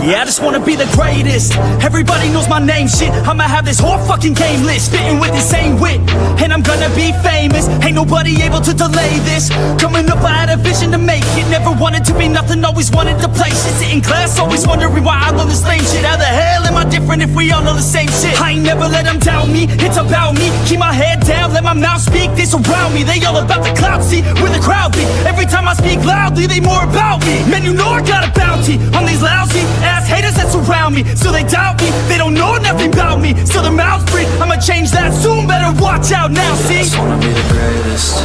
Yeah, I just wanna be the greatest. Everybody knows my name, shit. I'ma have this whole fucking game list, spitting with the same wit, and I'm gonna be famous. Ain't nobody able to delay this. Coming up, I had a vision to make it. Never wanted to be nothing, always wanted to play shit. Sit in class, always wondering why I love this lame shit. How the hell am I different if we all know the same shit? I ain't never let them doubt me, it's about me. Keep my head down, let my mouth speak. They surround me, they all about the clout, see where the crowd be. Every time I speak loudly, they more about me. Man, you know I got a bounty on these lousy ass haters that surround me. So they doubt me, they don't know nothing about me. So their mouths free, I'ma change that soon. Better watch out now, see? I just wanna be the greatest,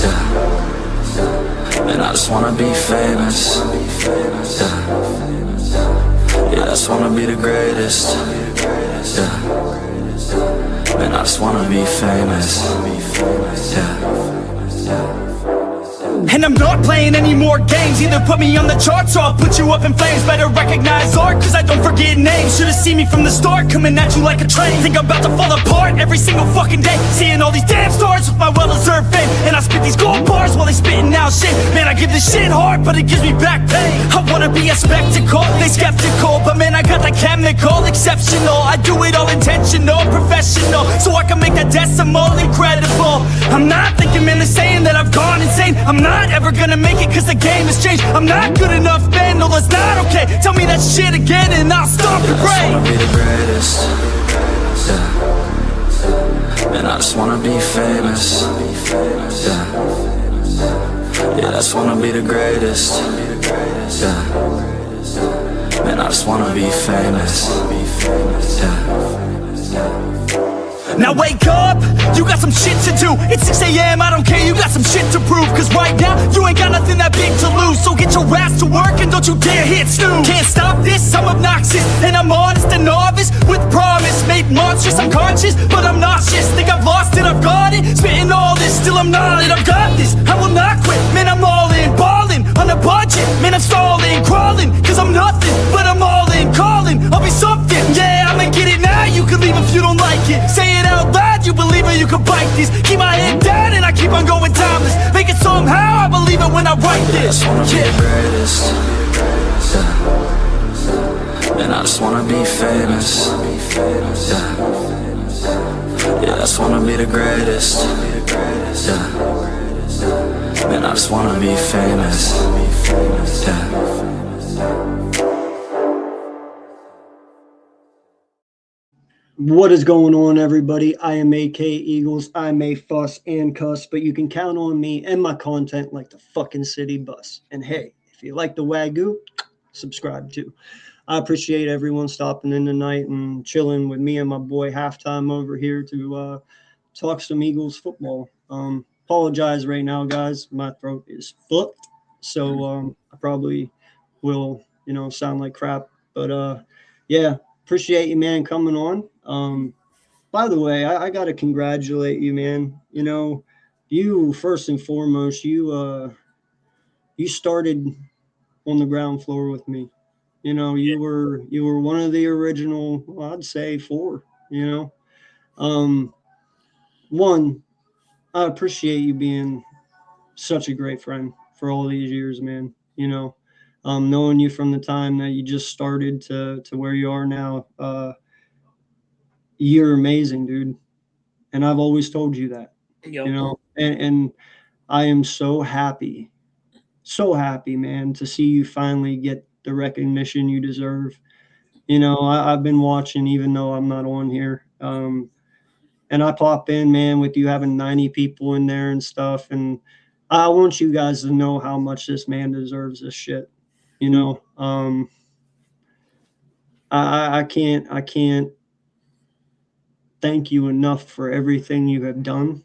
yeah. And I just wanna be famous, yeah. I just wanna be the greatest, yeah. And I just wanna be famous, yeah. And I'm not playing any more games. Either put me on the charts or I'll put you up in flames. Better recognize art, cause I don't forget names. Should've seen me from the start, coming at you like a train. Think I'm about to fall apart every single fucking day. Seeing all these damn stars with my well-deserved fame. And I spit these gold bars while they spitting out shit. Man, I give this shit hard, but it gives me back pain. I wanna be a spectacle, they skeptical. But man, I got the chemical, exceptional. I do it all intentional, professional. So I can make that decimal incredible. I'm not thinking, man, they're saying that I've gone insane. I'm not ever gonna make it cause the game has changed. I'm not good enough, man, no that's not okay. Tell me that shit again and I'll stop and pray. I just wanna be the greatest, yeah. And I just wanna be famous, yeah. I just wanna be the greatest, yeah. Man, I just wanna be famous, yeah. Now wake up, you got some shit to do. It's 6 a.m, I don't care, you got some shit to prove. Cause right now, you ain't got nothing that big to lose. So get your ass to work and don't you dare hit snooze. Can't stop this, I'm obnoxious. And I'm honest and novice with promise. Made monstrous, I'm conscious, but I'm nauseous. Think I've lost it, I've got it. Spitting all this, still I'm not it, I've got this. I will not quit, man, I'm all in. Ballin' on a budget, man, I'm stalling. Crawling, cause I'm nothing, but I'm all in. Calling, I'll be something, yeah, I'ma get it now. You can leave if you don't like it. Say it out loud, you believe it, you can bite this. Keep my head down and I keep on going timeless. Make it somehow, I believe it when I write this. I just wanna be the greatest, yeah. And I just wanna be famous, yeah. I just wanna be the greatest, yeah. And I just wanna be famous, yeah. What is going on, everybody? I am AK Eagles. I may fuss and cuss, but you can count on me and my content like the fucking city bus. And hey, if you like the Wagyu, subscribe too. I appreciate everyone stopping in tonight and chilling with me and my boy Halftime over here to talk some Eagles football. Apologize right now, guys. My throat is fucked, so I probably will, sound like crap. But yeah, appreciate you, man, coming on. By the way, I got to congratulate you, man. You first and foremost, you started on the ground floor with me. You were one of the original, well, I'd say 4, One, I appreciate you being such a great friend for all these years, man. Knowing you from the time that you just started to where you are now, you're amazing, dude. And I've always told you that, and I am so happy, man, to see you finally get the recognition you deserve. I've been watching, even though I'm not on here. And I pop in, man, with you having 90 people in there and stuff. And I want you guys to know how much this man deserves this shit. I can't thank you enough for everything you have done.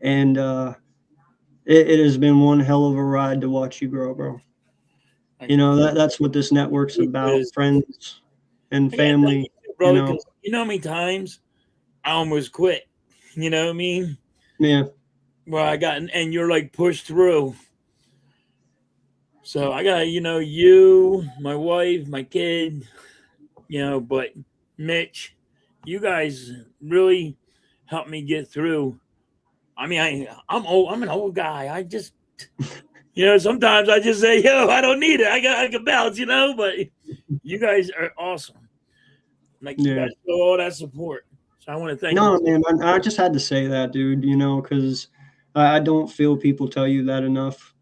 And it has been one hell of a ride to watch you grow, bro. That's what this network's about, friends and family. Bro, you know how many times I almost quit? You know what I mean? Yeah. Where I got, and you're like pushed through. So I got, you, my wife, my kid, but Mitch, you guys really helped me get through. I mean, I'm old. I'm an old guy. I just, sometimes I just say, yo, I don't need it. I can bounce, but you guys are awesome. Like, you guys show all that support. So I want to thank you. No, man, I just had to say that, dude, because I don't feel people tell you that enough,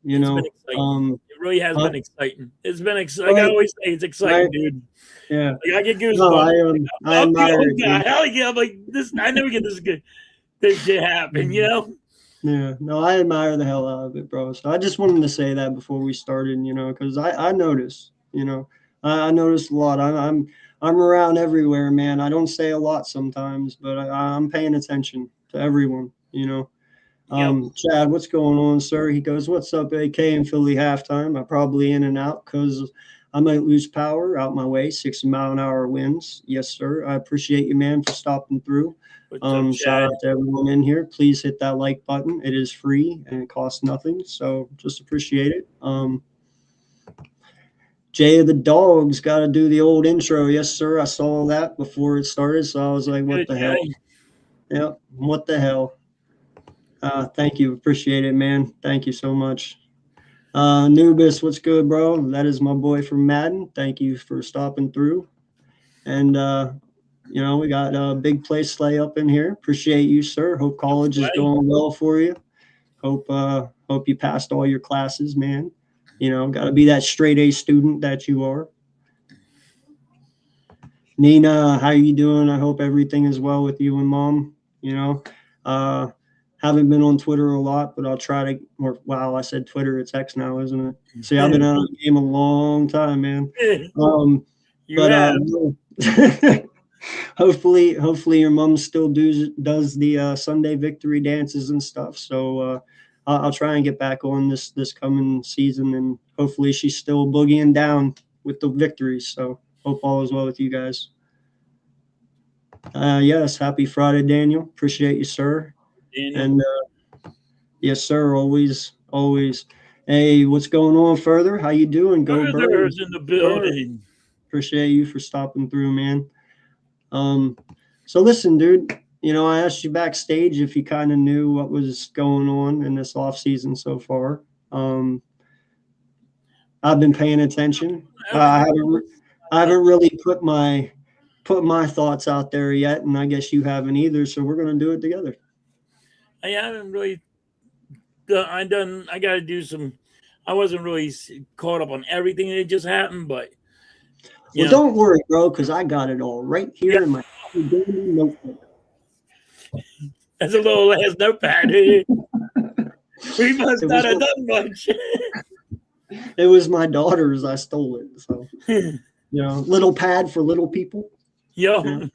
It's been exciting. It really has been exciting. It's been exciting. Like I always say, it's exciting, dude. Yeah. Like, I get goosebumps. No, I admire it, God, hell yeah. I'm like, I never get this shit happen, Yeah, no, I admire the hell out of it, bro. So I just wanted to say that before we started, because I noticed, I noticed a lot. I'm around everywhere, man. I don't say a lot sometimes, but I'm paying attention to everyone, Chad, what's going on, sir? He goes, what's up, AK in Philly halftime? I'm probably in and out because I might lose power out my way. 60-mile-an-hour winds. Yes, sir. I appreciate you, man, for stopping through. Shout out to everyone in here. Please hit that like button. It is free and it costs nothing. So just appreciate it. Jay of the Dogs got to do the old intro. Yes, sir. I saw that before it started. So I was like, what the hell? Yeah. What the hell? Thank you. Appreciate it, man. Thank you so much. Nubis, what's good, bro? That is my boy from Madden. Thank you for stopping through. And, we got a big play Slay up in here. Appreciate you, sir. Hope college is going well for you. Hope you passed all your classes, man. Got to be that straight A student that you are. Nina, how you doing? I hope everything is well with you and mom. Haven't been on Twitter a lot, but I'll try to. Wow, I said Twitter. It's X now, isn't it? See, I've been out of the game a long time, man. Hopefully your mom still does the Sunday victory dances and stuff. So I'll try and get back on this coming season, and hopefully she's still boogieing down with the victories. So hope all is well with you guys. Yes, happy Friday, Daniel. Appreciate you, sir. Daniel. And yes, sir. Always. Hey, what's going on further? How you doing? Go Birds in the building. Appreciate you for stopping through, man. So listen, dude, I asked you backstage if you kind of knew what was going on in this off season so far. I've been paying attention. I haven't really put my thoughts out there yet, and I guess you haven't either. So we're going to do it together. I haven't really I got to do some. I wasn't really caught up on everything that just happened, but. Well, don't worry, bro, because I got it all right here in my notebook. That's a little ass notepad. We must not have done much. It was my daughter's. I stole it. So, little pad for little people. Yo.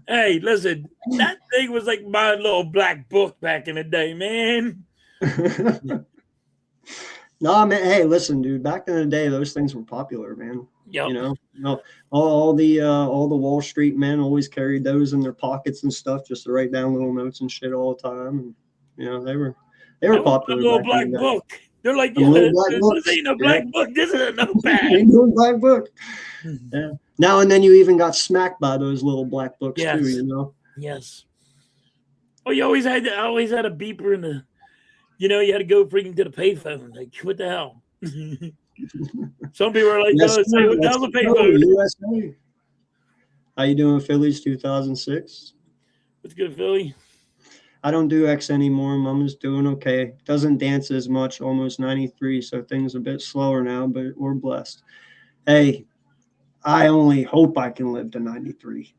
Hey, listen, that thing was like my little black book back in the day, man. No, man. Hey, listen, dude. Back in the day, those things were popular, man. Yep. All the Wall Street men always carried those in their pockets and stuff, just to write down little notes and shit all the time. And, they were popular. A little black book. They're like, this ain't a black book. This is a notepad. Ain't no black book. Yeah. Now and then you even got smacked by those little black books too. Yes. Oh, you always had a beeper in the. You had to go freaking to the payphone. Like, what the hell? Some people are like, yes, "No, say what the hell's a payphone?" USA. How you doing, Phillies 2006? What's good, Philly? I don't do X anymore. Mama's doing okay. Doesn't dance as much. Almost 93, so things are a bit slower now, but we're blessed. Hey, I only hope I can live to 93.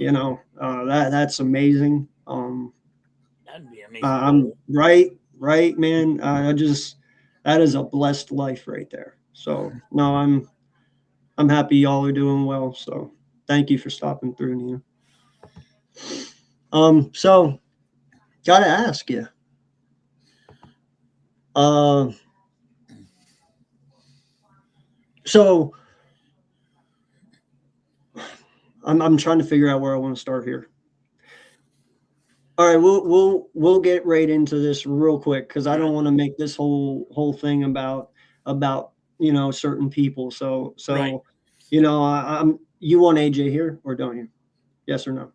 That's amazing. That'd be amazing. I'm right, man. That is a blessed life right there. So no, I'm happy y'all are doing well. So thank you for stopping through, Nina. So gotta ask you. So I'm trying to figure out where I want to start here. All right, we'll get right into this real quick because I don't want to make this whole thing about certain people. So right. you want AJ here or don't you? Yes or no?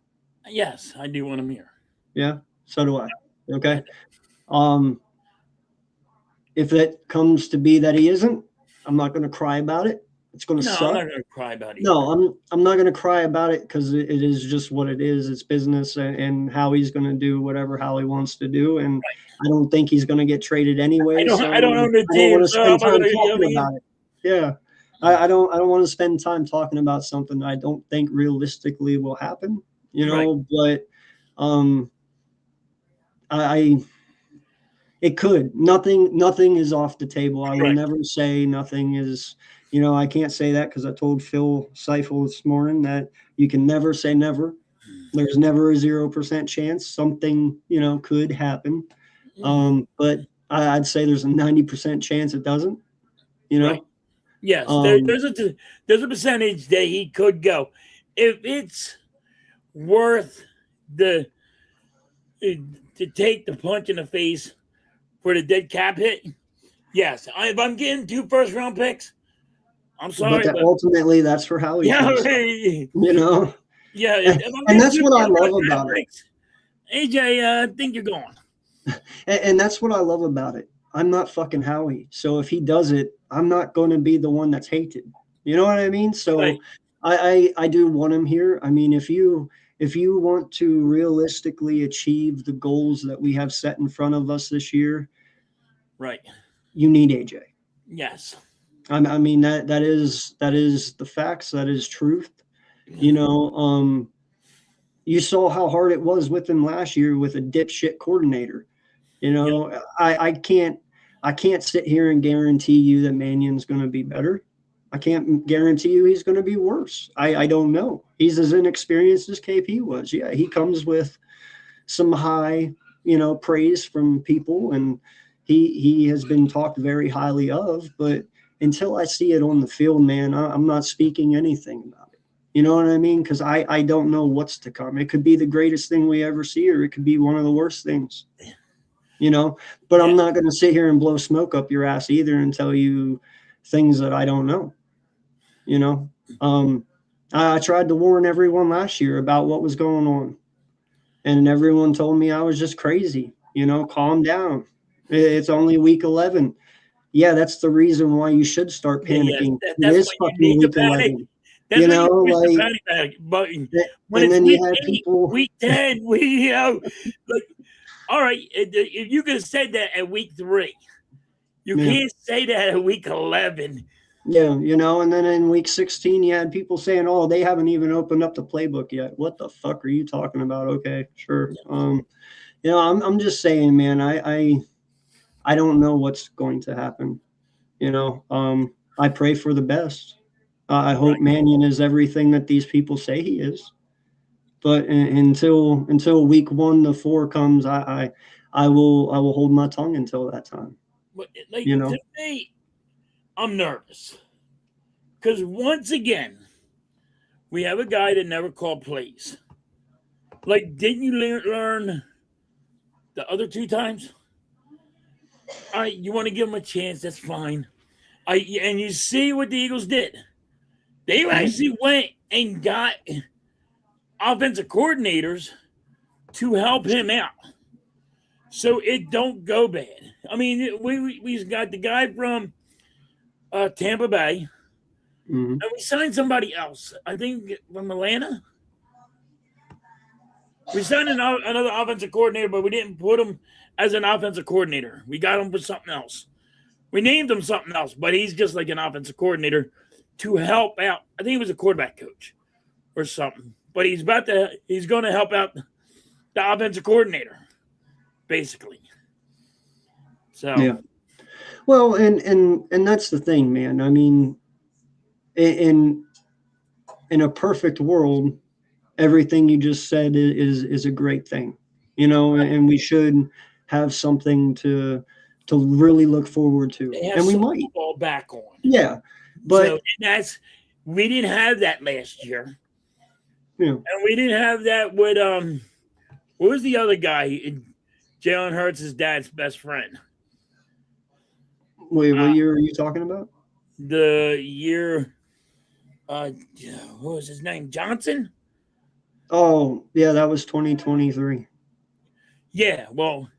Yes, I do want him here. Yeah, so do I. Okay. if it comes to be that he isn't, I'm not going to cry about it. It's going to No, suck. I'm not going to cry about it. No, I'm not going to cry about it because it is just what it is. It's business and how he's going to do whatever how he wants to do. And I don't think he's going to get traded anyway. I don't own the I don't team, want to so I'm spend not time going talking to. about it. Yeah, I don't want to spend time talking about something I don't think realistically will happen. You know, but I it could. Nothing is off the table. I will never say nothing is. You know, I can't say that because I told Phil Seifel this morning that you can never say never. There's never a 0% chance something, you know, could happen. But I'd say there's a 90% chance it doesn't. You know. Right. Yes, there's a percentage that he could go if it's worth to take the punch in the face for the dead cap hit. Yes, if I'm getting 2 first-round picks, I'm sorry, but ultimately that's for Howie. Yeah, you know. Yeah, and that's what I love about it. AJ, I think you're going. And that's what I love about it. I'm not fucking Howie. So if he does it, I'm not going to be the one that's hated. You know what I mean? So I do want him here. I mean, if you want to realistically achieve the goals that we have set in front of us this year, you need AJ. Yes. I mean, that is the facts. That is truth. You know, you saw how hard it was with him last year with a dipshit coordinator. You know, I can't sit here and guarantee you that Mannion's going to be better. I can't guarantee you he's going to be worse. I don't know. He's as inexperienced as KP was. Yeah, he comes with some high, you know, praise from people, and he has been talked very highly of. But until I see it on the field, man, I'm not speaking anything about it. You know what I mean? Because I don't know what's to come. It could be the greatest thing we ever see, or it could be one of the worst things. You know, but I'm not going to sit here and blow smoke up your ass either and tell you things that I don't know. You know, I tried to warn everyone last year about what was going on, and everyone told me I was just crazy. You know, calm down. It's only week 11. Yeah, that's the reason why you should start panicking. It is fucking week 11. That's you know, like, but when it's week 8, week 10, you know, like, all right, if you could have said that at week 3, you can't say that at week 11. Yeah, you know, and then in week 16, you had people saying, "Oh, they haven't even opened up the playbook yet." What the fuck are you talking about? Okay, sure. You know, I'm just saying, man. I don't know what's going to happen. You know, I pray for the best. I hope Mannion is everything that these people say he is. But until week 1 to 4 comes, I will hold my tongue until that time. But like, you know, to me, I'm nervous because once again, we have a guy that never called plays. Like, didn't you learn the other 2 times? All right, you want to give him a chance? That's fine. And you see what the Eagles did. They actually went and got offensive coordinators to help him out, so it don't go bad. I mean, we got the guy from Tampa Bay, and we signed somebody else. I think from Atlanta. We signed another offensive coordinator, but we didn't put him as an offensive coordinator. We got him for something else. We named him something else, but he's just like an offensive coordinator to help out. I think he was a quarterback coach or something. But he's going to help out the offensive coordinator, basically. So yeah. Well, and that's the thing, man. I mean, in a perfect world, everything you just said is a great thing, you know, and we should have something to really look forward to, and we might fall back on. Yeah, but we didn't have that last year. Yeah, and we didn't have that with what was the other guy? Jalen Hurts' dad's best friend. Wait, what year are you talking about? The year, what was his name? Johnson? Oh, yeah, that was 2023. Yeah, well,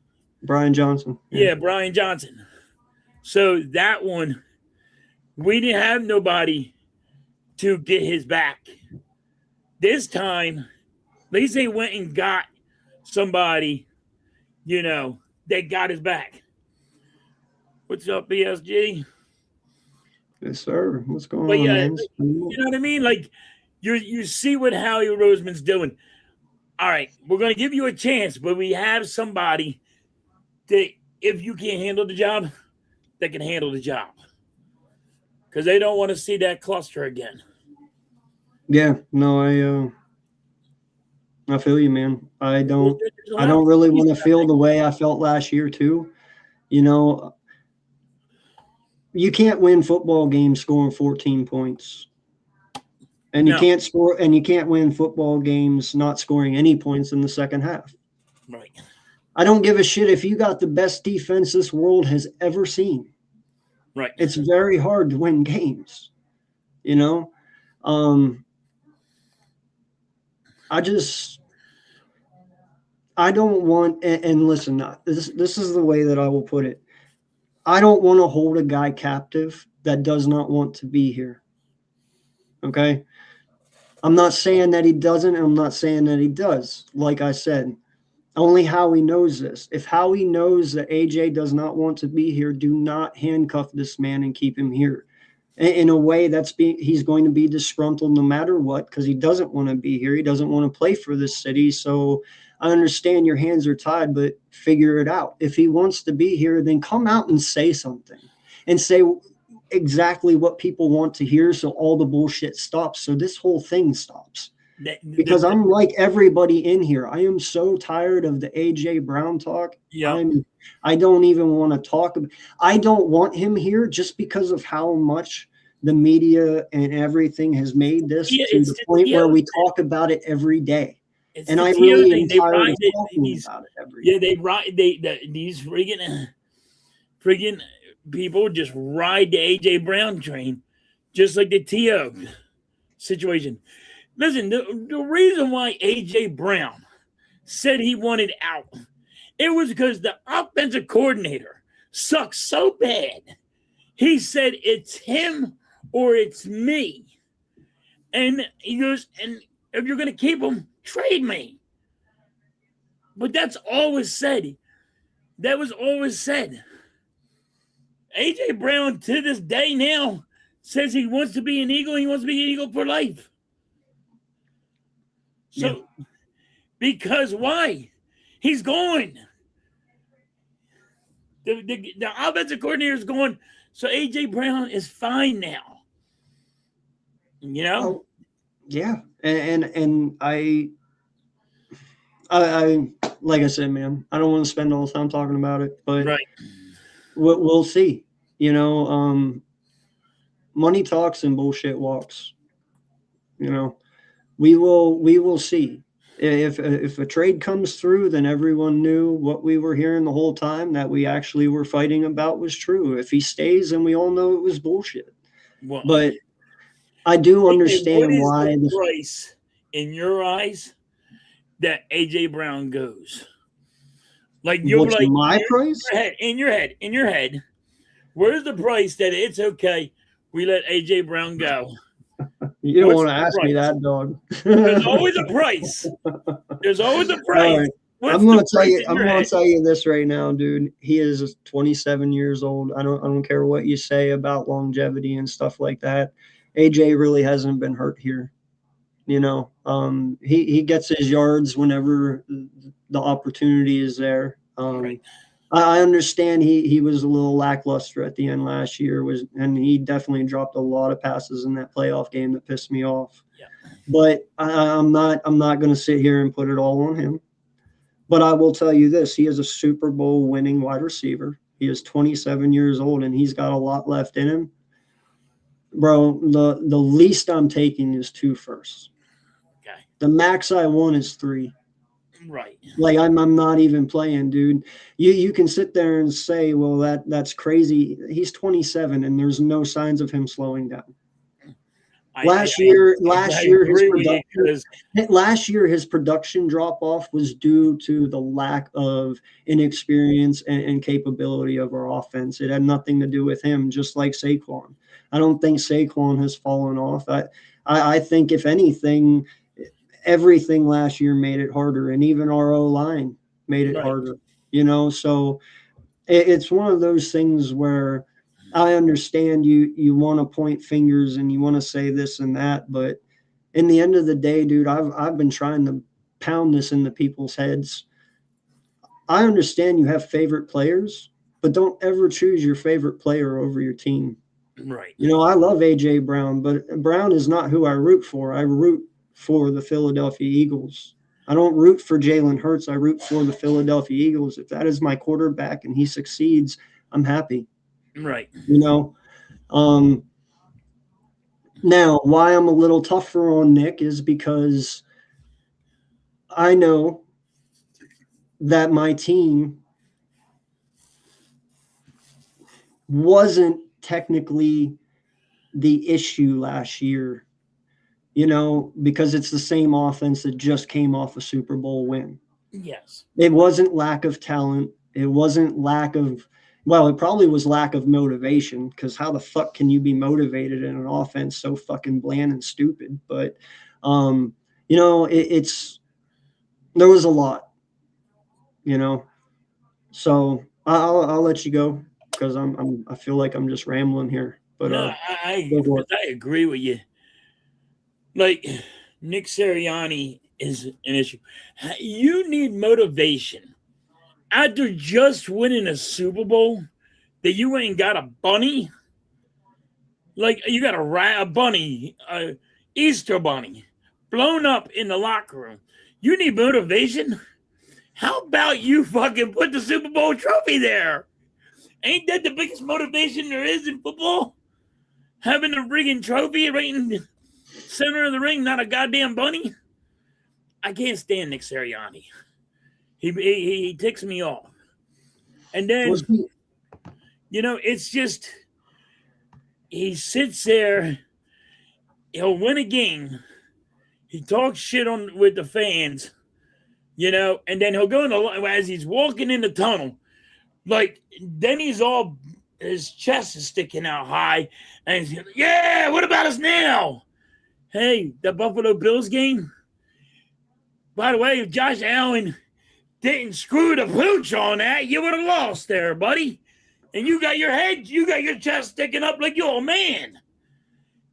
Brian Johnson. Yeah, Brian Johnson. So that one, we didn't have nobody to get his back. This time, at least they went and got somebody, that got his back. What's up, BSG? Yes, sir. What's going But on, yeah, man? you know what I mean? Like, you see what Howie Roseman's doing. All right, we're going to give you a chance, but we have somebody that, if you can't handle the job, that can handle the job. Because they don't want to see that cluster again. Yeah, no, I feel you, man. I don't really want to feel the way I felt last year too. You can't win football games scoring 14 points. And you can't win football games not scoring any points in the second half. Right. I don't give a shit if you got the best defense this world has ever seen. Right. It's very hard to win games. I don't want, and listen, this is the way that I will put it. I don't want to hold a guy captive that does not want to be here. Okay? I'm not saying that he doesn't, and I'm not saying that he does. Like I said, only Howie knows this. If Howie knows that AJ does not want to be here, do not handcuff this man and keep him here. In a way, he's going to be disgruntled no matter what, because he doesn't want to be here. He doesn't want to play for this city. So I understand your hands are tied, but figure it out. If he wants to be here, then come out and say something, and say exactly what people want to hear, so all the bullshit stops, so this whole thing stops. Because I'm like everybody in here. I am so tired of the AJ Brown talk. Yeah. I don't even want to talk about. I don't want him here just because of how much the media and everything has made this to the point where we talk about it every day. And I really am tired of talking about it every day. These friggin' people just ride the AJ Brown train, just like the T.O. situation. Listen, the reason why AJ Brown said he wanted out, it was because the offensive coordinator sucks so bad. He said, it's him or it's me. And he goes, and if you're going to keep him, trade me. But that's always said. That was always said. AJ Brown, to this day now, says he wants to be an Eagle. He wants to be an Eagle for life. So, because why? He's going. The offensive coordinator is going. So AJ Brown is fine now. Oh, yeah, and I like I said, man, I don't want to spend all the time talking about it, but we'll see. Money talks and bullshit walks. We will see. If a trade comes through, then everyone knew what we were hearing the whole time that we actually were fighting about was true. If he stays, then we all know it was bullshit. Well, but I do understand why the price in your eyes that AJ Brown goes. Like you're what's like my price? In your head, where's the price that it's okay we let AJ Brown go? You don't want to ask me that, dog. There's always a price. There's always a price. Right. I'm gonna tell you this right now, dude. He is 27 years old. I don't care what you say about longevity and stuff like that. AJ really hasn't been hurt here. He gets his yards whenever the opportunity is there. Right. I understand he was a little lackluster at the end last year, and he definitely dropped a lot of passes in that playoff game that pissed me off. Yeah. But I'm not going to sit here and put it all on him. But I will tell you this: he is a Super Bowl winning wide receiver. He is 27 years old, and he's got a lot left in him. Bro, the least I'm taking is 2 firsts. Okay. The max I want is 3. Right. Like I'm not even playing, dude. You can sit there and say, well, that's crazy. He's 27 and there's no signs of him slowing down. Last year, his production drop off was due to the lack of inexperience and capability of our offense. It had nothing to do with him, just like Saquon. I don't think Saquon has fallen off. I think if anything, everything last year made it harder, and even our O-line made it harder. So it's one of those things where I understand you want to point fingers and you want to say this and that, but in the end of the day, dude, I've been trying to pound this into people's heads. I understand you have favorite players, but don't ever choose your favorite player over your team. Right. I love AJ Brown, but Brown is not who I root for. I root for the Philadelphia Eagles. I don't root for Jalen Hurts. I root for the Philadelphia Eagles. If that is my quarterback and he succeeds, I'm happy. Right. Now, why I'm a little tougher on Nick is because I know that my team wasn't technically the issue last year, because it's the same offense that just came off a Super Bowl win. Yes. It wasn't lack of talent. It wasn't it probably was lack of motivation, because how the fuck can you be motivated in an offense so fucking bland and stupid? But, there was a lot, so I'll let you go, because I feel like I'm just rambling here. But no, I agree with you. Like, Nick Sirianni is an issue. You need motivation. After just winning a Super Bowl, that you ain't got a bunny? Like, you got a bunny, Easter bunny, blown up in the locker room. You need motivation? How about you fucking put the Super Bowl trophy there? Ain't that the biggest motivation there is in football? Having a friggin' trophy right in the center of the ring, not a goddamn bunny? I can't stand Nick Sirianni. He ticks me off. And then, it's just, he sits there, he'll win a game, he talks shit with the fans, and then he'll go as he's walking in the tunnel, like, then his chest is sticking out high, and he's like, yeah, what about us now? Hey, the Buffalo Bills game? By the way, if Josh Allen didn't screw the pooch on that, you would have lost there, buddy. And you got your chest sticking up like you're a man.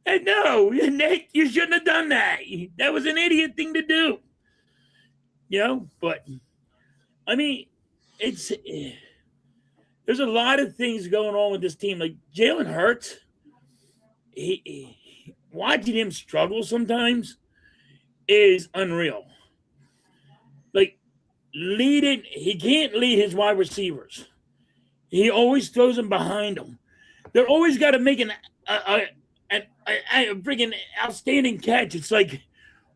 And no, Nick, you shouldn't have done that. That was an idiot thing to do. But, I mean, there's a lot of things going on with this team. Like, Jalen Hurts, watching him struggle sometimes is unreal. Like, he can't lead his wide receivers. He always throws them behind him. They're always got to make a freaking outstanding catch. It's like,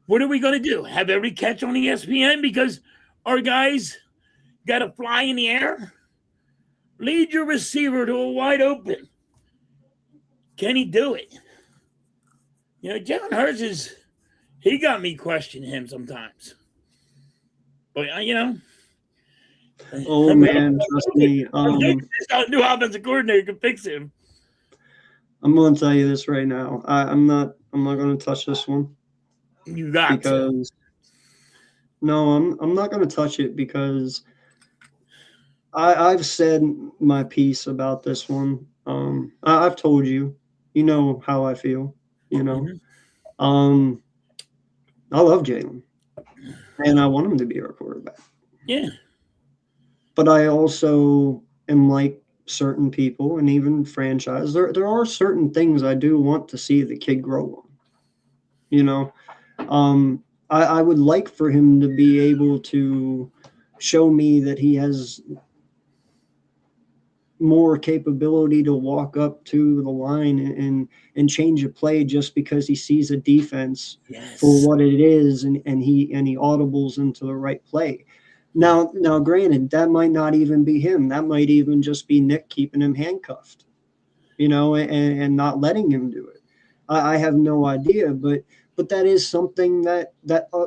what are we going to do? Have every catch on ESPN because our guys got to fly in the air? Lead your receiver to a wide open. Can he do it? Jalen Hurts he got me questioning him sometimes. But, oh, man, trust me. New offensive coordinator can fix him. I'm going to tell you this right now. I'm not going to touch this one. You got to. No, I'm not going to touch it because I've said my piece about this one. I've told you. You know how I feel. Mm-hmm. I love Jalen, and I want him to be our quarterback. Yeah. But I also am like certain people and even franchise. There are certain things I do want to see the kid grow on. I would like for him to be able to show me that he has more capability to walk up to the line and change a play just because he sees a defense for what it is and he audibles into the right play. Now, granted, that might not even be him. That might even just be Nick keeping him handcuffed, and not letting him do it. I have no idea, but that is something that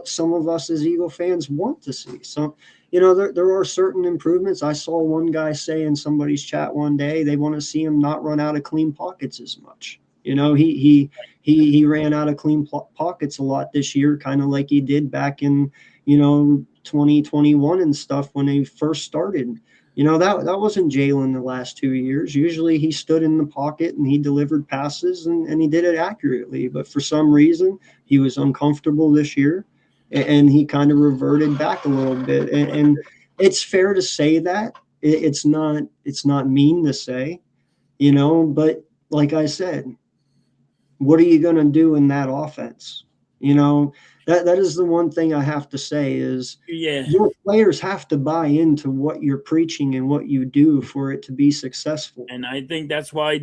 some of us as Eagle fans want to see. So, there are certain improvements. I saw one guy say in somebody's chat one day they want to see him not run out of clean pockets as much. He ran out of clean pockets a lot this year, kind of like he did back in 2021 and stuff when he first started. That wasn't Jalen the last 2 years. Usually he stood in the pocket and he delivered passes and he did it accurately. But for some reason, he was uncomfortable this year and he kind of reverted back a little bit. And it's fair to say that. It's not mean to say, but like I said, what are you going to do in that offense? That is the one thing I have to say is your players have to buy into what you're preaching and what you do for it to be successful. And I think that's why I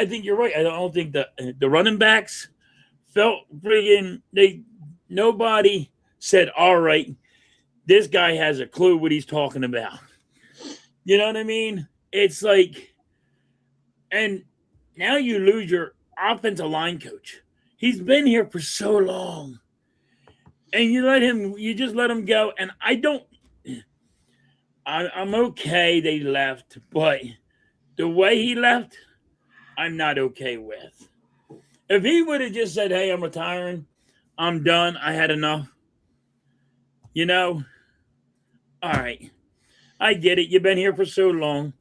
think you're right. I don't think the running backs felt friggin' nobody said, all right, this guy has a clue what he's talking about. You know what I mean? It's like, and now you lose your offensive line coach. He's been here for so long. And you just let him go. And I'm okay they left, but the way he left, I'm not okay with. If he would have just said, hey, I'm retiring, I'm done, I had enough, all right, I get it. You've been here for so long.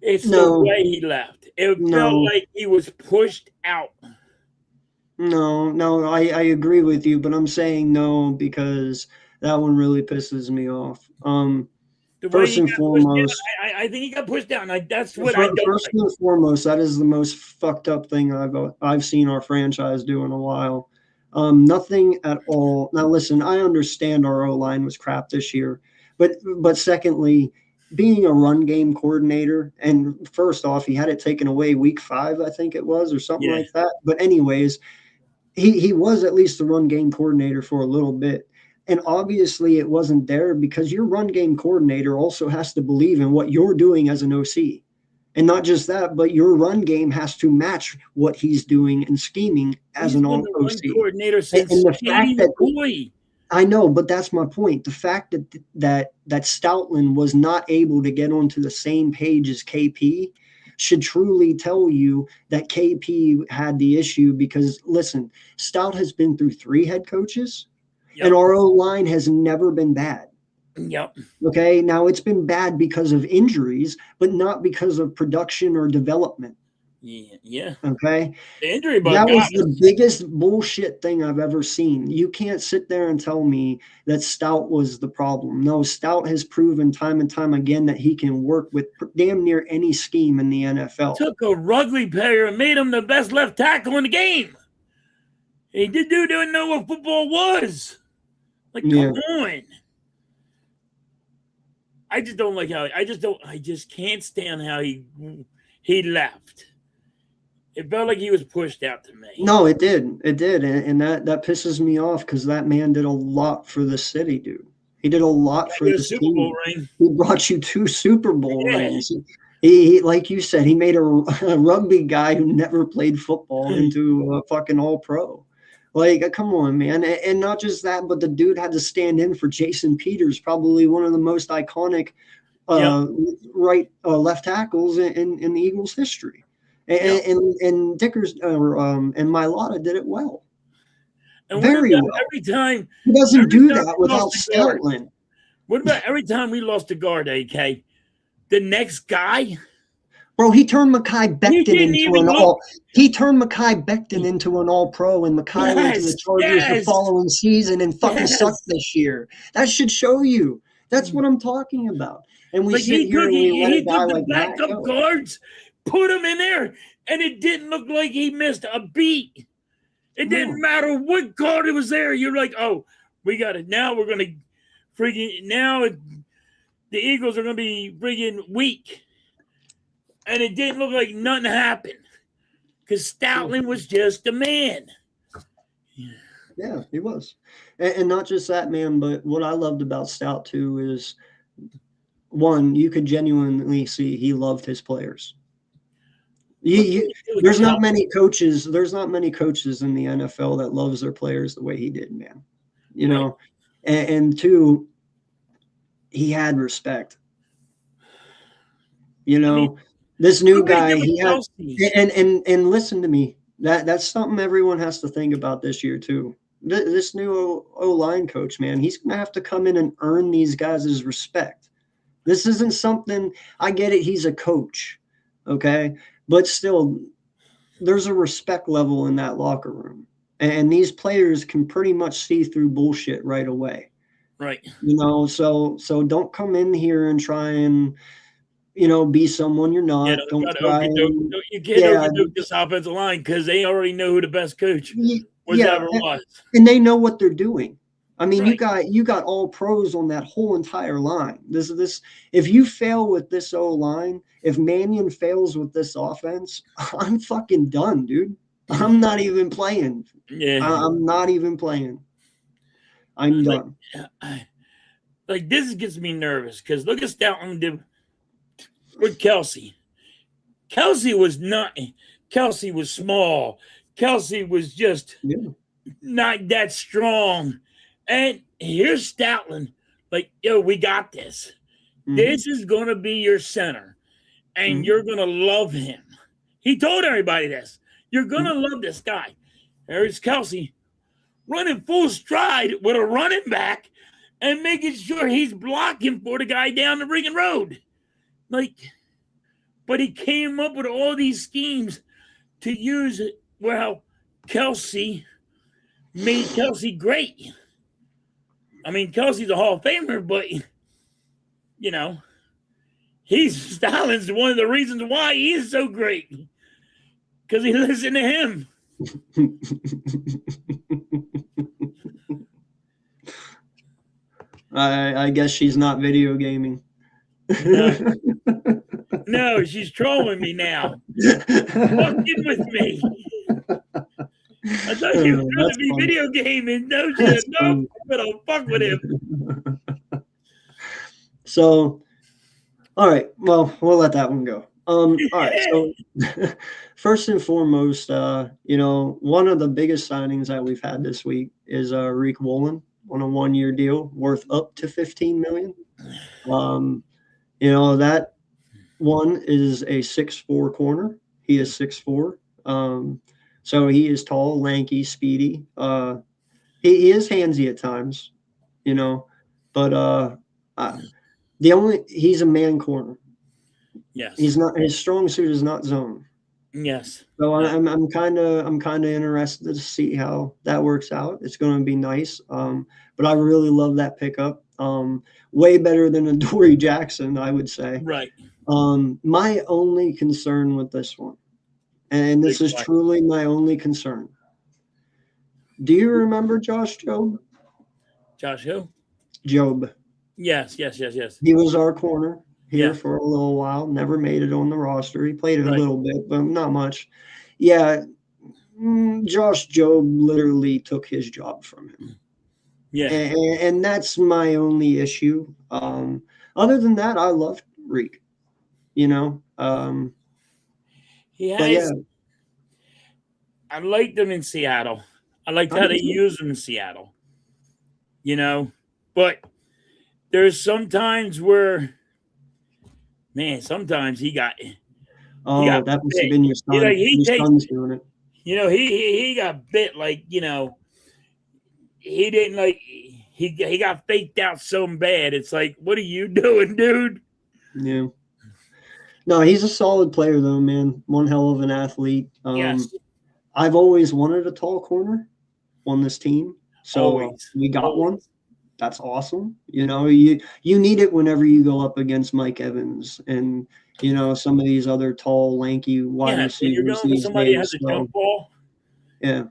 It's the way he left. It felt like he was pushed out. No, I agree with you, but I'm saying no because that one really pisses me off. First and foremost, I think he got pushed down. That's what First and foremost, that is the most fucked up thing I've seen our franchise do in a while. Nothing at all. Now, listen, I understand our O-line was crap this year, but secondly, being a run game coordinator, and first off, he had it taken away week 5, I think it was, or something like that. But anyways, he was at least the run game coordinator for a little bit. And obviously it wasn't there because your run game coordinator also has to believe in what you're doing as an OC. And not just that, but your run game has to match what he's doing and scheming as an OC. Coordinator since and the fact that I know, but that's my point. The fact that Stoutland was not able to get onto the same page as KP should truly tell you that KP had the issue because, listen, Stout has been through 3 head coaches, and our O-line has never been bad. Yep. Okay, now it's been bad because of injuries, but not because of production or development. Yeah. Okay. The injury bug that was the biggest bullshit thing I've ever seen. You can't sit there and tell me that Stout was the problem. No, Stout has proven time and time again that he can work with damn near any scheme in the NFL. Took a rugby player and made him the best left tackle in the game. He didn't know what football was. Like, come on. I just don't like how I just can't stand how he left. It felt like he was pushed out to me. No, it did. And that pisses me off because that man did a lot for the city, dude. He did a lot for the Super Bowl ring. He brought you 2 Super Bowl rings. He, like you said, he made a rugby guy who never played football into a fucking all-pro. Like, come on, man. And not just that, but the dude had to stand in for Jason Peters, probably one of the most iconic left tackles in the Eagles' history. And Dickers and Mailata did it well. And very well. Every time he doesn't do that without Stoutland. What about every time we lost a guard, AK? The next guy, bro, he turned Mekhi Becton into an all. He turned Mekhi Becton into an all-pro, and Mekhi went to the Chargers the following season and fucking sucked this year. That should show you. That's what I'm talking about. And we sit here and we let a guy like that go. Guards, put him in there, and it didn't look like he missed a beat. It didn't matter what guard it was there. You're like, oh, we got it. Now we're gonna the Eagles are gonna be friggin' weak. And it didn't look like nothing happened. Because Stoutland was just a man. Yeah, he was. And not just that, man, but what I loved about Stout too is, one, you could genuinely see he loved his players. There's not many coaches. There's not many coaches in the NFL that loves their players the way he did, man. You know, and two, he had respect. You know, this new guy, he had, and listen to me. That's something everyone has to think about this year too. This new O-line coach, man, he's gonna have to come in and earn these guys' respect. This isn't something. I get it. He's a coach, okay, but still, there's a respect level in that locker room, and these players can pretty much see through bullshit right away. Right. You know, so don't come in here and try and, you know, be someone you're not. Don't try. You can't overdo this offensive line because they already know who the best coach ever was, and they know what they're doing. I mean, you got all pros on that whole entire line. This if you fail with this O-line, if Mannion fails with this offense, I'm fucking done, dude. I'm not even playing. Yeah, I'm not even playing. I'm done. Like this gets me nervous because look at Stoutland did with Kelsey. Kelsey was small. Kelsey was just not that strong. And here's Stoutland, like, yo, we got this. Mm-hmm. This is going to be your center, and you're going to love him. He told everybody this. You're going to love this guy. There's Kelsey running full stride with a running back and making sure he's blocking for the guy down the ring road. Like, but he came up with all these schemes to use it. Well, Kelsey made Kelsey great. I mean, Kelsey's a Hall of Famer, but, you know, Stoutland's one of the reasons why he is so great. Because he listened to him. I guess she's not video gaming. No, she's trolling me now. Fucking with me. I thought he was going to be video gaming. No shit. No, but I'll fuck with him. So, all right. Well, we'll let that one go. All right. So, first and foremost, you know, one of the biggest signings that we've had this week is Rick Woolen on a 1-year deal worth up to $15 million. You know, that one is a 6'4" corner. He is 6'4". So he is tall, lanky, speedy. He is handsy at times, you know, but he's a man corner. Yes. He's not, his strong suit is not zone. Yes. So I'm kind of interested to see how that works out. It's going to be nice. But I really love that pickup. Way better than a Dory Jackson, I would say. Right. My only concern with this one, and this is truly my only concern. Do you remember Josh Jobe? Josh who? Jobe. Yes. He was our corner here for a little while. Never made it on the roster. He played a little bit, but not much. Yeah, Josh Jobe literally took his job from him. Yeah, and that's my only issue. Other than that, I love Reek. You know, I liked him in Seattle. I liked how they used him in Seattle. You know, but there's some times where, man, sometimes he got. That must have been your son. Your son's doing it. You know, he got bit, like, you know, he didn't like he got faked out so bad. It's like, what are you doing, dude? Yeah. No, he's a solid player though, man. One hell of an athlete. Yes. I've always wanted a tall corner on this team. So we got one. That's awesome. You know, you need it whenever you go up against Mike Evans and, you know, some of these other tall, lanky wide receivers. You're going with somebody who has a jump ball. Yeah.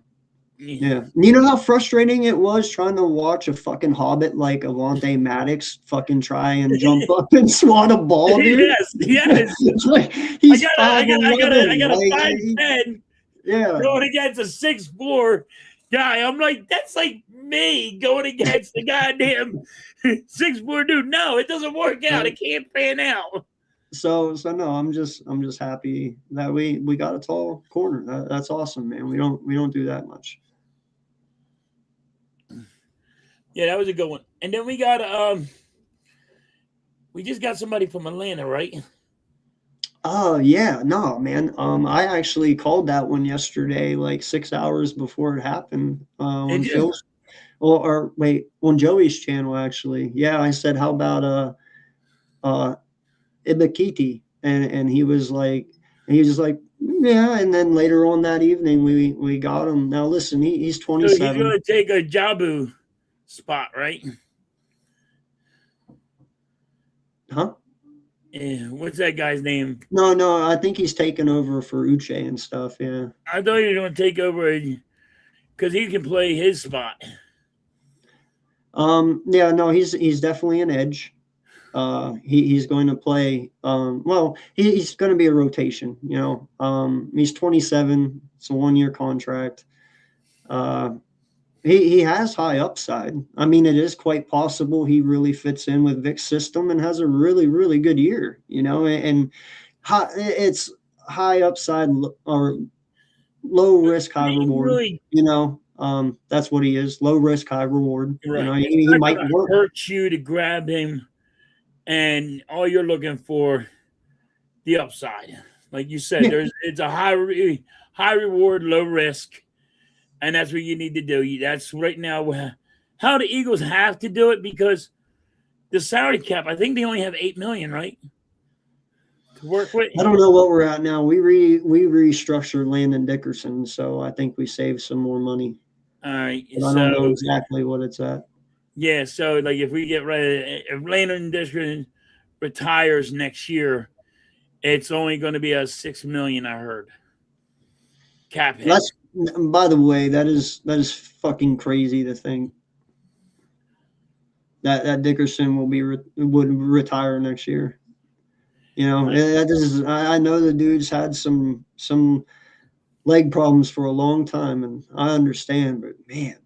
Yeah. You know how frustrating it was trying to watch a fucking hobbit like Avante Maddox fucking try and jump up and swat a ball, dude? Yes. It's like he's I got a 5'10". Yeah. Going against a 6'4" guy. I'm like, that's like me going against the goddamn 6'4" dude. No, it doesn't work out. It can't pan out. So no, I'm just happy that we got a tall corner. That's awesome, man. We don't do that much. Yeah, that was a good one. And then we just got somebody from Atlanta, right? Oh yeah, no, man. I actually called that one yesterday, like 6 hours before it happened. On Did you? Phil's, or wait, on Joey's channel actually. Yeah, I said, how about uh Ibakiti, and he was like, yeah. And then later on that evening, we got him. Now listen, he's So he's 27, gonna take a Jabu spot, right? huh? What's that guy's name? No, I think he's taking over for Uche and stuff. Yeah. I thought he was gonna take over because he can play his spot. Yeah, no, he's definitely an edge. He's going to play. Well, he's going to be a rotation. You know, he's 27. It's a 1-year contract. He has high upside. I mean, it is quite possible he really fits in with Vic's system and has a really, really good year. You know, and it's high upside or low risk, high reward. Really, You know, that's what he is: low risk, high reward. right. You know, It's he not might gonna work. hurt you to grab him, and all you're looking for the upside. Like you said, Yeah. it's a high reward, low risk, and that's what you need to do. That's right now how the Eagles have to do it because the salary cap. I think they only have $8 million, right, to work with. I don't know what we're at now. We restructured Landon Dickerson, so I think we saved some more money. All right, But I don't know exactly what it's at. yeah. So like if we get ready, if Landon Dickerson retires next year, it's only going to be a $6 million. I heard cap hit. That's, by the way, that is fucking crazy to think that Dickerson would retire next year. You know, that is. I know the dude's had some leg problems for a long time, and I understand. But man,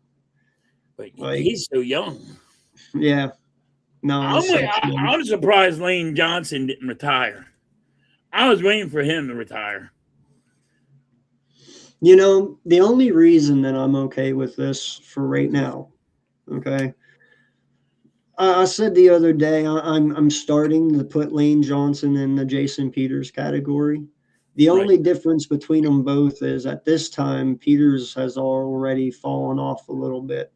But like, he's so young. yeah, no, I'm surprised Lane Johnson didn't retire. I was waiting for him to retire. You know, the only reason that I'm okay with this for right now, okay. I said the other day I'm starting to put Lane Johnson in the Jason Peters category. The only difference between them both is at this time Peters has already fallen off a little bit.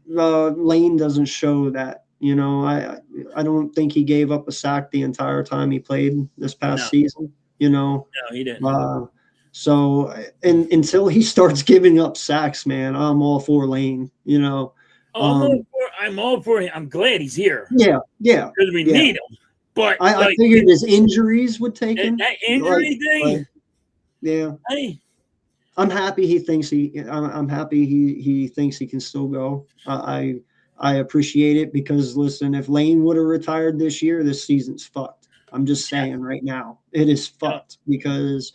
Lane doesn't show that. You know, I don't think he gave up a sack the entire time he played this past season. You know, no, he didn't. So until he starts giving up sacks, man, I'm all for Lane. You know. I'm all for him. I'm glad he's here. Yeah. Because we need him. But I figured his injuries would take him. That injury thing. Yeah. Hey. I'm happy he thinks I'm happy he thinks he can still go. I appreciate it because listen, if Lane would have retired this year, this season's fucked. I'm just saying right now, it is fucked because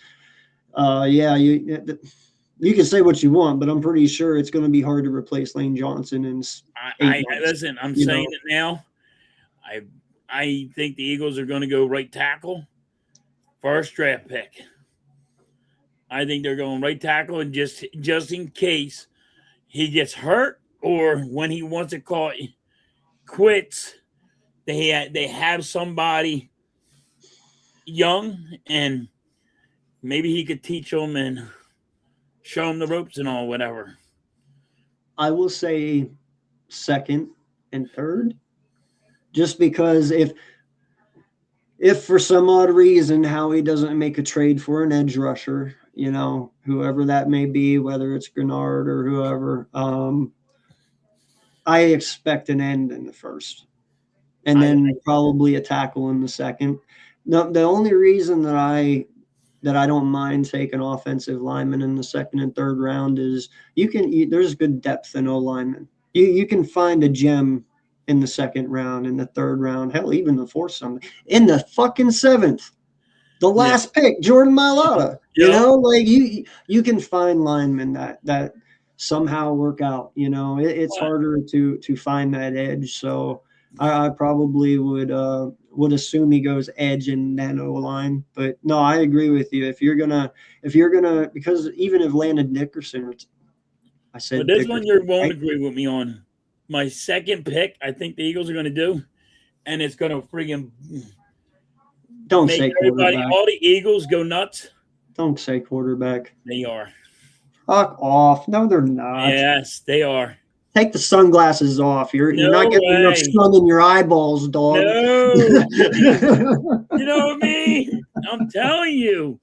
you can say what you want, but I'm pretty sure it's going to be hard to replace Lane Johnson in 8 months. Listen, I'm saying it now. I think the Eagles are going to go right tackle, first draft pick. I think they're going right tackle, and just in case he gets hurt or when he wants to call it quits, they have somebody young and maybe he could teach them and show them the ropes and all, whatever. I will say second and third, just because if for some odd reason Howie doesn't make a trade for an edge rusher, you know, whoever that may be, whether it's Grenard or whoever, I expect an end in the first, and then probably a tackle in the second. No, the only reason that I don't mind taking offensive linemen in the second and third round is there's good depth in O linemen. You can find a gem in the second round, in the third round, hell, even the fourth, in the fucking seventh, the last pick, Jordan Mailata. You know, like you can find linemen that somehow work out. You know, it's harder to find that edge. So I probably would assume he goes edge and then O-line. But no, I agree with you. If you're gonna, because even if Landon Dickerson, I said But this Dickerson, one you won't right? agree with me on. My second pick, I think the Eagles are going to do, and it's going to friggin' Don't make say everybody, quarterback. all the Eagles go nuts. Don't say quarterback. They are. Fuck off. No, they're not. Yes, they are. Take the sunglasses off. You're not No getting enough way. sun in your eyeballs, dog. No. You know what I mean? I'm telling you.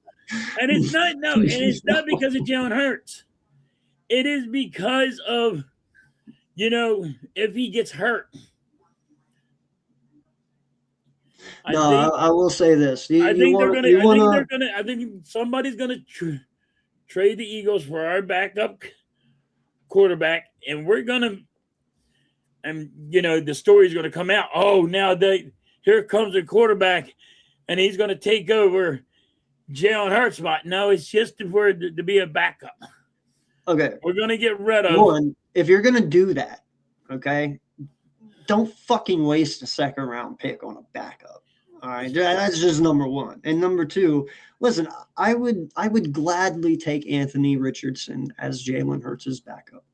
And it's not because of Jalen Hurts. It is because of, if he gets hurt. I will say this. I think somebody's gonna trade the Eagles for our backup quarterback, and we're gonna, and the story's gonna come out. Oh, now here comes a quarterback, and he's gonna take over Jalen Hurts' spot. No, it's just to be a backup. Okay, we're gonna get rid of one. If you're gonna do that, okay, don't fucking waste a second round pick on a backup. All right, that's just number one. And number two, listen, I would gladly take Anthony Richardson as Jalen Hurts' backup.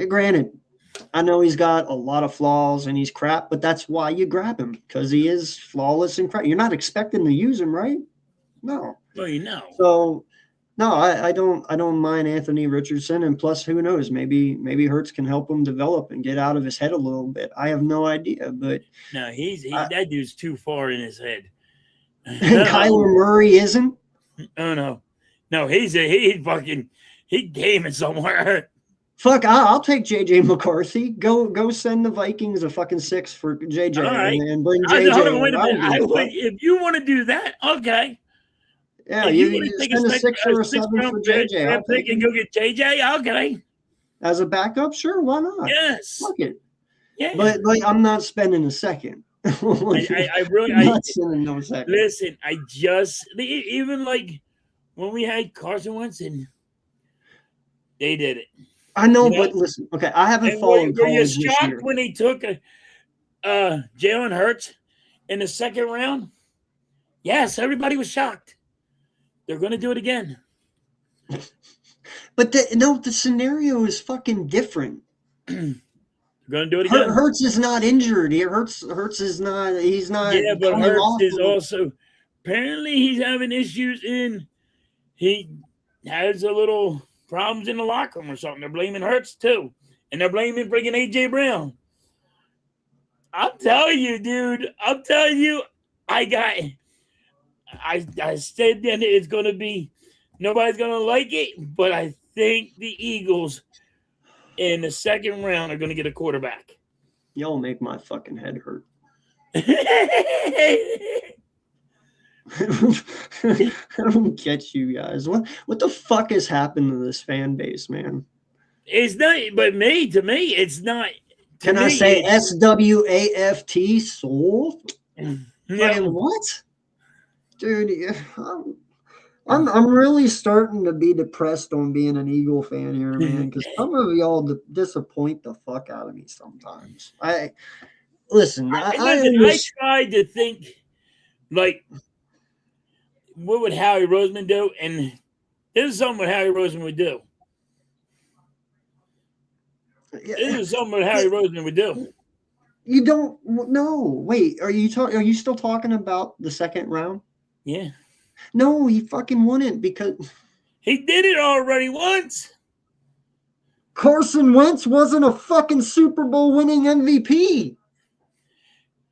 Granted, I know he's got a lot of flaws and he's crap, but that's why you grab him, because he is flawless and crap. You're not expecting to use him, right? No. Well, So no, I don't mind Anthony Richardson, and plus, who knows? Maybe Hurts can help him develop and get out of his head a little bit. I have no idea, but no, that dude's too far in his head. And Kyler Murray isn't. Oh no, he's gaming somewhere. Fuck, I'll take JJ McCarthy. Go send the Vikings a fucking 6 for JJ, right. and bring JJ. Wait a minute. If you want to do that, okay. Yeah, you send a 6 or a 7 for JJ. I'll take and go get JJ. Okay. As a backup, sure, why not? Yes. Fuck it. Yeah. But I'm not spending a second. I really not spending no second. Listen, even like when we had Carson Wentz and they did it. I know, but listen, okay, I haven't followed Were you college this shocked year. when they took Jalen Hurts in the second round? Yes, everybody was shocked. They're going to do it again. But the scenario is fucking different. They're going to do it again. Hurts is not injured. Hurts is not. He's not. Yeah, but Hurts is also apparently he's having issues he has a little problems in the locker room or something. They're blaming Hurts too, and they're blaming freaking AJ Brown. I'm telling you, dude. I'm telling you, I said that it's going to be nobody's going to like it, but I think the Eagles in the second round are going to get a quarterback. Y'all make my fucking head hurt. I don't get you guys. What the fuck has happened to this fan base, man? It's not, but to me, it's not. Can I say SWAFT soul? Like, what? Dude, I'm really starting to be depressed on being an Eagle fan here, man, because some of y'all disappoint the fuck out of me sometimes. I tried to think, like, what would Howie Roseman do? And this is something what Howie Roseman would do. This is something what Howie Roseman would do. You don't know. Wait, are you still talking about the second round? Yeah. No, he fucking wouldn't, because he did it already once. Carson Wentz wasn't a fucking Super Bowl winning MVP.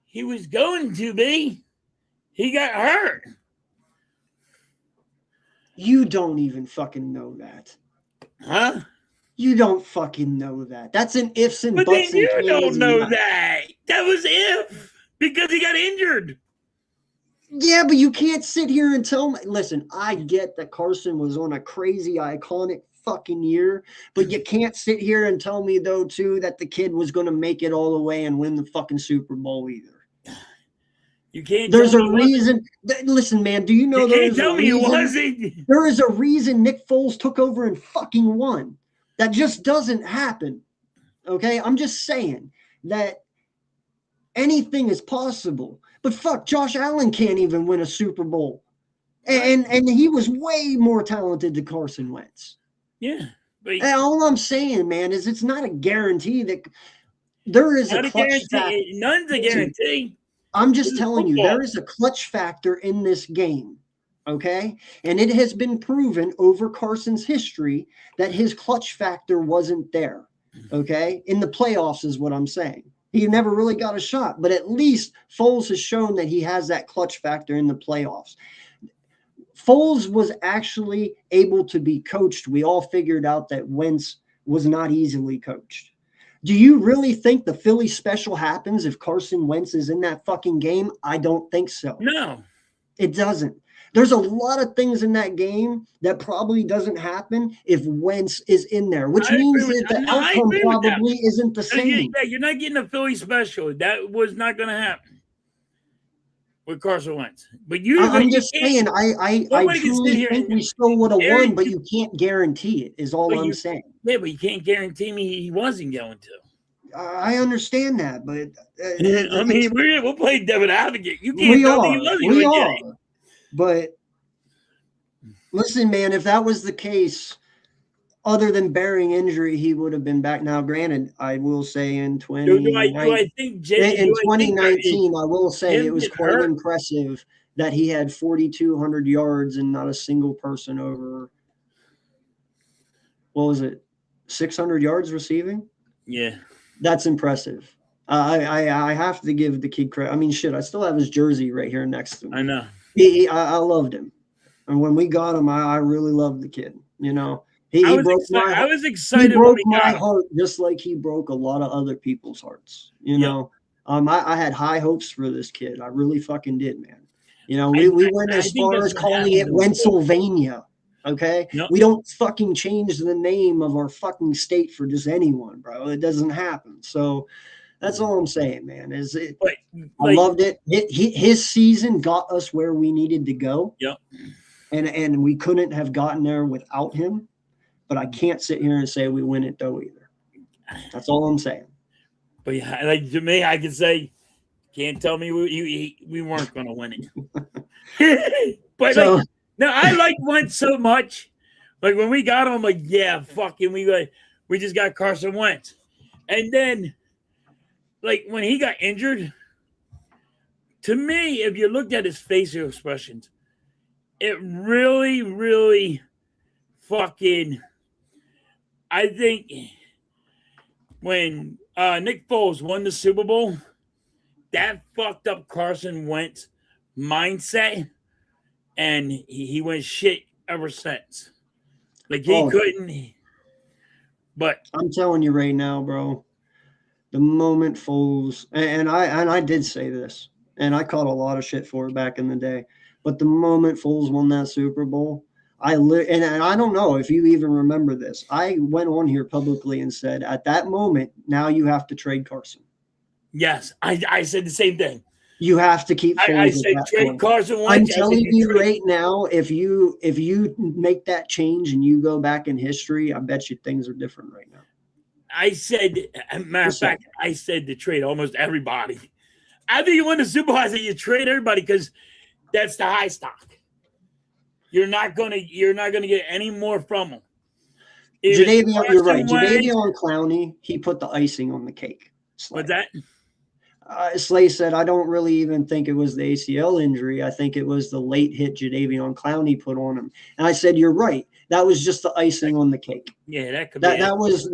He was going to be. He got hurt. You don't even fucking know that. Huh? You don't fucking know that. That's an ifs and but buts. But then you don't know that. That was if. Because he got injured. Yeah, but you can't sit here and tell me. Listen, I get that Carson was on a crazy, iconic fucking year, but you can't sit here and tell me, though, too, that the kid was going to make it all the way and win the fucking Super Bowl either. You can't. There's a reason. Listen, man, do you know there's a reason? There is a reason Nick Foles took over and fucking won. That just doesn't happen. Okay, I'm just saying. that anything is possible. But fuck, Josh Allen can't even win a Super Bowl. And he was way more talented than Carson Wentz. Yeah. But and all I'm saying, man, is it's not a guarantee that there is a clutch factor. None's a guarantee. I'm just telling you, there is a clutch factor in this game. Okay. And it has been proven over Carson's history that his clutch factor wasn't there. Okay. In the playoffs is what I'm saying. He never really got a shot, but at least Foles has shown that he has that clutch factor in the playoffs. Foles was actually able to be coached. We all figured out that Wentz was not easily coached. Do you really think the Philly special happens if Carson Wentz is in that fucking game? I don't think so. No. It doesn't. There's a lot of things in that game that probably doesn't happen if Wentz is in there, which means that the outcome probably isn't the same. Yeah, you're not getting a Philly special. That was not going to happen with Carson Wentz. But I'm just saying, I truly think we still would have won, but you can't guarantee it, is all I'm saying. Yeah, but you can't guarantee me he wasn't going to. I understand that, but I mean, we'll play devil advocate. You can't tell me he wasn't going to get it. But listen, man, if that was the case, other than bearing injury, he would have been back. Now, granted, I will say in 2019, I will say it was quite impressive that he had 4,200 yards and not a single person over, what was it, 600 yards receiving? Yeah. That's impressive. I have to give the kid credit. I mean, shit, I still have his jersey right here next to me. I know. I loved him. And when we got him, I really loved the kid. You know, I was excited. He broke my heart just like he broke a lot of other people's hearts. You know, I had high hopes for this kid. I really fucking did, man. You know, we went as far as calling it Pennsylvania. Okay, we don't fucking change the name of our fucking state for just anyone, bro. It doesn't happen. So that's all I'm saying, man. I loved it. His season got us where we needed to go. Yep. And we couldn't have gotten there without him. But I can't sit here and say we win it though either. That's all I'm saying. But yeah, like to me, I could say, can't tell me we weren't going to win it. But so, no, I like Wentz so much. Like when we got him, like yeah, fucking we just got Carson Wentz, and then like when he got injured, to me, if you looked at his facial expressions, it really, really fucking. I think when Nick Foles won the Super Bowl, that fucked up Carson Wentz mindset, and he went shit ever since. Like he couldn't. But I'm telling you right now, bro, the moment Foles and I did say this, and I caught a lot of shit for it back in the day. But the moment Foles won that Super Bowl, and I don't know if you even remember this. I went on here publicly and said, at that moment, now you have to trade Carson. Yes, I said the same thing. You have to keep Foles. I said trade Carson Wentz. I'm telling you right now, if you make that change and you go back in history, I bet you things are different right now. I said, matter of fact, I said to trade almost everybody. After you win the Super Bowl, I said you trade everybody because that's the high stock. You're not gonna get any more from them. Jadeveon, you're right. Jadeveon Clowney, he put the icing on the cake. What's that? Slay said, I don't really even think it was the ACL injury. I think it was the late hit Jadeveon Clowney put on him. And I said, you're right. That was just the icing on the cake. Yeah, that could be. That was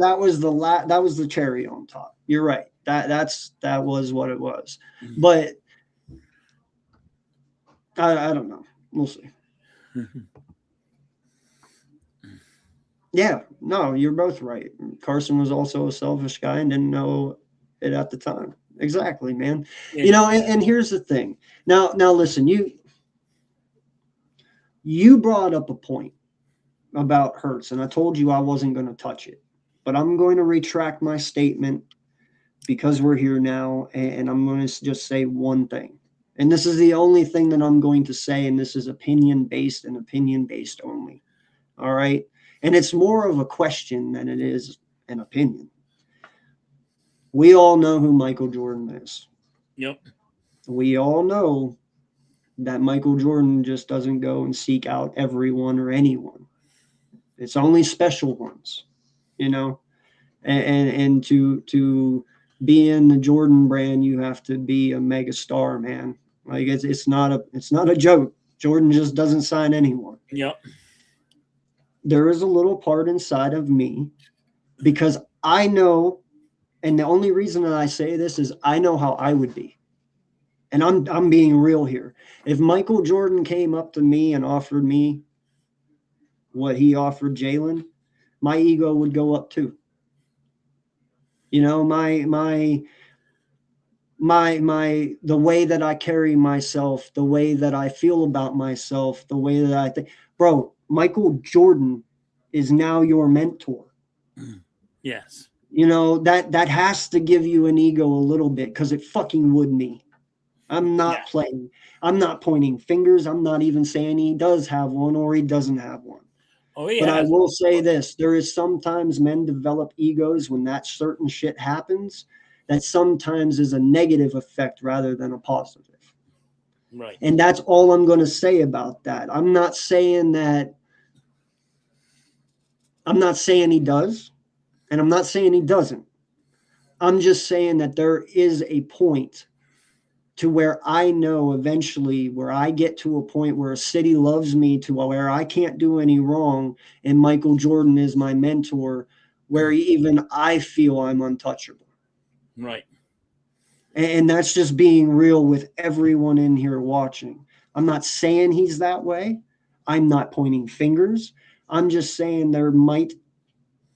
the cherry on top. You're right. That was what it was. Mm-hmm. But I don't know. We'll see. Yeah, no, you're both right. Carson was also a selfish guy and didn't know it at the time. Exactly, man. Yeah. You know, and here's the thing. Now listen, you brought up a point about Hurts, and I told you I wasn't going to touch it. But I'm going to retract my statement because we're here now, and I'm going to just say one thing. And this is the only thing that I'm going to say, and this is opinion-based and opinion-based only. All right? And it's more of a question than it is an opinion. We all know who Michael Jordan is. Yep. We all know that Michael Jordan just doesn't go and seek out everyone or anyone. It's only special ones, you know. And to be in the Jordan brand, you have to be a mega star, man. Like it's not a joke. Jordan just doesn't sign anyone. Yep. There is a little part inside of me because I know, and the only reason that I say this is I know how I would be. And I'm being real here. If Michael Jordan came up to me and offered me what he offered Jalen, my ego would go up too. You know, my the way that I carry myself, the way that I feel about myself, the way that I think, bro, Michael Jordan is now your mentor. Yes. You know, that has to give you an ego a little bit because it fucking would me. I'm not playing. I'm not pointing fingers. I'm not even saying he does have one or he doesn't have one. Oh, yeah. But I will say this. There is sometimes men develop egos when that certain shit happens that sometimes is a negative effect rather than a positive. Right. And that's all I'm going to say about that. I'm not saying he does, and I'm not saying he doesn't. I'm just saying that there is a point to where I know eventually where I get to a point where a city loves me to where I can't do any wrong and Michael Jordan is my mentor, where even I feel I'm untouchable. Right. And that's just being real with everyone in here watching. I'm not saying he's that way. I'm not pointing fingers. I'm just saying there might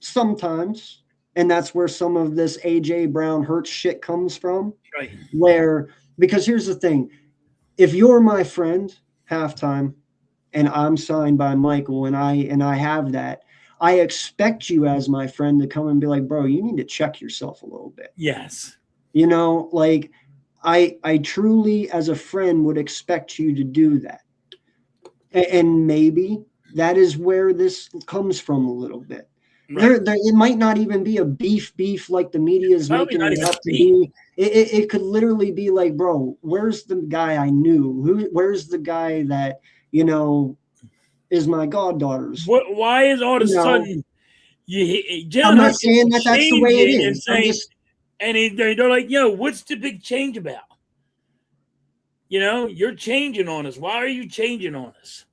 sometimes, and that's where some of this AJ Brown hurts shit comes from. Right. Because here's the thing. If you're my friend halftime and I'm signed by Michael and I have that, I expect you as my friend to come and be like, bro, you need to check yourself a little bit. Yes. You know, like I truly as a friend would expect you to do that. And maybe that is where this comes from a little bit. Right. It might not even be a beef like the media is making it out to be. It could literally be like, bro, where's the guy I knew? Where's the guy that, you know, is my goddaughter's? Why is all of a sudden I'm not saying that that's the way it is. They're like, yo, what's the big change about? You know, you're changing on us. Why are you changing on us?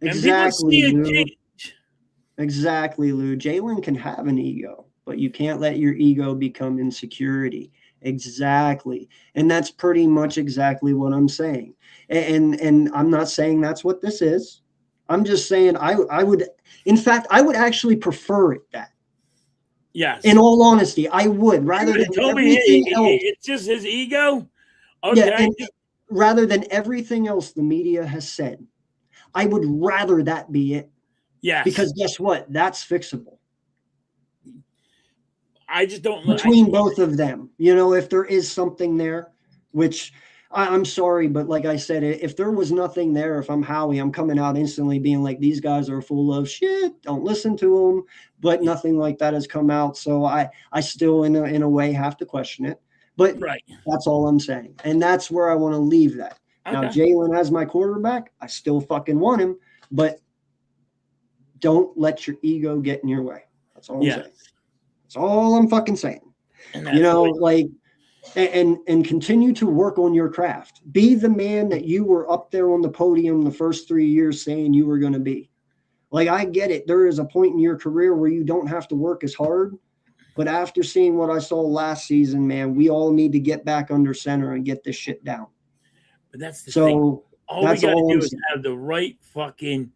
Exactly, Lou. Exactly, Lou. Jalen can have an ego, but you can't let your ego become insecurity. Exactly. And that's pretty much exactly what I'm saying. And I'm not saying that's what this is. I'm just saying I would, in fact, I would actually prefer it that. Yes. In all honesty, I would rather than everything else. It's just his ego. Okay. Yeah, and rather than everything else the media has said, I would rather that be it. Yes. Because guess what? That's fixable. I just don't between both of them. You know, if there is something there, which I'm sorry, but like I said, if there was nothing there, if I'm Howie, I'm coming out instantly being like, these guys are full of shit. Don't listen to them. But nothing like that has come out. So I still, in a way, have to question it. But that's all I'm saying. And that's where I want to leave that. Okay. Now, Jalen as my quarterback, I still fucking want him. But don't let your ego get in your way. That's all I'm saying. That's all I'm fucking saying. You know, like, and continue to work on your craft. Be the man that you were up there on the podium the first 3 years saying you were going to be. Like, I get it. There is a point in your career where you don't have to work as hard. But after seeing what I saw last season, man, we all need to get back under center and get this shit down. But that's the thing. All we got to do is have the right fucking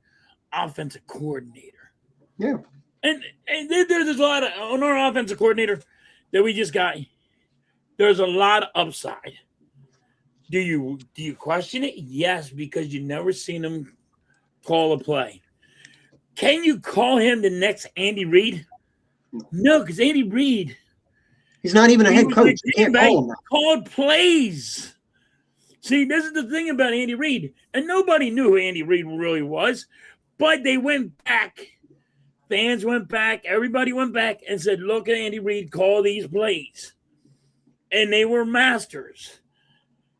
offensive coordinator. Yeah. And there's a lot of, on our offensive coordinator that we just got, there's a lot of upside. Do you question it? Yes, because you've never seen him call a play. Can you call him the next Andy Reid? No, because Andy Reid, he's not even a head coach. You can't call him that. Called plays. See, this is the thing about Andy Reid, and nobody knew who Andy Reid really was, but they went back fans went back, everybody went back and said, look at Andy Reid call these plays. And they were masters.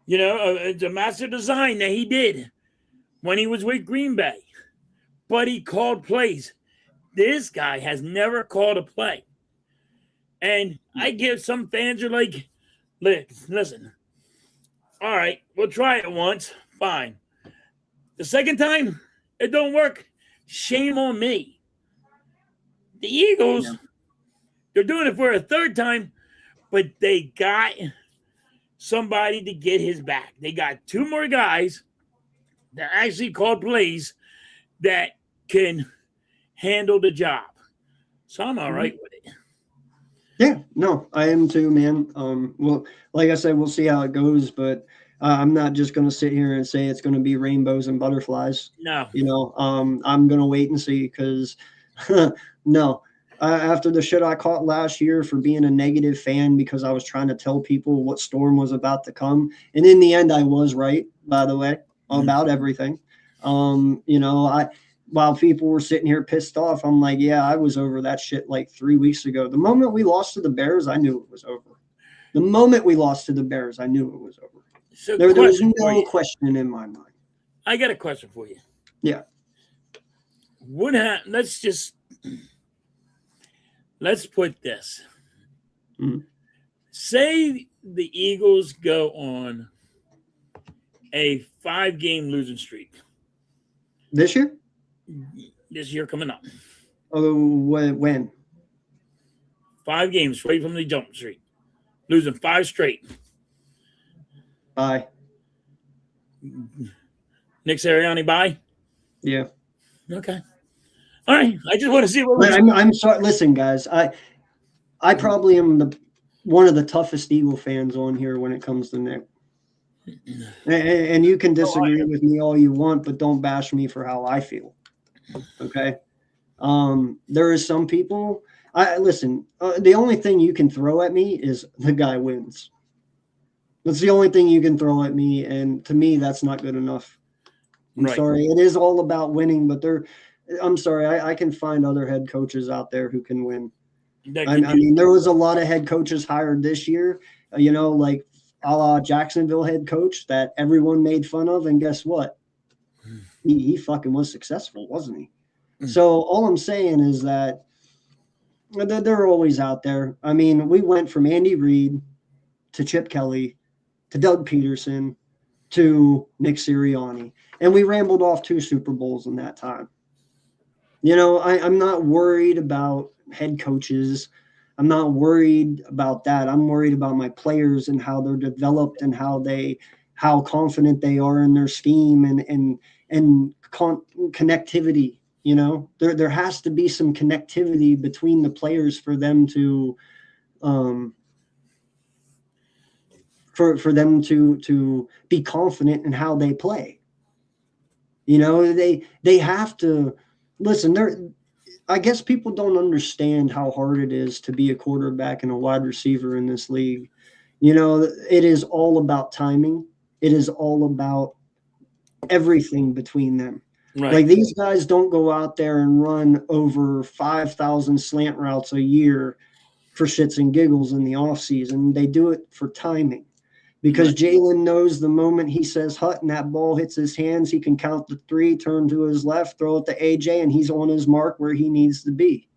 You know, it's a master design that he did when he was with Green Bay. But he called plays. This guy has never called a play. And I give some fans are like, listen, all right, we'll try it once. Fine. The second time, it don't work. Shame on me. The Eagles, they're doing it for a third time, but they got somebody to get his back. They got two more guys that actually called plays that can handle the job. So I'm all right with it. Yeah, no, I am too, man. Well, like I said, we'll see how it goes, but I'm not just going to sit here and say it's going to be rainbows and butterflies. No. You know, I'm going to wait and see because, no. After the shit I caught last year for being a negative fan because I was trying to tell people what storm was about to come. And in the end, I was right, by the way, about everything. You know, while people were sitting here pissed off, I'm like, yeah, I was over that shit like 3 weeks ago. The moment we lost to the Bears, I knew it was over. The moment we lost to the Bears, I knew it was over. So there was no question in my mind. I got a question for you. Yeah. What happened? Let's put this. Say the Eagles go on a 5-game losing streak. This year? This year coming up. Oh, when? 5 games straight from the jump streak. Losing 5 straight. Bye. Nick Sirianni, bye? Yeah. Okay. All right. I just want to see what I'm sorry. Listen, guys. I probably am one of the toughest Eagle fans on here when it comes to Nick. And you can disagree with me all you want, but don't bash me for how I feel. Okay. There is some people. Listen. The only thing you can throw at me is the guy wins. That's the only thing you can throw at me, and to me, that's not good enough. I'm sorry. It is all about winning, but I'm sorry. I can find other head coaches out there who can win. I mean, there was a lot of head coaches hired this year, you know, like a la Jacksonville head coach that everyone made fun of. And guess what? He fucking was successful, wasn't he? So all I'm saying is that they're always out there. I mean, we went from Andy Reid to Chip Kelly to Doug Peterson to Nick Sirianni. And we rambled off 2 Super Bowls in that time. You know, I'm not worried about head coaches. I'm not worried about that. I'm worried about my players and how they're developed and how confident they are in their scheme and connectivity. You know, there has to be some connectivity between the players for them to for them to be confident in how they play. You know, they have to listen. I guess people don't understand how hard it is to be a quarterback and a wide receiver in this league. You know, it is all about timing. It is all about everything between them. Right. Like these guys don't go out there and run over 5,000 slant routes a year for shits and giggles in the offseason. They do it for timing. Because Jalen knows the moment he says hut and that ball hits his hands, he can count to 3, turn to his left, throw it to AJ, and he's on his mark where he needs to be.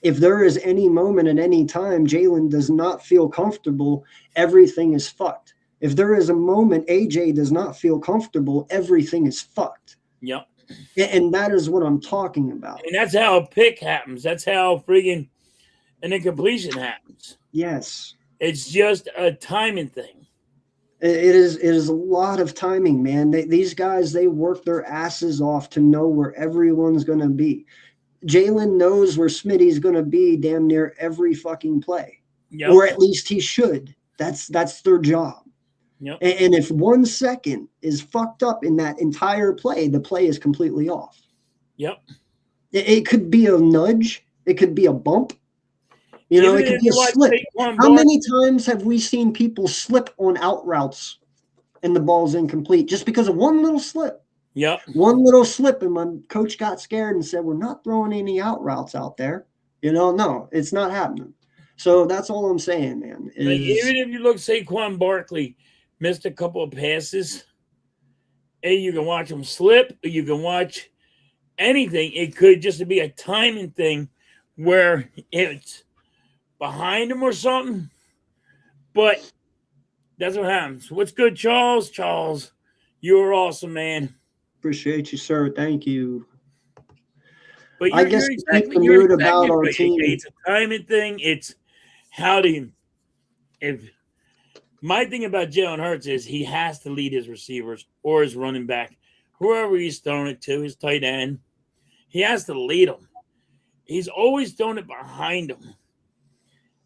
If there is any moment at any time Jalen does not feel comfortable, everything is fucked. If there is a moment AJ does not feel comfortable, everything is fucked. Yep. And that is what I'm talking about. And that's how a pick happens. That's how friggin' an incompletion happens. Yes. It's just a timing thing. It is a lot of timing, man. These guys, they work their asses off to know where everyone's going to be. Jalen knows where Smitty's going to be damn near every fucking play. Yep. Or at least he should. That's their job. Yep. And if 1 second is fucked up in that entire play, the play is completely off. Yep. It could be a nudge. It could be a bump. You know, it could be a slip. How many times have we seen people slip on out routes and the ball's incomplete just because of one little slip? Yep. One little slip, and my coach got scared and said, "We're not throwing any out routes out there." No, it's not happening. So that's all I'm saying, man. Like, Is even if you look, Saquon Barkley missed a couple of passes, hey, you can watch him slip, or you can watch anything. It could just be a timing thing where it's behind him or something. But that's what happens. What's good, Charles? Charles, you're awesome, man. appreciate you, sir. Thank you. But I guess you're to keep exactly, the you're mood exactly about our right, team. AK. It's a timing thing. It's how do you, if my thing about Jalen Hurts is he has to lead his receivers or his running back, whoever he's throwing it to, his tight end. He has to lead them. He's always throwing it behind him.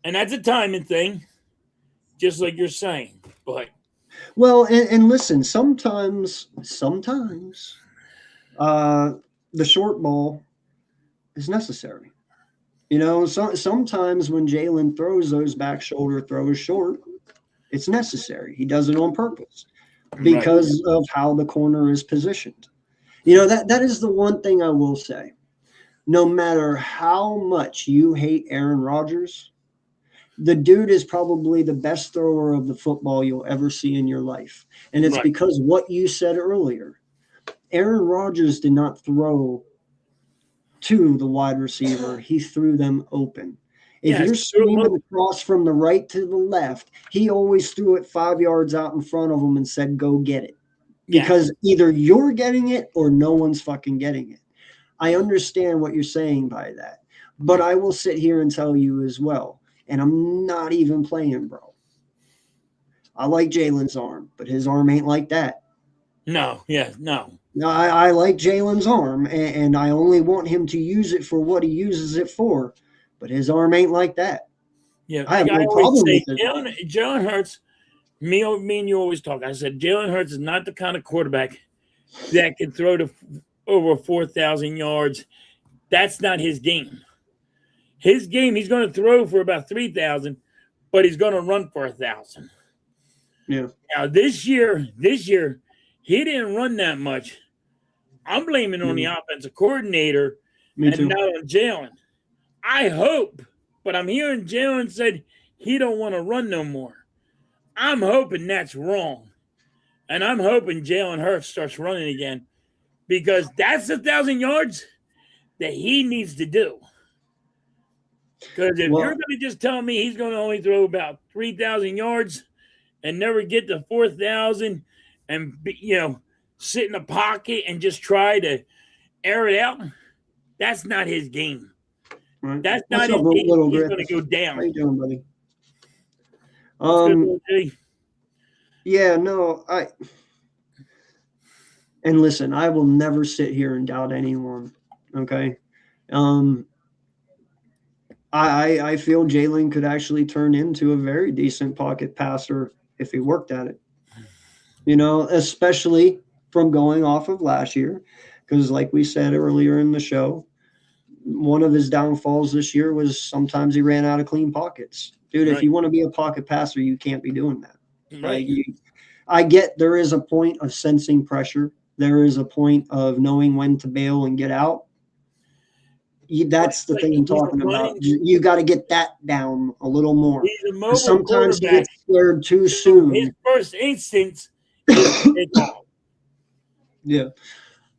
And that's a timing thing, just like you're saying. But Well, and listen, sometimes the short ball is necessary. Sometimes when Jalen throws those back shoulder throws short, it's necessary. He does it on purpose because of how the corner is positioned. That is the one thing I will say. No matter how much you hate Aaron Rodgers, the dude is probably the best thrower of the football you'll ever see in your life. And it's because what you said earlier. Aaron Rodgers did not throw to the wide receiver. He threw them open. If you're screaming across from the right to the left, he always threw it 5 yards out in front of him and said, "Go get it." Because either you're getting it or no one's fucking getting it. I understand what you're saying by that. But I will sit here and tell you as well, and I'm not even playing, bro. I like Jalen's arm, but his arm ain't like that. No. No, I like Jalen's arm, and I only want him to use it for what he uses it for. But his arm ain't like that. Yeah, I have no problem with it. Jalen Hurts, me and you always talk. I said Jalen Hurts is not the kind of quarterback that can throw to over 4,000 yards. That's not his game. His game, he's going to throw for about 3,000, but he's going to run for 1,000. Yeah. Now this year, he didn't run that much. I'm blaming on the offensive coordinator and not on Jalen. I hope, but I'm hearing Jalen said he don't want to run no more. I'm hoping that's wrong. And I'm hoping Jalen Hurts starts running again because that's 1,000 yards that he needs to do. Because if you're going to just tell me he's going to only throw about 3,000 yards and never get to 4,000 and, sit in the pocket and just try to air it out, that's not his game. Right. That's not his game. He's going to go down. How you doing, buddy? And listen, I will never sit here and doubt anyone. Okay. I feel Jalen could actually turn into a very decent pocket passer if he worked at it. Especially from going off of last year, because like we said earlier in the show, one of his downfalls this year was sometimes he ran out of clean pockets. Dude, if you want to be a pocket passer, you can't be doing that. Right? I get there is a point of sensing pressure. There is a point of knowing when to bail and get out. That's the thing I'm talking about. You got to get that down a little more. Sometimes he gets scared too soon. His first instinct is take off. Yeah.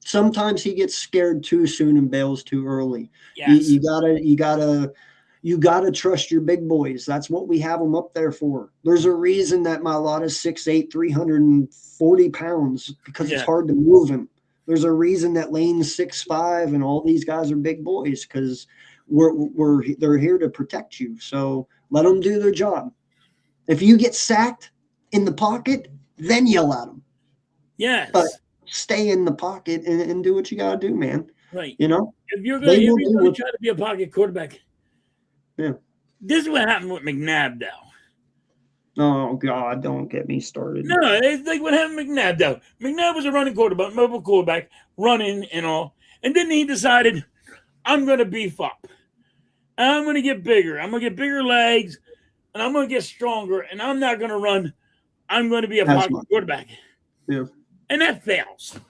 Sometimes he gets scared too soon and bails too early. Yes. You gotta trust your big boys. That's what we have them up there for. There's a reason that Mailata's 6'8", 340 pounds, because it's hard to move him. There's a reason that Lane's 6'5", and all these guys are big boys, because they're here to protect you. So let them do their job. If you get sacked in the pocket, then yell at them. Yes. But stay in the pocket and do what you got to do, man. Right. If you're going to try to be a pocket quarterback, this is what happened with McNabb, though. Oh, God, don't get me started. No, it's like what happened with McNabb, though. McNabb was a running quarterback, mobile quarterback, running and all. And then he decided, I'm going to beef up. I'm going to get bigger. I'm going to get bigger legs, and I'm going to get stronger, and I'm not going to run. I'm going to be a pocket quarterback. Yeah. And that fails.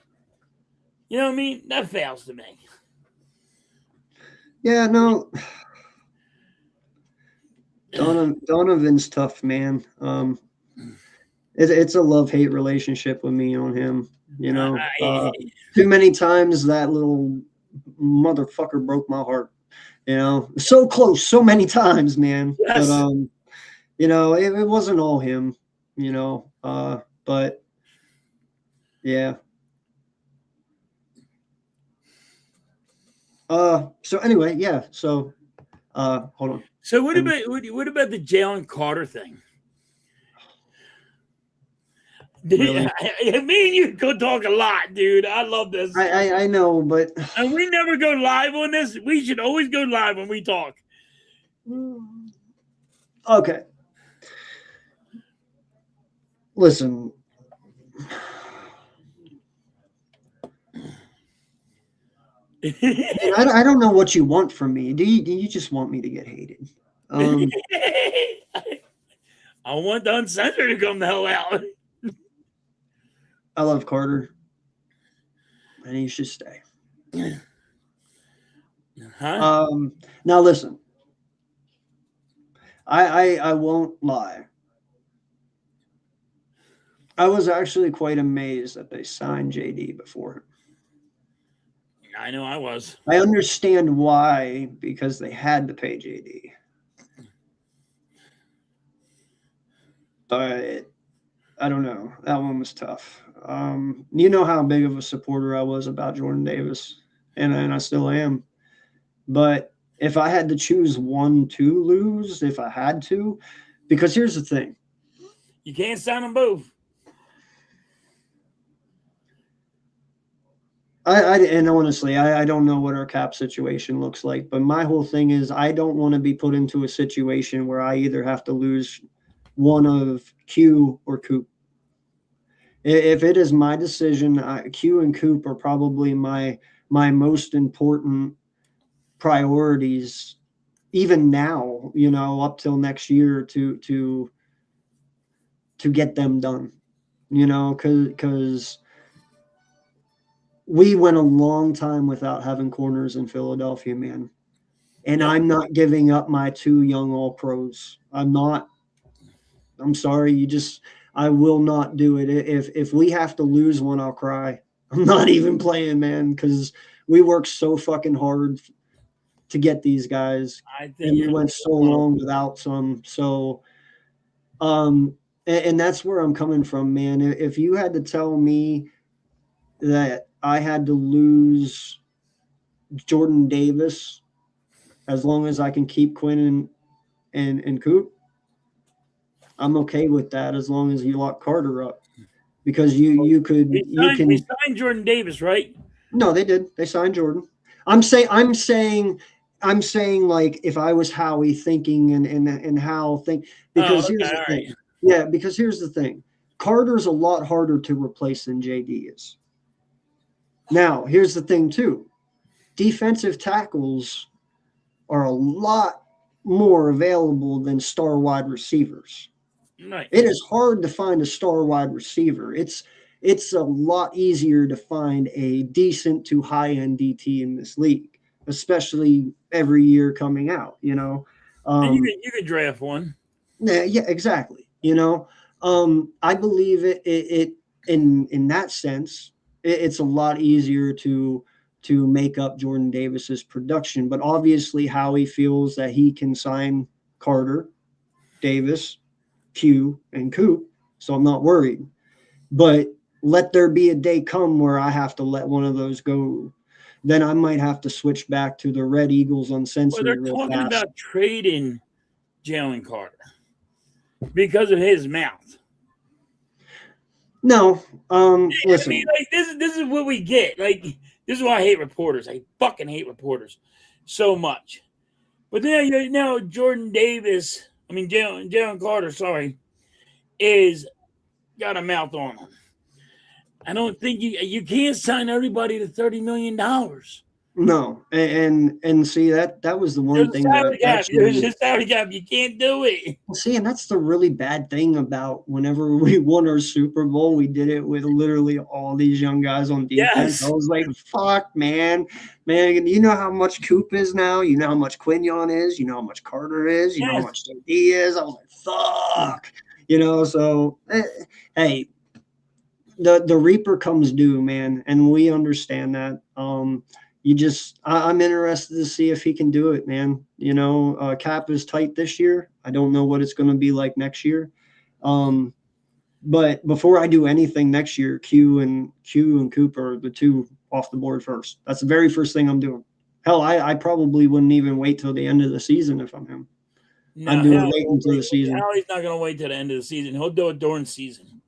You know what I mean? That fails to me. Yeah, no. Donovan's tough, man. It's a love-hate relationship with me on him. You know, too many times that little motherfucker broke my heart. You know, so close, so many times, man. Yes. But you know, it wasn't all him. You know, but yeah. So anyway, yeah. So, hold on. So what about the Jalen Carter thing? Really? Me and you could talk a lot, dude. I love this. I know, but And we never go live on this. We should always go live when we talk. Okay. Listen. I don't know what you want from me. Do you just want me to get hated? I want the Uncensored to come the hell out. I love Carter, and he should stay. Huh? Now listen. I won't lie. I was actually quite amazed that they signed JD before him. I know I was. I understand why, because they had to pay JD. But I don't know. That one was tough. You know how big of a supporter I was about Jordan Davis, and I still am. But if I had to choose one to lose, if I had to, because here's the thing. You can't sign them both. And honestly, I don't know what our cap situation looks like, but my whole thing is I don't want to be put into a situation where I either have to lose one of Q or Coop. If it is my decision, Q and Coop are probably my most important priorities, even now, you know, up till next year to get them done, you know, because we went a long time without having corners in Philadelphia, man. And Yep. I'm not giving up my two young all pros. I'm not. I'm sorry. I will not do it. If we have to lose one, I'll cry. I'm not even playing, man, because we worked so fucking hard to get these guys. I think And we went so long without some. So, and that's where I'm coming from, man. If you had to tell me that I had to lose Jordan Davis as long as I can keep Quinn and Coop, I'm okay with that as long as you lock Carter up. Because you signed Jordan Davis, right? No, they did. They signed Jordan. I'm saying like if I was Howie thinking and how think because here's the thing. Right. Yeah, because here's the thing. Carter's a lot harder to replace than JD is. Now, here's the thing too. Defensive tackles are a lot more available than star wide receivers. Right. It is hard to find a star wide receiver. It's a lot easier to find a decent to high end DT in this league, especially every year coming out, you know. You could draft one. Yeah, exactly. You know, I believe it in that sense, it's a lot easier to make up Jordan Davis's production. But obviously, Howie feels that he can sign Carter, Davis, Q, and Coop, so I'm not worried. But let there be a day come where I have to let one of those go. Then I might have to switch back to the Red Eagles Uncensored. Well, they're talking about trading Jalen Carter because of his mouth. No, listen. I mean, like this is what we get. Like this is why I hate reporters. I fucking hate reporters so much. But now Jordan Davis, I mean Jalen Carter, sorry, is got a mouth on him. I don't think you can't sign everybody to $30 million. No, and see that was the one There's a thing salary that cap. There's actually. a salary cap. You can't do it. Well, see, and that's the really bad thing about whenever we won our Super Bowl, we did it with literally all these young guys on defense. I Yes. was like, fuck, man. You know how much Coop is now? You know how much Quinion is? You know how much Carter is? You know how Yes. much JD is? I was like, fuck. So, hey, the Reaper comes due, man, and we understand that. I'm interested to see if he can do it, man. Cap is tight this year. I don't know what it's going to be like next year. But before I do anything next year, Q and Cooper are the two off the board first. That's the very first thing I'm doing. Hell, I probably wouldn't even wait till the end of the season if I'm him. No, I'd do it late into the season. Howie's not going to wait till the end of the season. He'll do it during season.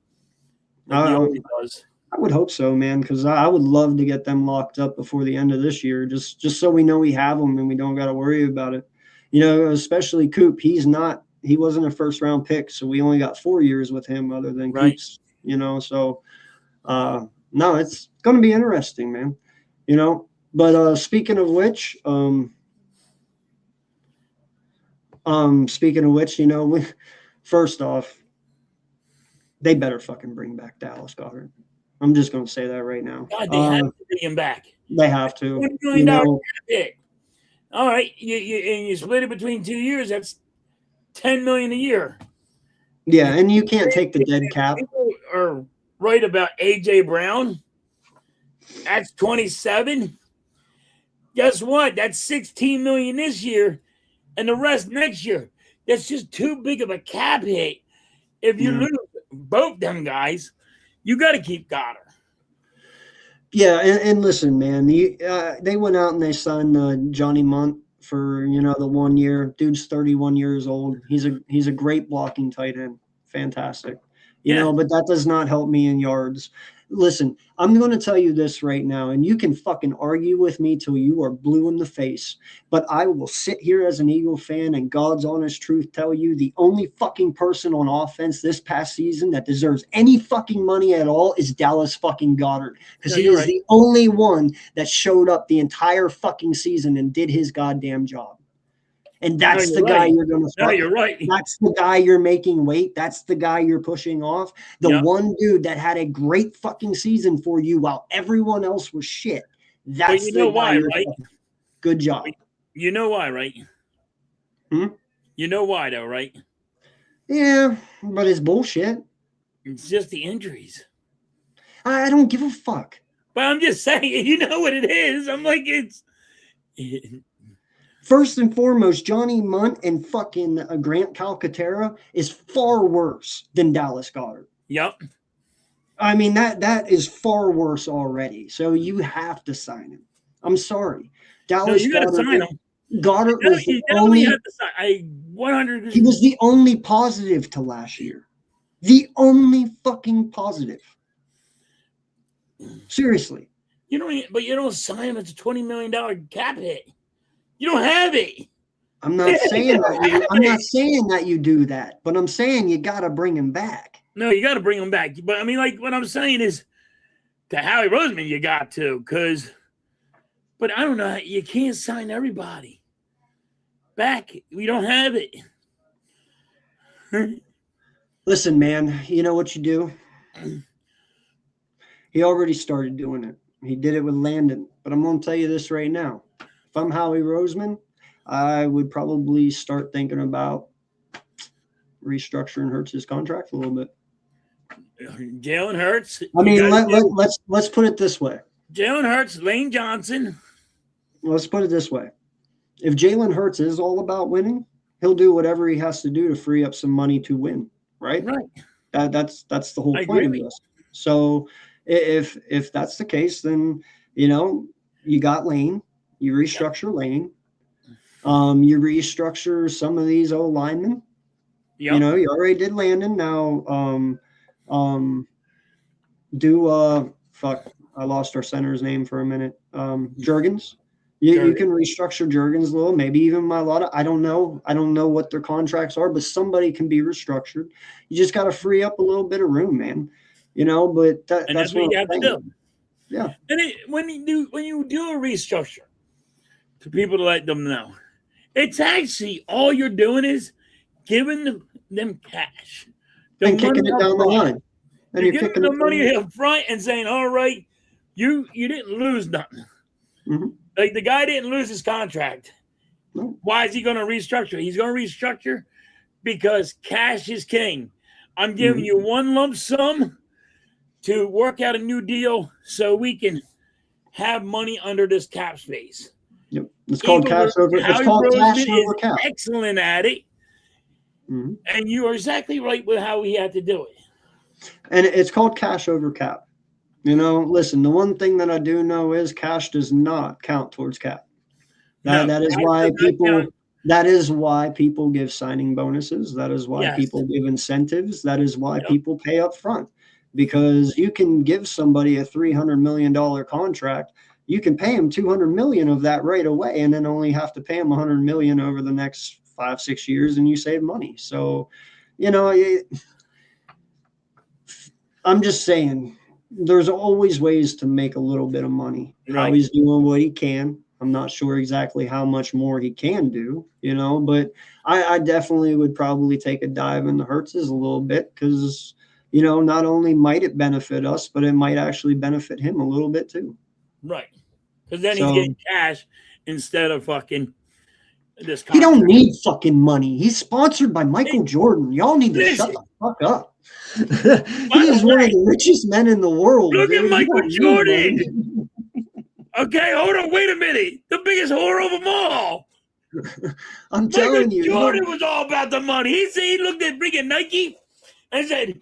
Like I he always does. would hope so, man, because I would love to get them locked up before the end of this year, just so we know we have them and we don't got to worry about it. Especially Coop. He wasn't a first round pick, so we only got 4 years with him other than Right. Coop's, So, no, it's going to be interesting, man. But speaking of which, first off, they better fucking bring back Dallas Goedert. I'm just going to say that right now. God, they have to bring him back. They have to. $20 million pick. All right, you split it between 2 years. That's $10 million a year. Yeah, and you can't take the dead cap. People are right about AJ Brown. That's 27. Guess what? That's 16 million this year, and the rest next year. That's just too big of a cap hit. If you lose both them guys, you got to keep Goddard. Yeah, and listen, man, they went out and they signed Johnny Munt for the 1 year. Dude's 31 years old. He's a great blocking tight end. Fantastic. But that does not help me in yards. Listen, I'm going to tell you this right now, and you can fucking argue with me till you are blue in the face, but I will sit here as an Eagle fan and God's honest truth tell you the only fucking person on offense this past season that deserves any fucking money at all is Dallas fucking Goedert, because he is the only one that showed up the entire fucking season and did his goddamn job. And that's the guy you're going to No, you're right. That's the guy you're making wait. That's the guy you're pushing off. The one dude that had a great fucking season for you while everyone else was shit. That's you know why, right? Good job. You know why, right? You know why, though, right? Yeah, but it's bullshit. It's just the injuries. I don't give a fuck. But I'm just saying, you know what it is. I'm like, it's... First and foremost, Johnny Munt and fucking Grant Calcaterra is far worse than Dallas Goedert. Yep. I mean, that is far worse already. So you have to sign him. I'm sorry. Dallas you got to sign him. Goddard was the only. He was the only positive to last year. The only fucking positive. Seriously. You don't sign him. It's a $20 million cap hit. You don't have it. I'm not saying that. I'm not saying that you do that, but I'm saying you got to bring him back. No, you got to bring him back. But I mean, like what I'm saying is, to Howie Roseman, you got to, but I don't know. You can't sign everybody back. We don't have it. Listen, man. You know what you do? He already started doing it. He did it with Landon. But I'm going to tell you this right now. If I'm Howie Roseman, I would probably start thinking about restructuring Hurts' contract a little bit. Jalen Hurts. I mean, let's put it this way. Jalen Hurts, Lane Johnson. Let's put it this way. If Jalen Hurts is all about winning, he'll do whatever he has to do to free up some money to win, right? Right. That's the whole point of this. So if that's the case, then you got Lane. You restructure Lane. You restructure some of these old linemen. Yep. You already did Landon. Now, I lost our center's name for a minute. Jurgens. You can restructure Jurgens a little, maybe even Mailata. I don't know. I don't know what their contracts are, but somebody can be restructured. You just got to free up a little bit of room, man. But that's what you have to do. Yeah. And when you do a restructure, to people to let them know. It's actually all you're doing is giving them cash. And kicking it down the line. And you're giving them money up front and saying, all right, you didn't lose nothing. Mm-hmm. Like the guy didn't lose his contract. No. Why is he going to restructure? He's going to restructure because cash is king. I'm giving you one lump sum to work out a new deal so we can have money under this cap space. Yep. It's called cash over. It's called cash over cap. Excellent at it. Mm-hmm. And you are exactly right with how we had to do it. And it's called cash over cap. You know, listen, the one thing that I do know is cash does not count towards cap. That is why people give signing bonuses. That is why people give incentives. That is why people pay up front. Because you can give somebody a $300 million contract. You can pay them $200 million of that right away, and then only have to pay them $100 million over the next 5-6 years, and you save money. So, you know, I'm just saying, there's always ways to make a little bit of money. Right. How he's doing what he can. I'm not sure exactly how much more he can do, you know, but I definitely would probably take a dive in the Hertz's a little bit because, you know, not only might it benefit us, but it might actually benefit him a little bit too. Right. Because then he's getting cash instead of fucking this contract. He don't need fucking money. He's sponsored by Michael Jordan. Y'all need to shut the fuck up. He is one of the richest men in the world. Look at Michael Jordan. Okay, hold on. Wait a minute. The biggest whore of them all. I'm telling you. Jordan was all about the money. He looked at freaking Nike and said,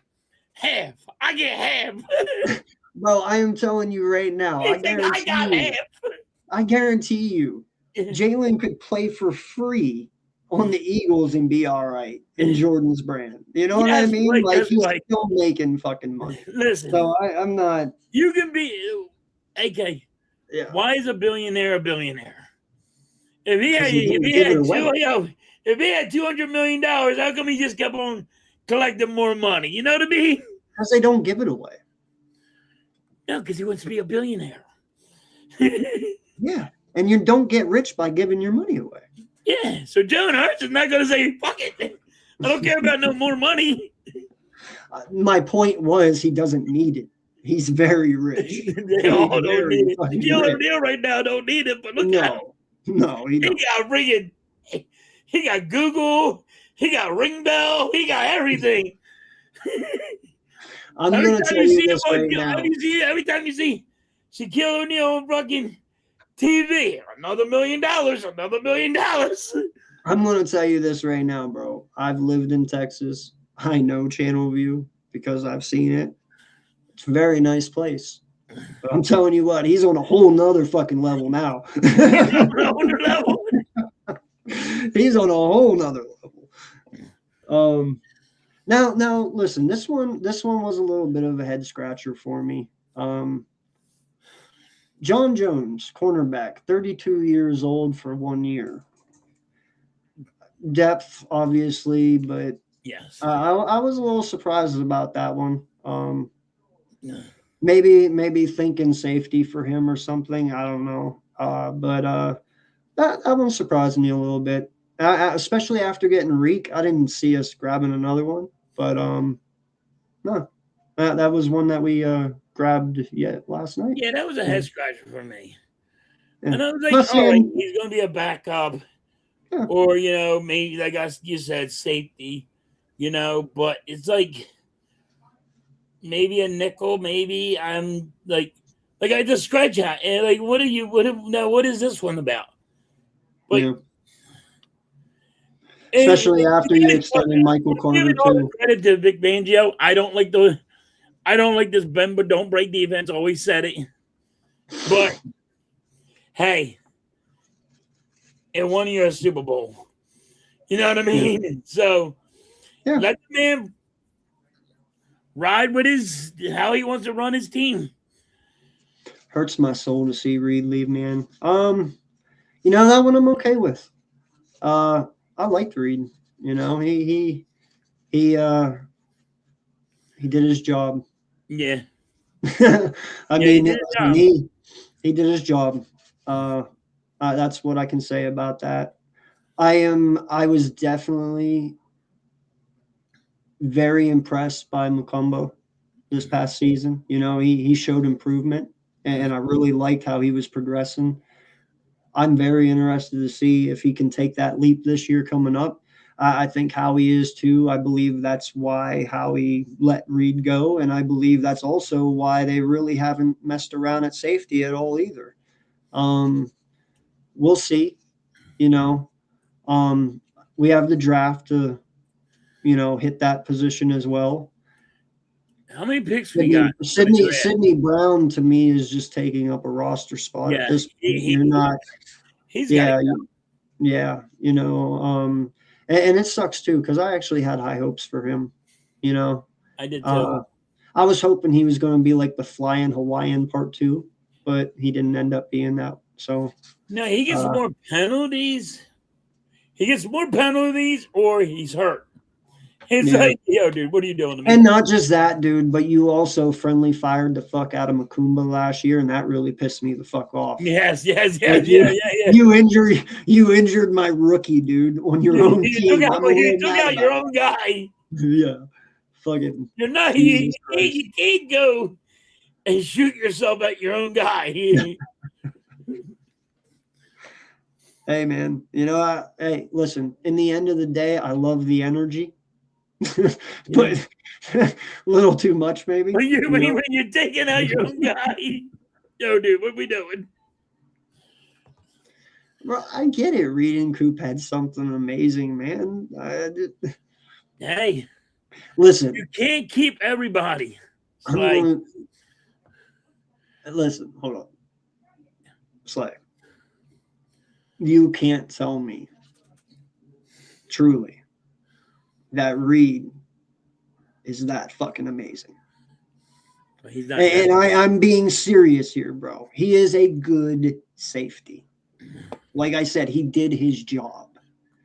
half. I get half. Bro, I am telling you right now. I guarantee you, Jalen could play for free on the Eagles and be all right in Jordan's brand. You know what I mean? Right, like he's right. still making fucking money. Listen. So I'm not. You can be AK. Yeah. Why is a billionaire a billionaire? If he had $200 million, how come he just kept on collecting more money? You know what I mean? Because they don't give it away. No, because he wants to be a billionaire. Yeah. And you don't get rich by giving your money away. Yeah. So John Hurts is not going to say, fuck it. I don't care about no more money. My point was he doesn't need it. He's very rich. They all don't need it. Killer O'Neal right now don't need it, but look at him. No, he don't. He got Google. He got Ring Bell. He got everything. I'm going to tell you this right now. Every time you see Shaquille O'Neal on fucking TV, another $1 million, another $1 million. I'm going to tell you this right now, bro. I've lived in Texas. I know Channelview because I've seen it. It's a very nice place. But I'm telling you what, he's on a whole nother fucking level now. He's on a whole nother level. Now listen, this one was a little bit of a head scratcher for me. John Jones, cornerback, 32 years old for 1 year. Depth, obviously, but yes, I was a little surprised about that one. Maybe thinking safety for him or something. I don't know. But that one surprised me a little bit, especially after getting Reek. I didn't see us grabbing another one, but no, that was one that we grabbed last night. Yeah, that was a head scratcher for me. Yeah. And I was like, all right, he's going to be a backup, or maybe like you said, safety, but it's like. Maybe a nickel, maybe I'm like I just scratch out and like what is this one about? Like, especially after you extended Michael Carter too. Credit to Vic Fangio. I don't like this bend but don't break defense. Always said it, but hey, it won you a Super Bowl. You know what I mean? Yeah. So let the man ride with how he wants to run his team. Hurts my soul to see Reed leave, man. That one I'm okay with. I liked Reed. He did his job. Yeah. He did his job. That's what I can say about that. I was definitely very impressed by Mukumbo this past season. You know, he showed improvement, and I really liked how he was progressing. I'm very interested to see if he can take that leap this year coming up. I think Howie is too. I believe that's why Howie let Reed go, and I believe that's also why they really haven't messed around at safety at all either. We'll see. You know, we have the draft to, hit that position as well. How many picks we got? Sydney Brown to me is just taking up a roster spot at this point. You're not. He's Yeah, yeah. And it sucks too because I actually had high hopes for him. I did too. I was hoping he was going to be like the Flying Hawaiian Part 2, but he didn't end up being that. So no, he gets more penalties. He gets more penalties, or he's hurt. It's like, yo, dude, what are you doing to me? And not just that, dude, but you also friendly fired the fuck out of Makumba last year, and that really pissed me the fuck off. Yes. Like, yeah. You injured my rookie, dude, on your own team. You took out your own guy. Yeah. Fucking. You're not. You can't go and shoot yourself at your own guy. Hey, man. Hey, listen. In the end of the day, I love the energy. But a little too much, maybe. When you're taking out your own guy, yo, dude, what we doing? Bro, I get it. Reed and Coop had something amazing, man. Hey, listen, you can't keep everybody. Listen, hold on, Slay. You can't tell me, truly, that Reed is that fucking amazing. He's not. And I'm being serious here, bro. He is a good safety. Like I said, he did his job.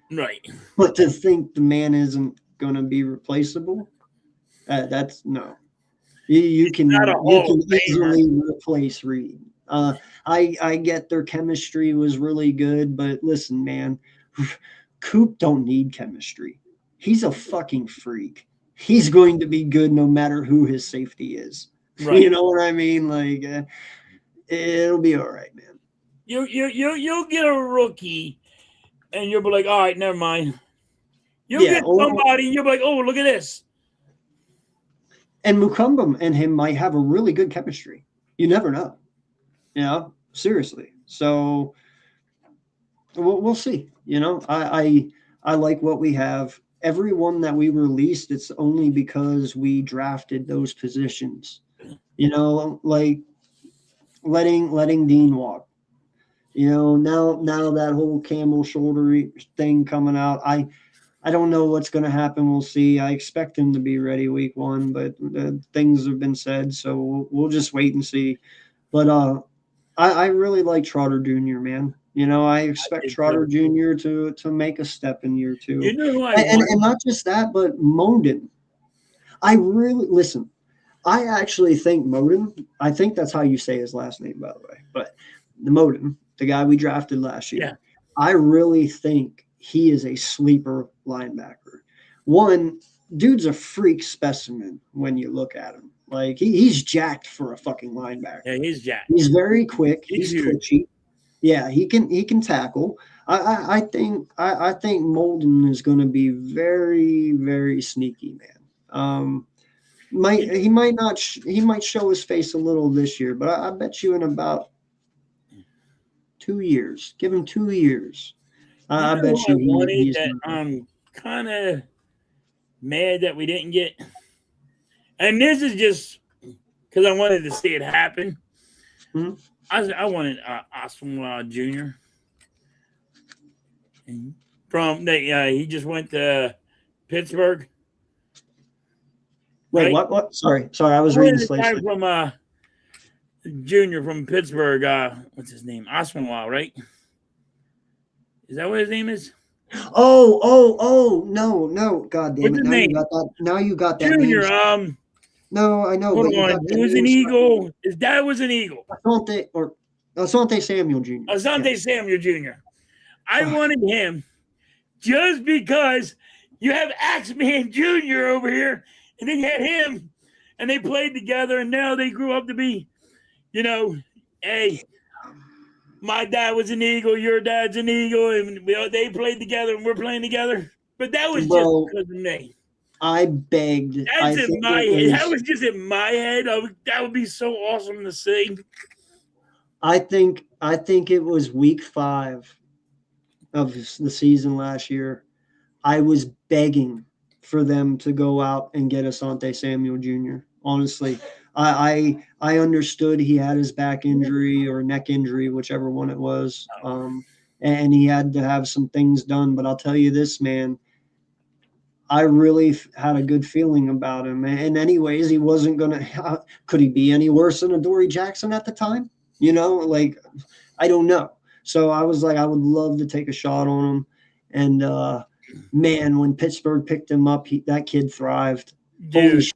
Right. But to think the man isn't going to be replaceable, that's no. You can easily replace Reed. I get their chemistry was really good, but listen, man, Coop don't need chemistry. He's a fucking freak. He's going to be good no matter who his safety is. Right. You know what I mean? Like, it'll be all right, man. You'll get a rookie, and you'll be like, all right, never mind. You'll get somebody, and you'll be like, oh, look at this. And Mukumba and him might have a really good chemistry. You never know. Seriously. So we'll see. I like what we have. Everyone that we released, it's only because we drafted those positions. Like letting Dean walk. Now that whole camel shoulder thing coming out, I don't know what's going to happen. We'll see. I expect him to be ready week 1, but things have been said, so we'll just wait and see. But I really like Trotter Jr., man. I expect Trotter Jr. to make a step in year 2. And not just that, but Moden. I actually think Moden, I think that's how you say his last name, by the way. But the Moden, the guy we drafted last year, I really think he is a sleeper linebacker. One, dude's a freak specimen when you look at him. Like, he's jacked for a fucking linebacker. Yeah, he's jacked. He's very quick. He's twitchy. Yeah, he can tackle. I think Molden is going to be very, very sneaky, man. He might show his face a little this year, but I bet you in about 2 years, give him 2 years. I bet you he's that I'm kind of mad that we didn't get. And this is just because I wanted to see it happen. Mm-hmm. I wanted Oswald Jr. He just went to Pittsburgh. Wait, right? What? Sorry, I was reading the guy from Junior from Pittsburgh. What's his name? Oswald, right? Is that what his name is? Oh, no. God damn it. Now you got that. Junior, no, I know. Hold on. He was an Eagle. His dad was an Eagle. Asante, or Asante Samuel Jr. Asante Samuel Jr. I wanted him just because you have Axeman Jr. over here, and then you had him, and they played together, and now they grew up to be, hey, my dad was an Eagle, your dad's an Eagle, and they played together, and we're playing together. But that was just because of me. I begged. That's in my head. That was just in my head. That would be so awesome to see. I think it was week 5 of the season last year. I was begging for them to go out and get Asante Samuel Jr. Honestly, I understood he had his back injury or neck injury, whichever one it was, and he had to have some things done. But I'll tell you this, man, I really had a good feeling about him. And anyways, he wasn't gonna. Could he be any worse than Adoree Jackson at the time? I don't know. So I was like, I would love to take a shot on him. And man, when Pittsburgh picked him up, that kid thrived. Dude. Holy shit.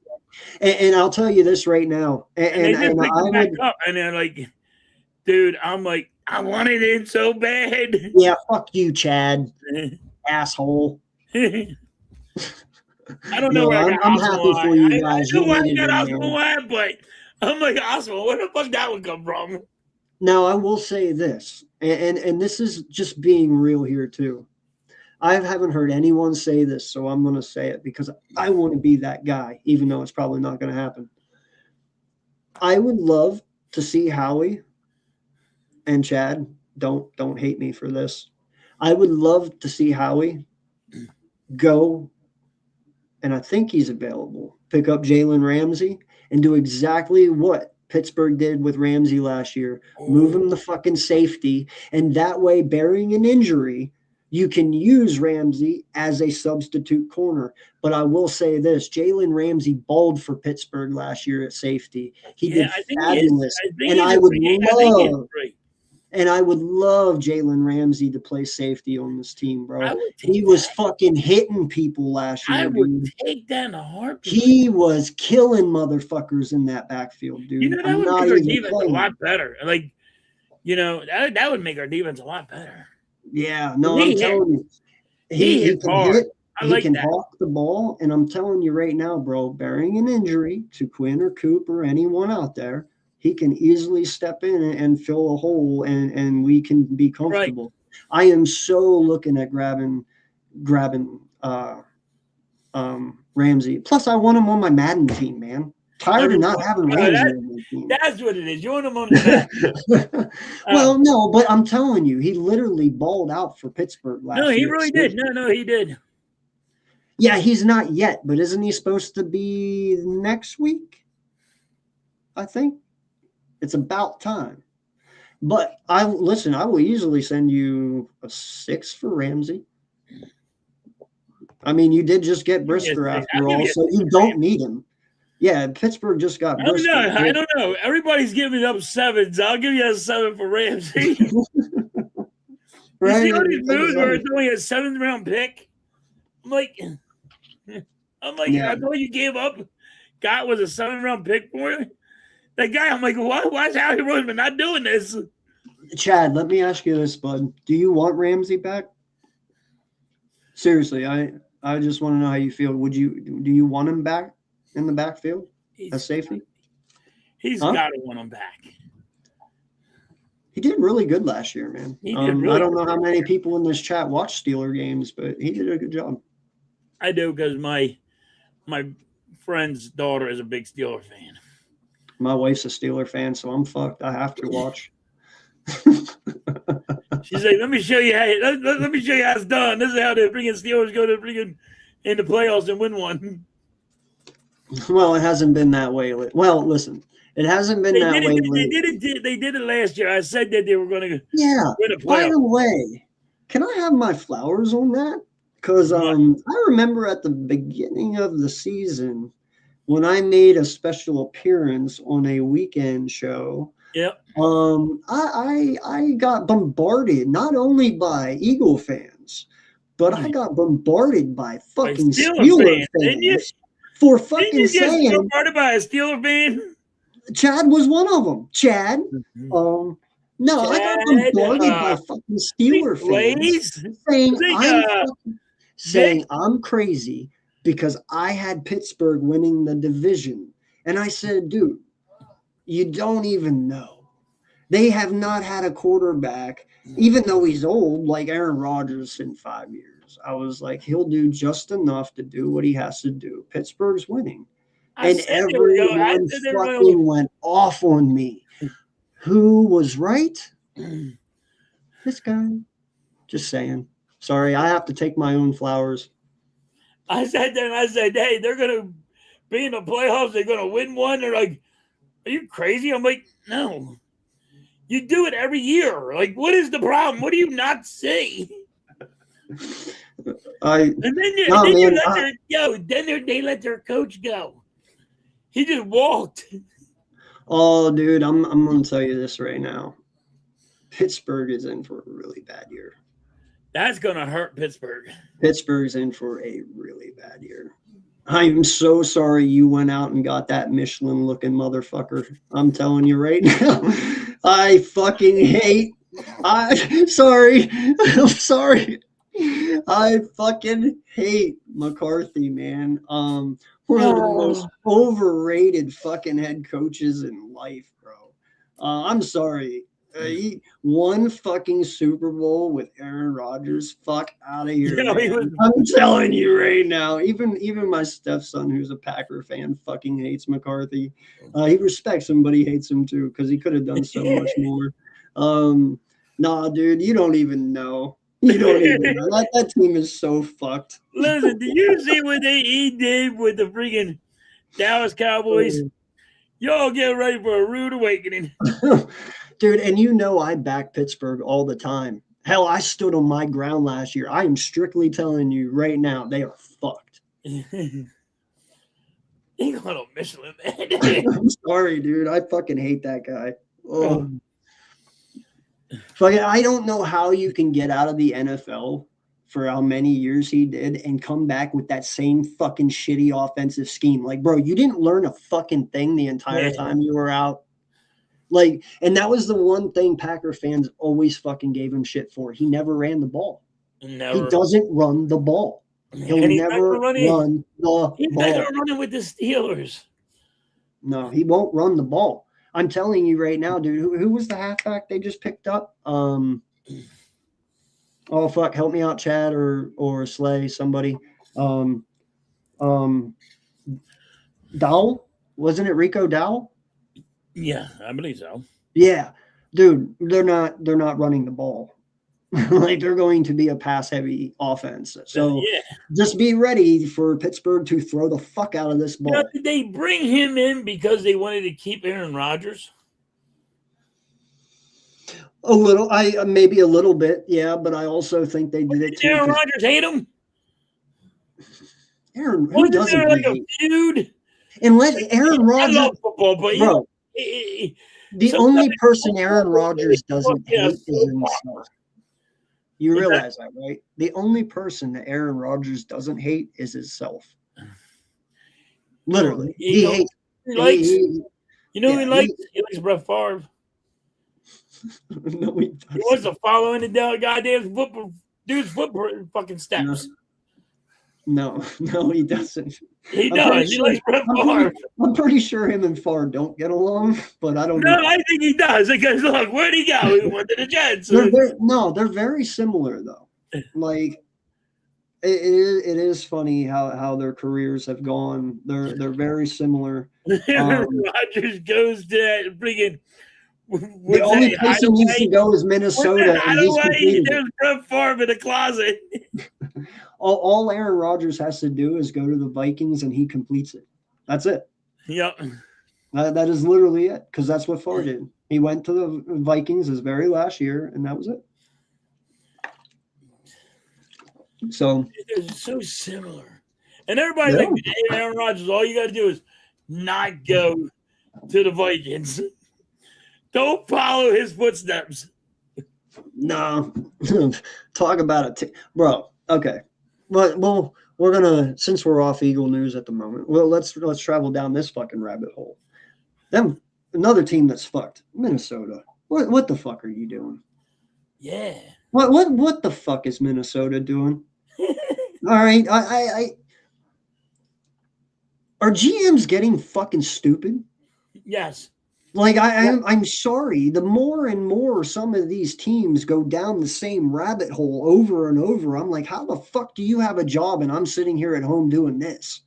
And I'll tell you this right now. And they're like, dude, I'm like, I wanted him so bad. Yeah, fuck you, Chad. Asshole. I don't know where I'm happy for you guys. I know where I got Osmo at, but I'm like, Osmo, where the fuck that would come from? Now, I will say this, and this is just being real here, too. I haven't heard anyone say this, so I'm going to say it because I want to be that guy, even though it's probably not going to happen. I would love to see Howie and Chad. Don't hate me for this. I would love to see Howie go, and I think he's available, pick up Jalen Ramsey and do exactly what Pittsburgh did with Ramsey last year. Move him to fucking safety, and that way, bearing an injury, you can use Ramsey as a substitute corner. But I will say this, Jalen Ramsey balled for Pittsburgh last year at safety. He did fabulous. And I would love Jalen Ramsey to play safety on this team, bro. He was fucking hitting people last year. I would take that in a heartbeat. He was killing motherfuckers in that backfield, dude. That would make our defense a lot better. Like, that would make our defense a lot better. Yeah, no, I'm telling you. He can hit. He can hawk the ball. And I'm telling you right now, bro, bearing an injury to Quinn or Coop or anyone out there, he can easily step in and fill a hole, and we can be comfortable. Right. I am so looking at grabbing Ramsey. Plus, I want him on my Madden team, man. Tired of not having Ramsey on my team. That's what it is. You want him on the Madden. Well, no, but I'm telling you, he literally balled out for Pittsburgh last year. No, he really did. No, he did. Yeah, he's not yet, but isn't he supposed to be next week? I think. It's about time. But I will easily send you a 6 for Ramsey. I mean, you did just get Brisker after all, so you don't need him. Yeah, Pittsburgh just got Brisker. I don't know. Everybody's giving up 7s. I'll give you a 7 for Ramsey. Right? You see all these moves where it's only a 7th round pick? I'm like, yeah. I thought you gave up. Got was a 7th round pick for it. That guy, I'm like, why is Howie Roseman not doing this? Chad, let me ask you this, bud. Do you want Ramsey back? Seriously, I just want to know how you feel. Do you want him back in the backfield as safety? He's got to want him back. He did really good last year, man. I don't know how many people in this chat watch Steeler games, but he did a good job. I do, because my friend's daughter is a big Steeler fan. My wife's a Steeler fan, so I'm fucked. I have to watch. She's like, let me show you how it's done. This is how the freaking Steelers go to freaking in the playoffs and win one. Well, it hasn't been that way. Well, listen, it hasn't been that way. They did it last year. I said that they were going to win a playoff. By the way, can I have my flowers on that? Because I remember at the beginning of the season, when I made a special appearance on a weekend show, I got bombarded not only by Eagle fans, but I got bombarded by fucking Steeler fans for fucking saying bombarded by a Steeler fan. Chad was one of them. Chad, No, I got them guarded by fucking Steeler fans saying I'm crazy because I had Pittsburgh winning the division. And I said, dude, you don't even know. They have not had a quarterback, even though he's old, like Aaron Rodgers in 5 years. I was like, he'll do just enough to do what he has to do. Pittsburgh's winning. And everyone fucking went off on me. Who was right? This guy. Just saying. Sorry, I have to take my own flowers. I said, hey, they're going to be in the playoffs. They're going to win one. They're like, are you crazy? I'm like, no. You do it every year. Like, what is the problem? What do you not see? Then they let their coach go. He just walked. Oh, dude, I'm going to tell you this right now. Pittsburgh is in for a really bad year. That's going to hurt Pittsburgh. Pittsburgh's in for a really bad year. I'm so sorry you went out and got that Michelin-looking motherfucker. I'm telling you right now. I fucking hate. I'm sorry. I fucking hate McCarthy, man. One of the most overrated fucking head coaches in life, bro. I'm sorry. He won fucking Super Bowl with Aaron Rodgers. Fuck out of here. I'm telling you right now. Even my stepson, who's a Packer fan, fucking hates McCarthy. He respects him, but he hates him too because he could have done so much more. Nah, dude, you don't even know. You don't even know. That team is so fucked. Listen, did you see what he did with the freaking Dallas Cowboys? Y'all get ready for a rude awakening. Dude, and you know I back Pittsburgh all the time. Hell, I stood on my ground last year. I am strictly telling you right now, they are fucked. He got a Michelin, man. I'm sorry, dude. I fucking hate that guy. Oh. Fucking, I don't know how you can get out of the NFL for how many years he did and come back with that same fucking shitty offensive scheme. Like, bro, you didn't learn a fucking thing the entire time you were out. Like, and that was the one thing Packer fans always fucking gave him shit for. He never ran the ball. He doesn't run the ball. He'll never run the ball. He's never running with the Steelers. No, he won't run the ball. I'm telling you right now, dude. Who was the halfback they just picked up? Oh fuck, help me out, Chad or Slay, somebody. Dowell? Wasn't it Rico Dowell? Yeah, I believe so. Yeah, dude, they're not running the ball. Like, they're going to be a pass-heavy offense. So just be ready for Pittsburgh to throw the fuck out of this ball. Did they bring him in because they wanted to keep Aaron Rodgers? A little, maybe a little bit, yeah, but I also think they did it too. Aaron Rodgers hate him? Aaron, who doesn't like hate? A feud? Unless Aaron Rodgers, I love football, but bro, the only person Aaron Rodgers doesn't hate is himself. You realize that, right? The only person that Aaron Rodgers doesn't hate is himself. Literally. He hates. He likes. He likes Brett Favre. No, he doesn't. He wants to follow in the goddamn dude's foot fucking steps. No, he doesn't. He does. He likes Brett Favre. I'm pretty sure him and Favre don't get along, but I don't know. No, I think he does. Because look, where'd he go? He went to the Jets. They're very similar though. Like it is funny how their careers have gone. They're very similar. Rodgers goes to that freaking. The only place he needs to go is Minnesota. There's Brett Favre in the closet. All Aaron Rodgers has to do is go to the Vikings and he completes it. That's it. Yep. That is literally it, because that's what Favre did. He went to the Vikings his very last year, and that was it. So they're so similar. And everybody thinks, hey, Aaron Rodgers, all you got to do is not go to the Vikings. Don't follow his footsteps. No. Talk about it. Bro, okay. Well, we're gonna, since we're off Eagle news at the moment, well, let's travel down this fucking rabbit hole. Another team that's fucked, Minnesota. What the fuck are you doing? Yeah. What the fuck is Minnesota doing? All right, are GMs getting fucking stupid? Yes. Like I'm sorry. The more and more some of these teams go down the same rabbit hole over and over, I'm like, how the fuck do you have a job and I'm sitting here at home doing this?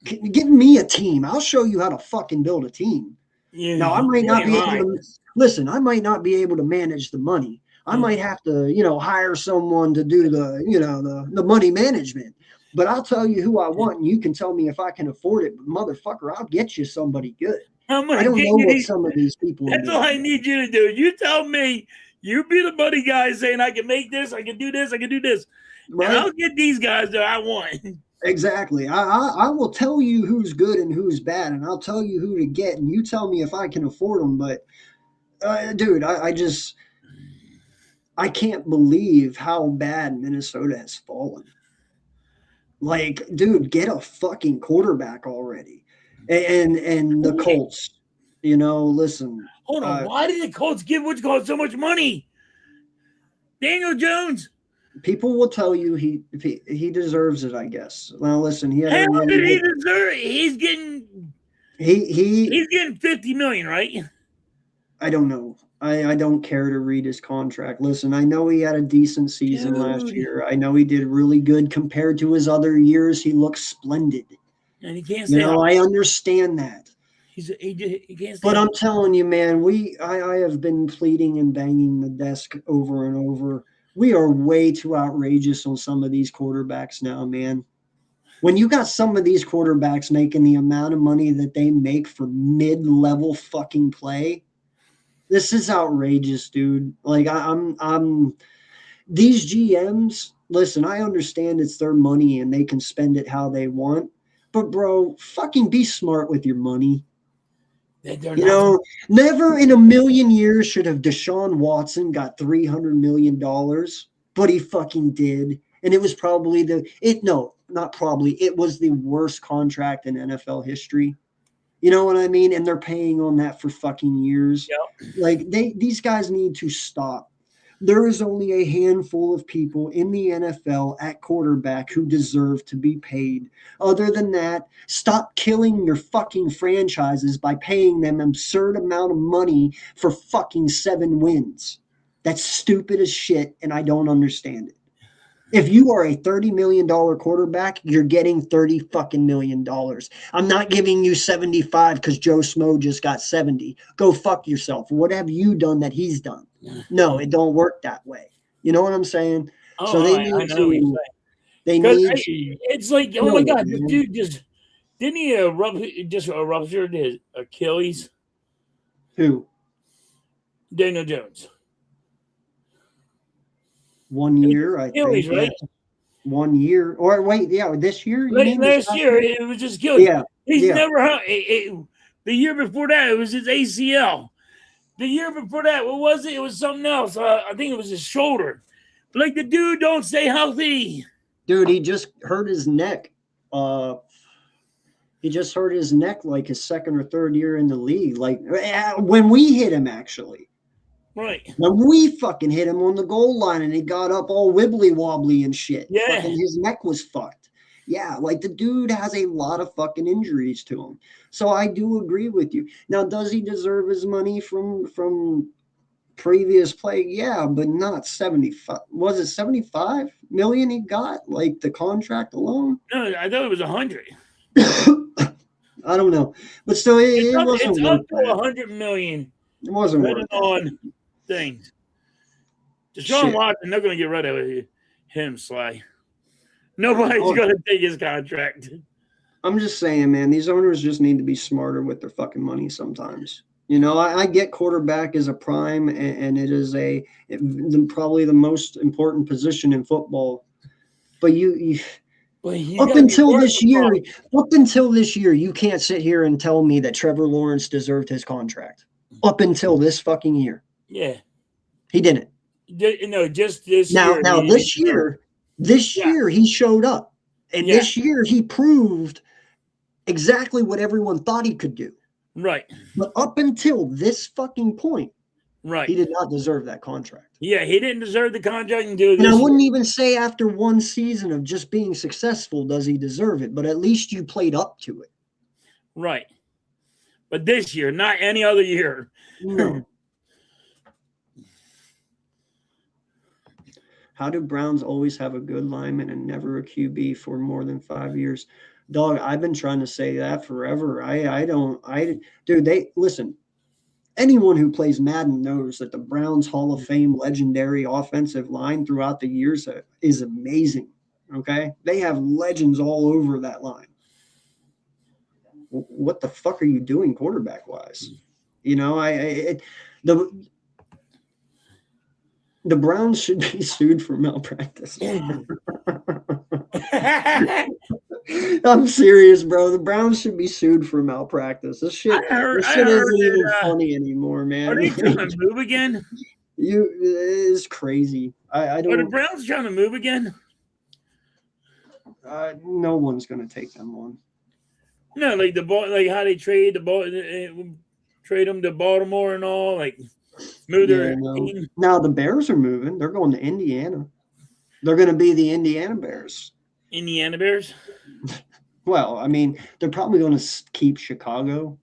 Give me a team. I'll show you how to fucking build a team. Now I might not be able to listen. I might not be able to manage the money. I might have to, hire someone to do the money management. But I'll tell you who I want, and you can tell me if I can afford it. But motherfucker, I'll get you somebody good. I'm gonna I don't get know you what these- some of these people are That's doing. all I need you to do. You tell me, you be the money guy saying I can make this, I can do this, I can do this. Right? And I'll get these guys that I want. Exactly. I will tell you who's good and who's bad, and I'll tell you who to get, and you tell me if I can afford them. But, dude, I can't believe how bad Minnesota has fallen. Like, dude, get a fucking quarterback already. And the Colts, listen. Hold on. Why did the Colts give Woods Colts so much money? Daniel Jones. People will tell you he deserves it, I guess. Well, listen, he had How a did he deserve it? He's getting he's getting $50 million, right? I don't know. I don't care to read his contract. Listen, I know he had a decent season last year. I know he did really good compared to his other years. He looks splendid. And he can't stay. I understand that. He can't stay. But I'm telling you, man, I have been pleading and banging the desk over and over. We are way too outrageous on some of these quarterbacks now, man. When you got some of these quarterbacks making the amount of money that they make for mid-level fucking play, this is outrageous, dude. Like I'm these GMs, listen, I understand it's their money and they can spend it how they want, but bro, fucking be smart with your money. Never in a million years should have Deshaun Watson got $300 million, but he fucking did. And it was probably it was the worst contract in NFL history. You know what I mean? And they're paying on that for fucking years. Yep. Like these guys need to stop. There is only a handful of people in the NFL at quarterback who deserve to be paid. Other than that, stop killing your fucking franchises by paying them absurd amount of money for fucking 7 wins. That's stupid as shit, and I don't understand it. If you are a $30 million quarterback, you're getting $30 fucking million. I'm not giving you 75 because Joe Smo just got 70. Go fuck yourself. What have you done that he's done? No, it don't work that way. You know what I'm saying? Oh, so they I need know what you're to. saying. They need to. It's like, oh my God, this dude just didn't he rupture his Achilles? Who? Daniel Jones. 1 year, I Achilles, think. right? 1 year. Or wait, yeah, this year? Last year, it was just Achilles. Yeah. He's yeah. never had the year before that, it was his ACL. The year before that, what was it? It was something else. I think it was his shoulder. Like the dude don't stay healthy. Dude, he just hurt his neck. He just hurt his neck like his second or third year in the league. Like when we hit him, actually. Right. When we fucking hit him on the goal line and he got up all wibbly wobbly and shit. Yeah. Fucking his neck was fucked. Yeah, like the dude has a lot of fucking injuries to him. So I do agree with you. Now, does he deserve his money from previous play? Yeah, but not 75. Was it 75 million he got? Like the contract alone? No, I thought it was 100. I don't know. But still, it wasn't it's worth up to that. 100 million. It wasn't worth that. On things. Deshaun Watson, they're going to get rid of him, Sly. Nobody's going to take his contract. I'm just saying, man, these owners just need to be smarter with their fucking money sometimes. I get quarterback is a prime, and it is probably the most important position in football. But up until this year, you can't sit here and tell me that Trevor Lawrence deserved his contract. Up until this fucking year. Yeah. He didn't. No, just this year. Now this year he showed up. And this year he proved exactly what everyone thought he could do. Right. But up until this fucking point, Right. He did not deserve that contract. Yeah, he didn't deserve the contract and do this. And I wouldn't even say after one season of just being successful does he deserve it, but at least you played up to it. Right. But this year, not any other year. No. How do Browns always have a good lineman and never a QB for more than 5 years? Dog, I've been trying to say that forever. Listen, anyone who plays Madden knows that the Browns Hall of Fame legendary offensive line throughout the years is amazing. Okay? They have legends all over that line. What the fuck are you doing quarterback wise? You know, the Browns should be sued for malpractice. I'm serious, bro. The Browns should be sued for malpractice. This shit isn't even funny anymore, man. Are they trying to move again? It's crazy. I don't. Are the Browns trying to move again? No one's gonna take them on. No, like how they trade trade them to Baltimore and all, like move their team. Now the Bears are moving. They're going to Indiana. They're going to be the Indiana Bears. Indiana Bears? Well, I mean, they're probably going to keep Chicago,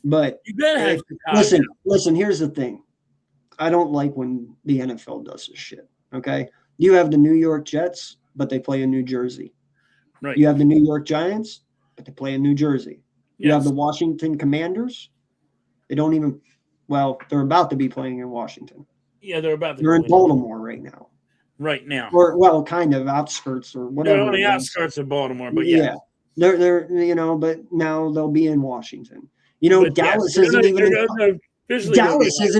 but you better have Chicago. Listen. Here's the thing. I don't like when the NFL does this shit. Okay, you have the New York Jets, but they play in New Jersey. Right. You have the New York Giants, but they play in New Jersey. You Yes. have the Washington Commanders. They don't even. Well, they're about to be playing in Washington. Yeah, they're about to. They're in Baltimore right now. Right now. Or well, kind of outskirts or whatever. They're on the outskirts of Baltimore, but yeah. They're but now they'll be in Washington. But Dallas isn't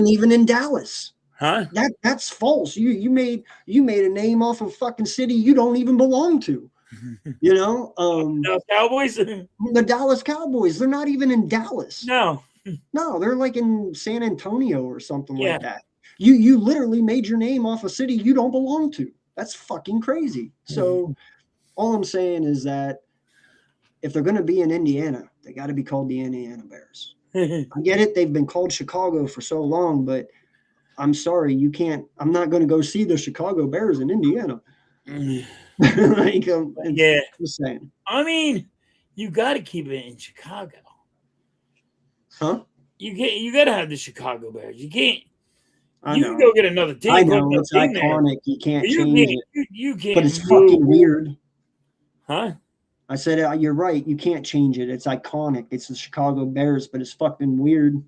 even in Dallas. Huh? That's false. You made a name off of fucking city you don't even belong to. Dallas Cowboys? The Dallas Cowboys, they're not even in Dallas. No, they're like in San Antonio or something like that. You literally made your name off a city you don't belong to. That's fucking crazy. So all I'm saying is that if they're going to be in Indiana, they got to be called the Indiana Bears. I get it. They've been called Chicago for so long, but I'm sorry, you can't. I'm not going to go see the Chicago Bears in Indiana. Just saying. I mean, you got to keep it in Chicago. Huh? You got to have the Chicago Bears. You can't. I You know. can go get another team. I know it's iconic. You can't change it. You can't. But it's fucking weird. Huh? I said you're right. You can't change it. It's iconic. It's the Chicago Bears, but it's fucking weird.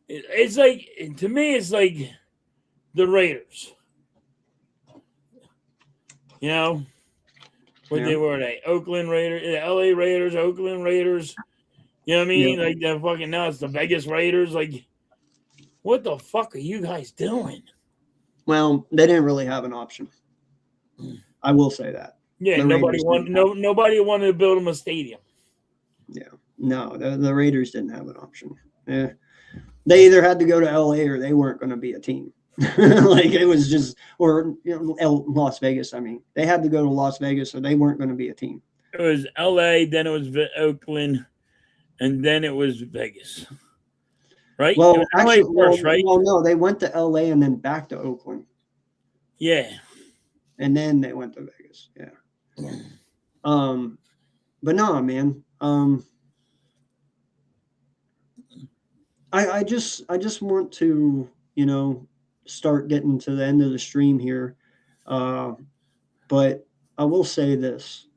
It's like, to me, it's like the Raiders. You know, they were Oakland Raiders, LA Raiders, Oakland Raiders. You know what I mean? Yeah. Like that fucking now it's the Vegas Raiders. Like, what the fuck are you guys doing? Well, they didn't really have an option. I will say that. Yeah, nobody wanted to build them a stadium. Yeah, no, the Raiders didn't have an option. Yeah, they either had to go to LA or they weren't going to be a team. Like it was just, or Las Vegas. I mean, they had to go to Las Vegas or they weren't going to be a team. It was LA, then it was Oakland, and then it was Vegas. Right? Well, actually, first, right? Well, no, they went to LA and then back to Oakland. Yeah. And then they went to Vegas. Yeah. But no, man. I just want to, start getting to the end of the stream here. But I will say this.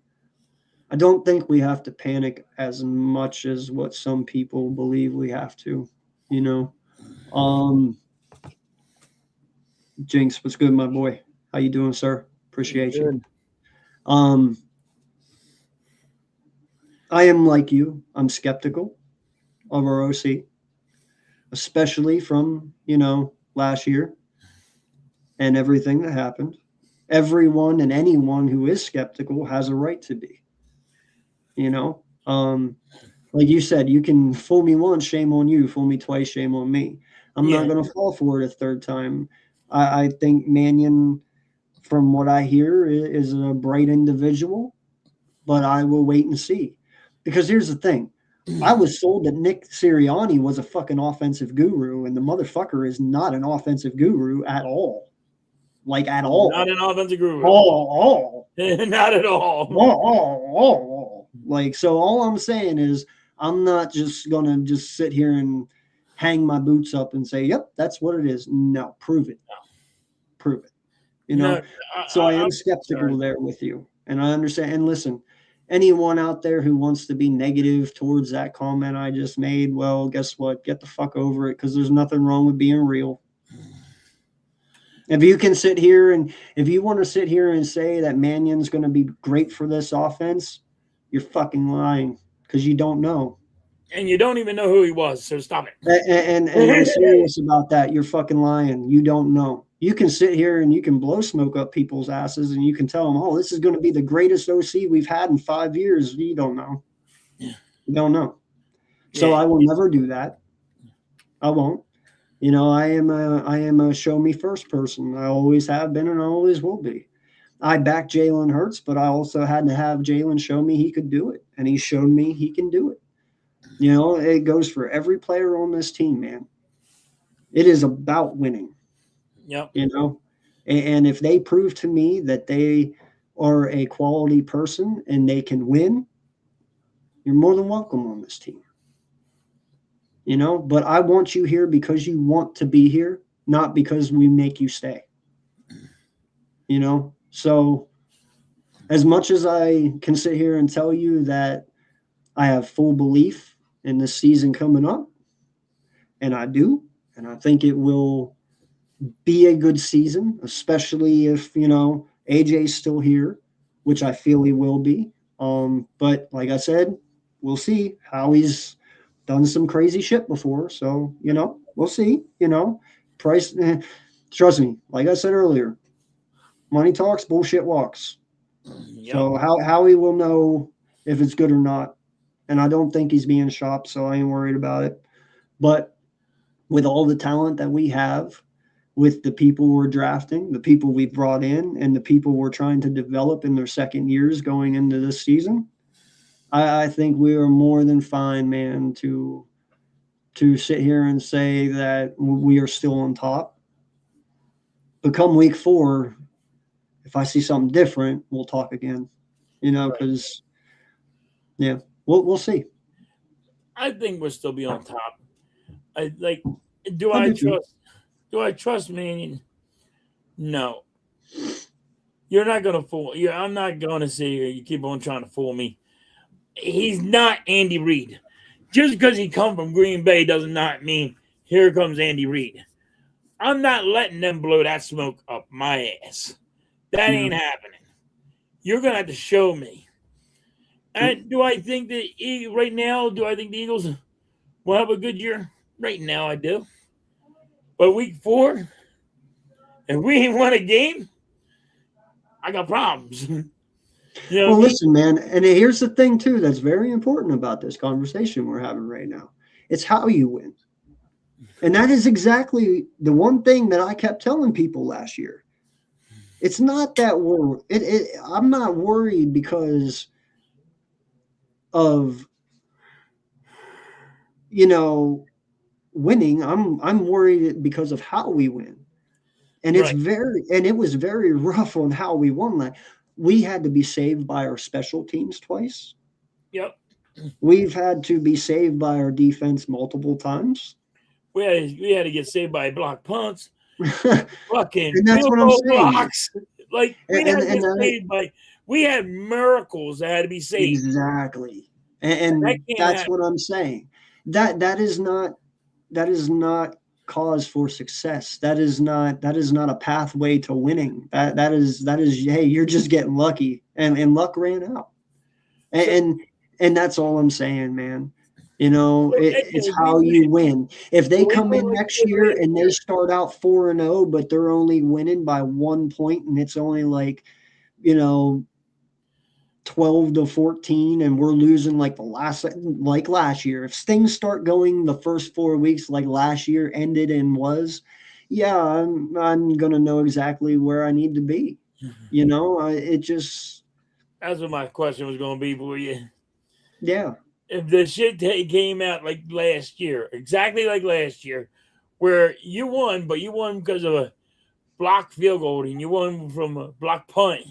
I don't think we have to panic as much as what some people believe we have to, Jinx, what's good, my boy? How you doing, sir? Appreciate you. I am like you. I'm skeptical of our OC, especially from, last year and everything that happened. Everyone and anyone who is skeptical has a right to be, like you said, you can fool me once, shame on you. Fool me twice, shame on me. I'm not going to fall for it a third time. I think Mannion, from what I hear, is a bright individual, but I will wait and see. Because here's the thing. I was sold that Nick Sirianni was a fucking offensive guru, and the motherfucker is not an offensive guru at all. Like, at all. Not an offensive guru. Not at all. Like, so all I'm saying is I'm not just going to just sit here and hang my boots up and say, yep, that's what it is. No, prove it. Prove it. You know? So I am skeptical there with you. And I understand. And listen, anyone out there who wants to be negative towards that comment I just made, well, guess what? Get the fuck over it, because there's nothing wrong with being real. If you can sit here and if you want to sit here and say that Mannion's going to be great for this offense, you're fucking lying, because you don't know. And you don't even know who he was, so stop it. And I'm serious about that. You're fucking lying. You don't know. You can sit here and you can blow smoke up people's asses and you can tell them, oh, this is going to be the greatest OC we've had in 5 years. You don't know. Yeah. You don't know. So I will never do that. I won't. You know, I am a show me first person. I always have been and I always will be. I backed Jalen Hurts, but I also had to have Jalen show me he could do it. And he showed me he can do it. You know, it goes for every player on this team, man. It is about winning. Yep. You know, and if they prove to me that they are a quality person and they can win, you're more than welcome on this team. You know, but I want you here because you want to be here, not because we make you stay. You know, so as much as I can sit here and tell you that I have full belief in this season coming up, and I do, and I think it will be a good season, especially if, you know, AJ's still here, which I feel he will be. But like I said, we'll see. Howie's done some crazy shit before, so, you know, we'll see. You know, price, trust me, like I said earlier, money talks, bullshit walks. Yep. So Howie will know if it's good or not, and I don't think he's being shopped, so I ain't worried about it. But with all the talent that we have, with the people we're drafting, the people we brought in, and the people we're trying to develop in their second years going into this season, I think we are more than fine, man, to sit here and say that we are still on top. But come week 4, if I see something different, we'll talk again. You know, because, yeah, we'll see. I think we'll still be on top. Do I trust Mannion? No. You're not going to fool. Yeah, I'm not going to sit here. You keep on trying to fool me. He's not Andy Reid. Just because he come from Green Bay does not mean here comes Andy Reid. I'm not letting them blow that smoke up my ass. That ain't happening. You're going to have to show me. And do I think that right now, do I think the Eagles will have a good year? Right now, I do. But week 4, if we ain't won a game, I got problems. You know well, listen, man, and here's the thing, too, that's very important about this conversation we're having right now. It's how you win. And that is exactly the one thing that I kept telling people last year. It's not that I'm not worried because of, you know, winning. I'm worried because of how we win. And it's it was very rough on how we won that. We had to be saved by our special teams twice. Yep. We've had to be saved by our defense multiple times. We had to get saved by block punts. Fucking and that's what I'm saying. Blocks. Like we had miracles that had to be saved. Exactly. And that's what I'm saying. That is not cause for success. That is not a pathway to winning. That is hey, you're just getting lucky, and luck ran out. And that's all I'm saying, man. You know, it's how you win. If they come in next year and they start out 4-0, but they're only winning by 1 point, and it's only like, you know, 12-14, and we're losing like last year. If things start going the first 4 weeks like last year ended and was, yeah, I'm gonna know exactly where I need to be. You know, it just. That's what my question was going to be for you. Yeah. if the shit came out like last year, exactly like last year, where you won, but you won because of a blocked field goal and you won from a blocked punt,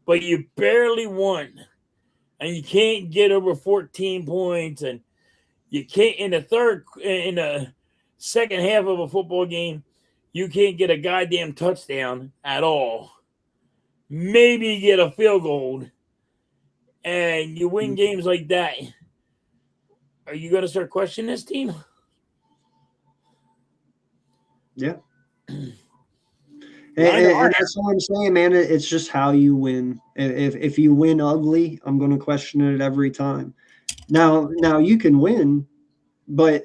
but you barely won, and you can't get over 14 points, and you can't in the second half of a football game, you can't get a goddamn touchdown at all. Maybe get a field goal, and you win games like that. Are you going to start questioning this team? Yeah. And that's all I'm saying, man. It's just how you win. If you win ugly, I'm going to question it every time. Now you can win, but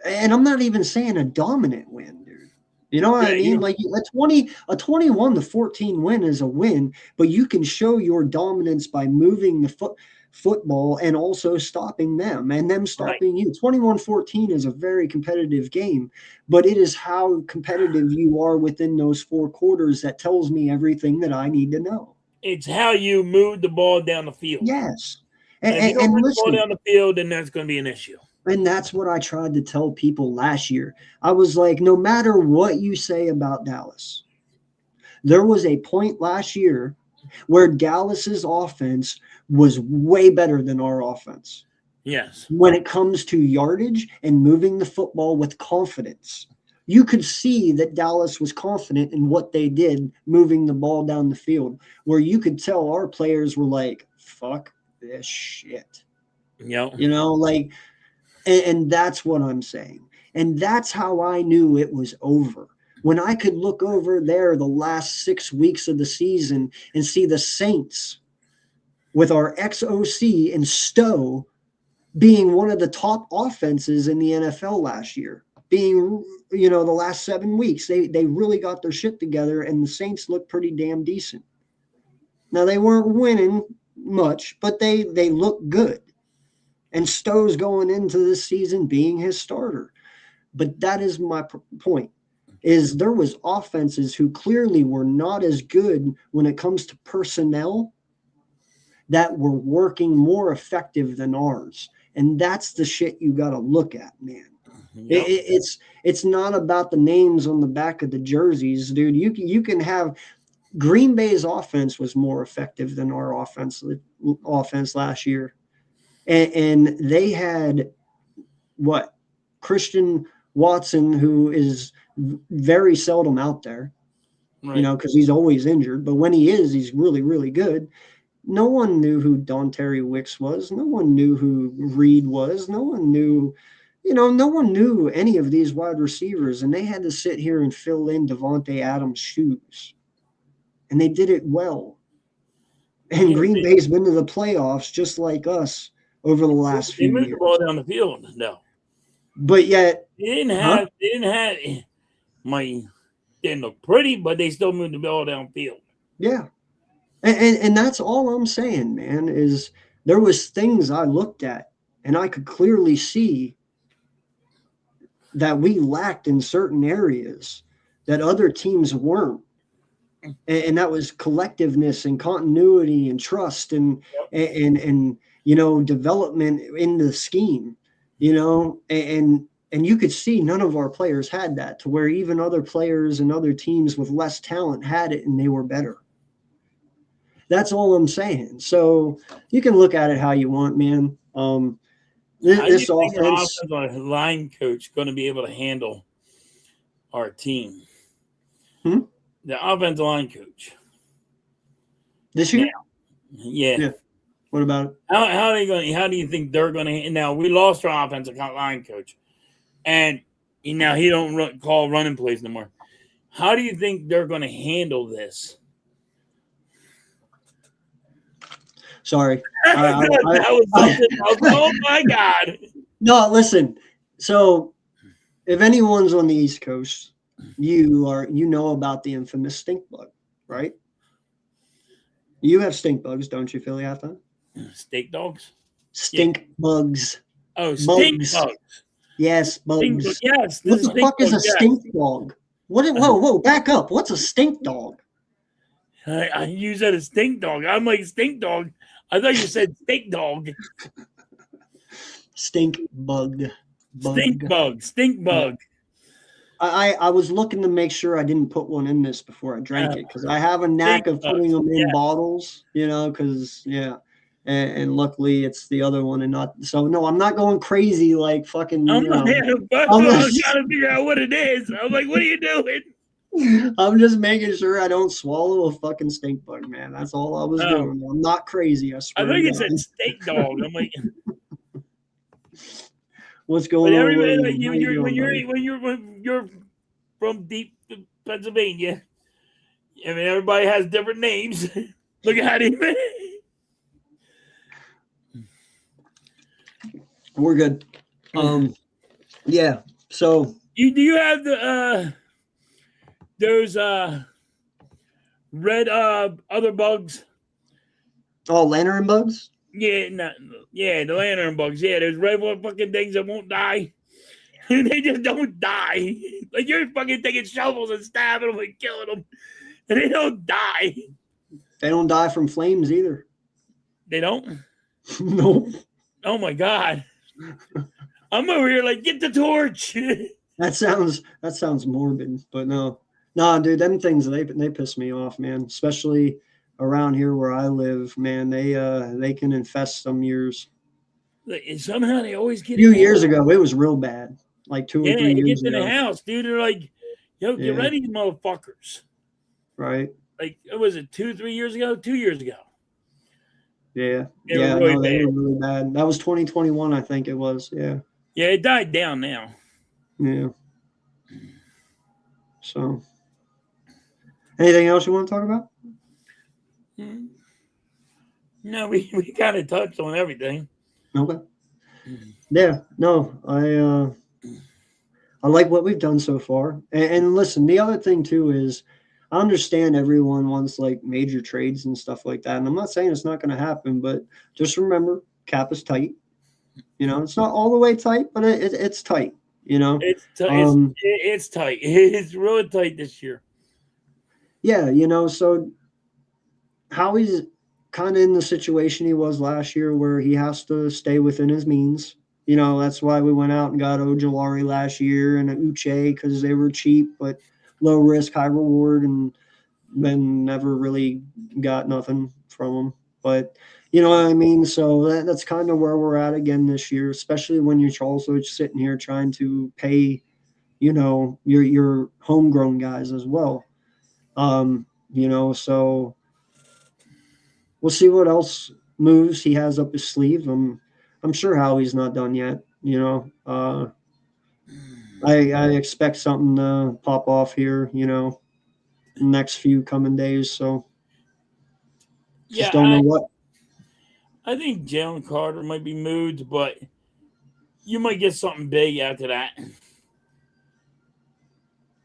and I'm not even saying a dominant win, dude. You know what I mean? Like a 21-14 win is a win, but you can show your dominance by moving the football and also stopping them and them stopping you. 21-14 is a very competitive game, but it is how competitive you are within those 4 quarters that tells me everything that I need to know. It's how you move the ball down the field. Yes. And if you don't move the ball down the field, then that's going to be an issue. And that's what I tried to tell people last year. I was like, no matter what you say about Dallas, there was a point last year where Dallas's offense was way better than our offense. Yes. When it comes to yardage and moving the football with confidence. You could see that Dallas was confident in what they did moving the ball down the field, where you could tell our players were like, fuck this shit. Yep. You know, like, and that's what I'm saying. And that's how I knew it was over. When I could look over there the last 6 weeks of the season and see the Saints with our ex-OC and Stowe being one of the top offenses in the NFL last year, being, you know, the last 7 weeks, they really got their shit together and the Saints looked pretty damn decent. Now, they weren't winning much, but they looked good. And Stowe's going into this season being his starter. But that is my point, is there was offenses who clearly were not as good when it comes to personnel that were working more effective than ours. And that's the shit you got to look at, man. Yep. It's not about the names on the back of the jerseys, dude. You can have Green Bay's offense was more effective than our offense last year. And they had what? Christian Watson, who is very seldom out there, you know, because he's always injured. But when he is, he's really, really good. No one knew who Dontari Wicks was. No one knew who Reed was. No one knew, no one knew any of these wide receivers. And they had to sit here and fill in Devontae Adams' shoes. And they did it well. And Green Bay's been to the playoffs just like us over the last few years. They moved the ball down the field, no. But yet they didn't look pretty, but they still moved the ball downfield. Yeah. And that's all I'm saying, man, is there was things I looked at and I could clearly see that we lacked in certain areas that other teams weren't. And that was collectiveness and continuity and trust and development in the scheme, and you could see none of our players had that, to where even other players and other teams with less talent had it and they were better. That's all I'm saying. So you can look at it how you want, man. This offense, our line coach going to be able to handle our team. The offensive line coach this year. Yeah. What about it? How are they going? How do you think they're going to? Now we lost our offensive line coach, and now he don't call running plays no more. How do you think they're going to handle this? Sorry, oh my God! No, listen. So, if anyone's on the East Coast, you know about the infamous stink bug, right? You have stink bugs, don't you, Philly? After steak dogs, stink bugs. Oh, stink bugs. Yes, bugs. Yes. What the fuck is a stink dog? Whoa, back up. What's a stink dog? I use that as stink dog. I'm like, stink dog. I thought you said steak dog. Stink bug. Stink bug. I was looking to make sure I didn't put one in this before I drank it because I have a knack of putting them in bottles, because and luckily it's the other one and not so. No, I'm not going crazy like fucking. I'm trying to figure out what it is. I'm like, what are you doing? I'm just making sure I don't swallow a fucking stink bug, man. That's all I was doing. I'm not crazy. I swear. I think it said steak dog. I'm like, what's going on? Everybody, like, when you're from deep Pennsylvania, I mean, everybody has different names. Look at him. We're good. Yeah. So do you have the those red other bugs? Oh, lantern bugs? Yeah, the lantern bugs. Yeah, there's red fucking things that won't die. They just don't die. Like you're fucking taking shovels and stabbing them and killing them, and they don't die. They don't die from flames either. They don't? No. Oh my God. I'm over here like, get the torch. That sounds morbid, but no, dude, them things they piss me off, man. Especially around here where I live, man. They can infest some years. And somehow they always get. A few years ago, it was real bad. Like 2 or 3 years ago. Yeah, it gets in the house, dude. They're like, yo, get ready, motherfuckers. Right. Like, was it 2-3 years ago? 2 years ago. Yeah. They were really bad. That was 2021, I think it was. Yeah. Yeah, it died down now. Yeah. So, anything else you want to talk about? No, we kind of touched on everything. Okay. Yeah. No, I like what we've done so far. And listen, the other thing too is I understand everyone wants like major trades and stuff like that. And I'm not saying it's not going to happen, but just remember cap is tight. It's not all the way tight, but it's tight, It's tight. It's really tight this year. Yeah. So Howie's kind of in the situation he was last year where he has to stay within his means. That's why we went out and got Ojolari last year and an Uche because they were cheap, but low risk, high reward, and then never really got nothing from them. But you know what I mean? So that's kind of where we're at again this year, especially when you're also sitting here trying to pay, your homegrown guys as well. So we'll see what else moves he has up his sleeve. I'm sure Howie's not done yet. I expect something to pop off here, next few coming days. So just don't know what. I think Jalen Carter might be moved, but you might get something big after that.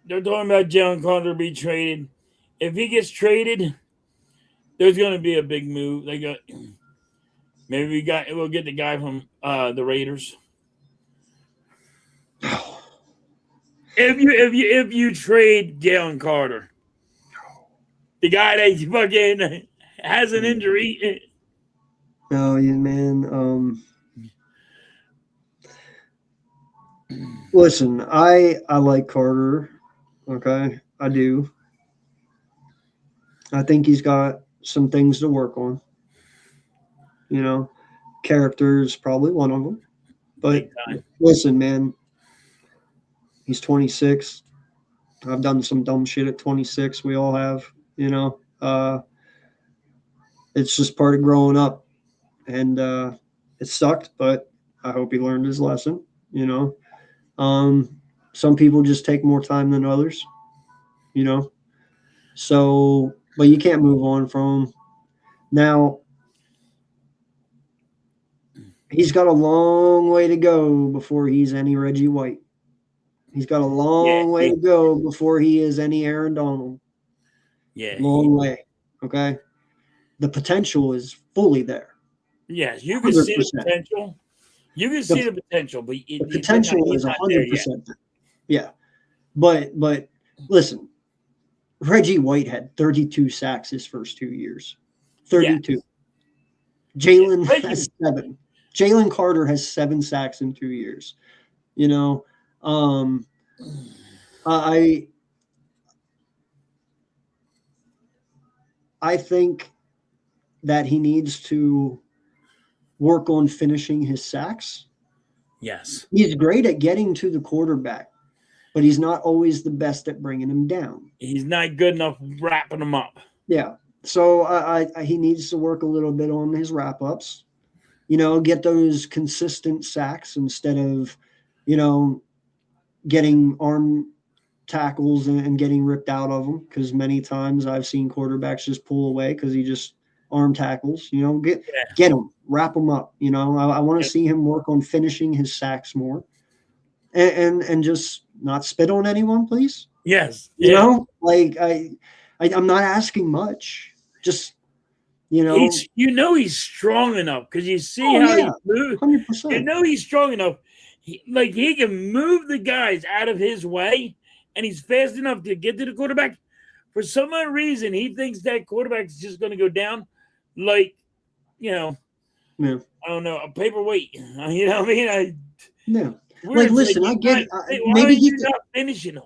They're talking about Jalen Carter be traded. If he gets traded, there's going to be a big move. Maybe we'll get the guy from the Raiders. If you trade Jalen Carter, the guy that fucking has an injury. No, man. Listen, I like Carter. Okay, I do. I think he's got some things to work on. Character is probably one of them. But listen, man, he's 26. I've done some dumb shit at 26. We all have, it's just part of growing up. And it sucked, but I hope he learned his lesson, Some people just take more time than others, So, but you can't move on from him. Now, he's got a long way to go before he's any Reggie White. He's got a long way to go before he is any Aaron Donald. Yeah. Long way. Okay. The potential is fully there. Yes, you can 100%. See the potential. You can see the potential, but the potential is 100%. Yeah. But listen, Reggie White had 32 sacks his first 2 years. 32. Jalen has 7. Jalen Carter has 7 sacks in 2 years. You know, I think that he needs to work on finishing his sacks. Yes. He's great at getting to the quarterback, but he's not always the best at bringing him down. He's not good enough wrapping him up. Yeah. So he needs to work a little bit on his wrap ups, you know, get those consistent sacks instead of, you know, getting arm tackles and getting ripped out of them. Because many times I've seen quarterbacks just pull away because he just arm tackles, you know, get him, wrap him up. You know, I want to see him work on finishing his sacks more and just not spit on anyone, please. Yes. You know, like I'm not asking much. Just, you know, he's strong enough because you see how he moves. 100%. You know he's strong enough. He can move the guys out of his way, and he's fast enough to get to the quarterback. For some odd reason, he thinks that quarterback's just going to go down like, you know, I don't know, a paperweight. You know what I mean? Like, listen, I get maybe he's not finishing him.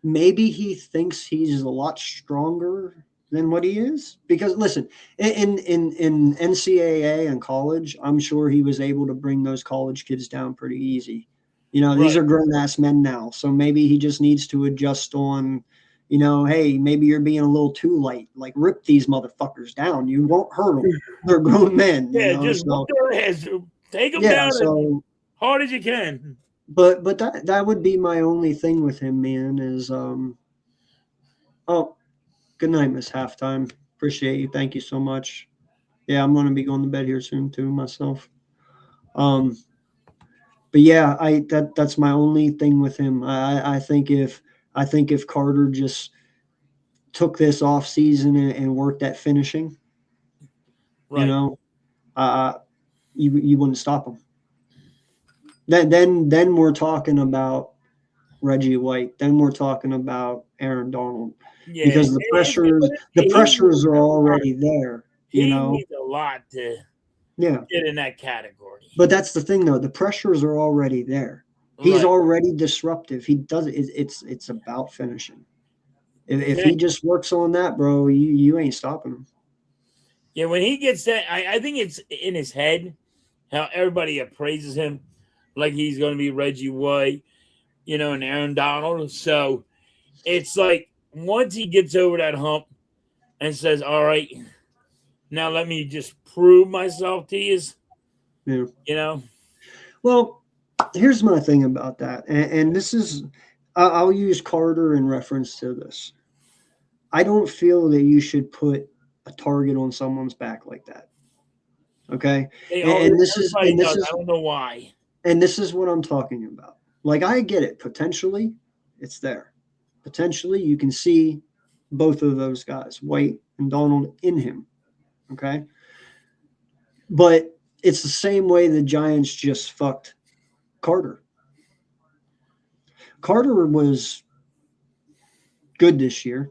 Maybe he thinks he's a lot stronger than what he is. Because listen, in NCAA and college, I'm sure he was able to bring those college kids down pretty easy. You know, these are grown-ass men now. So maybe he just needs to adjust on, you know, hey, maybe you're being a little too light. Like, rip these motherfuckers down. You won't hurt them. They're grown men. Yeah, you know? just whip their heads. Take them down as hard as you can. But that would be my only thing with him, man, is oh, good night, Miss Halftime. Appreciate you. Thank you so much. Yeah, I'm gonna be going to bed here soon too, myself. But yeah, that's my only thing with him. I think if Carter just took this off season and worked at finishing, you know, you wouldn't stop him. Then we're talking about Reggie White. Then we're talking about Aaron Donald. Yeah, because the pressures are already there. You know, he needs a lot to get in that category. But that's the thing, though. The pressures are already there. He's already disruptive. He does it. It's about finishing. If he just works on that, bro, you ain't stopping him. Yeah, when he gets that, I think it's in his head how everybody appraises him like he's going to be Reggie White, you know, and Aaron Donald. So it's like once he gets over that hump and says, all right, now let me just prove myself to you, you know? Well, here's my thing about that. And this is, I'll use Carter in reference to this. I don't feel that you should put a target on someone's back like that. Okay? And this is I don't know why. And this is what I'm talking about. Like, I get it. Potentially, it's there. Potentially, you can see both of those guys, White and Donald, in him. Okay? But it's the same way the Giants just fucked Carter. Carter was good this year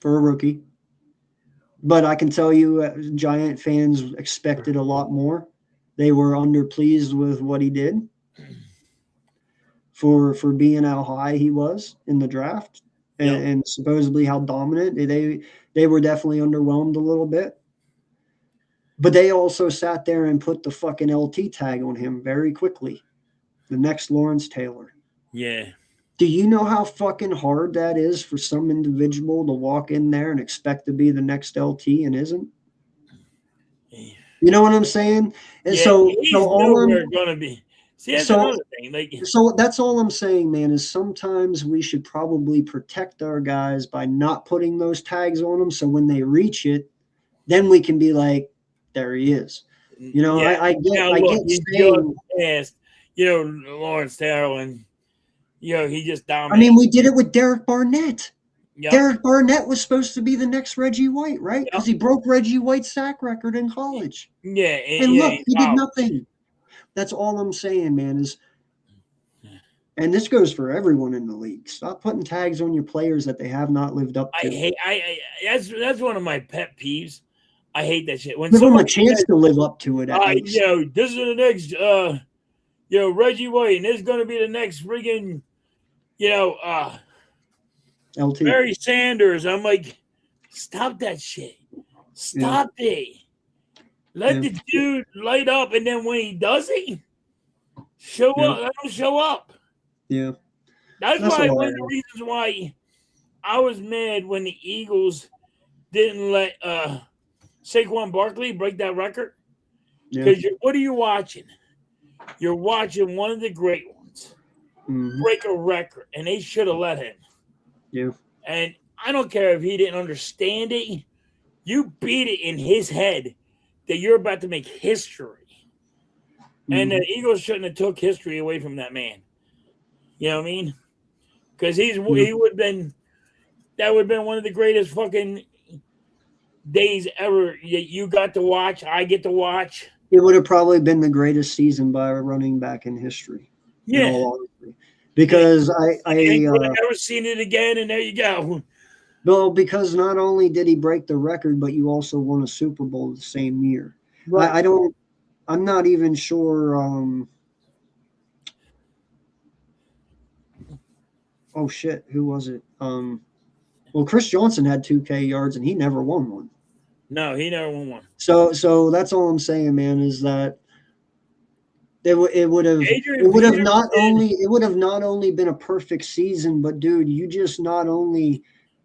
for a rookie. But I can tell you, Giant fans expected a lot more. They were underpleased with what he did for being how high he was in the draft and supposedly how dominant. They were definitely underwhelmed a little bit. But they also sat there and put the fucking LT tag on him very quickly. The next Lawrence Taylor. Yeah. Do you know how fucking hard that is for some individual to walk in there and expect to be the next LT and isn't? You know what I'm saying? And so all I'm going to be. See, that's another thing. So that's all I'm saying, man, is sometimes we should probably protect our guys by not putting those tags on them. So when they reach it, then we can be like, there he is. You know, I get saying, past, you know, Lawrence Taylor and, you know, he just dominated. I mean, we did it with Derek Barnett. Yep. Derek Barnett was supposed to be the next Reggie White, right? Because he broke Reggie White's sack record in college. Yeah. And look, he did nothing. That's all I'm saying, man, is, and this goes for everyone in the league. Stop putting tags on your players that they have not lived up to. That's one of my pet peeves I hate that shit. When Give him a someone chance says, to live up to it at least. this is the next, Reggie White, and this is going to be the next friggin', LT. Barry Sanders. I'm like, stop that shit. Stop it. Let the dude light up, and then when he does it, show up. Let him show up. Yeah. That's why one of the reasons why I was mad when the Eagles didn't let Saquon Barkley break that record. Because what are you watching? You're watching one of the great ones break a record, and they should have let him. Yeah. And I don't care if he didn't understand it. You beat it in his head that you're about to make history. And the Eagles shouldn't have took history away from that man. You know what I mean? Because he would have been, that would have been one of the greatest fucking days ever you got to watch. I get to watch. It would have probably been the greatest season by a running back in history. Yeah. In all honesty. Because I never seen it again, and there you go. Well, because not only did he break the record, but you also won a Super Bowl the same year. Right. I'm not even sure. Oh shit, who was it? Well, Chris Johnson had 2K yards and he never won one. No, he never won one. So that's all I'm saying, man, is that it would have not only been a perfect season, but dude, you just not only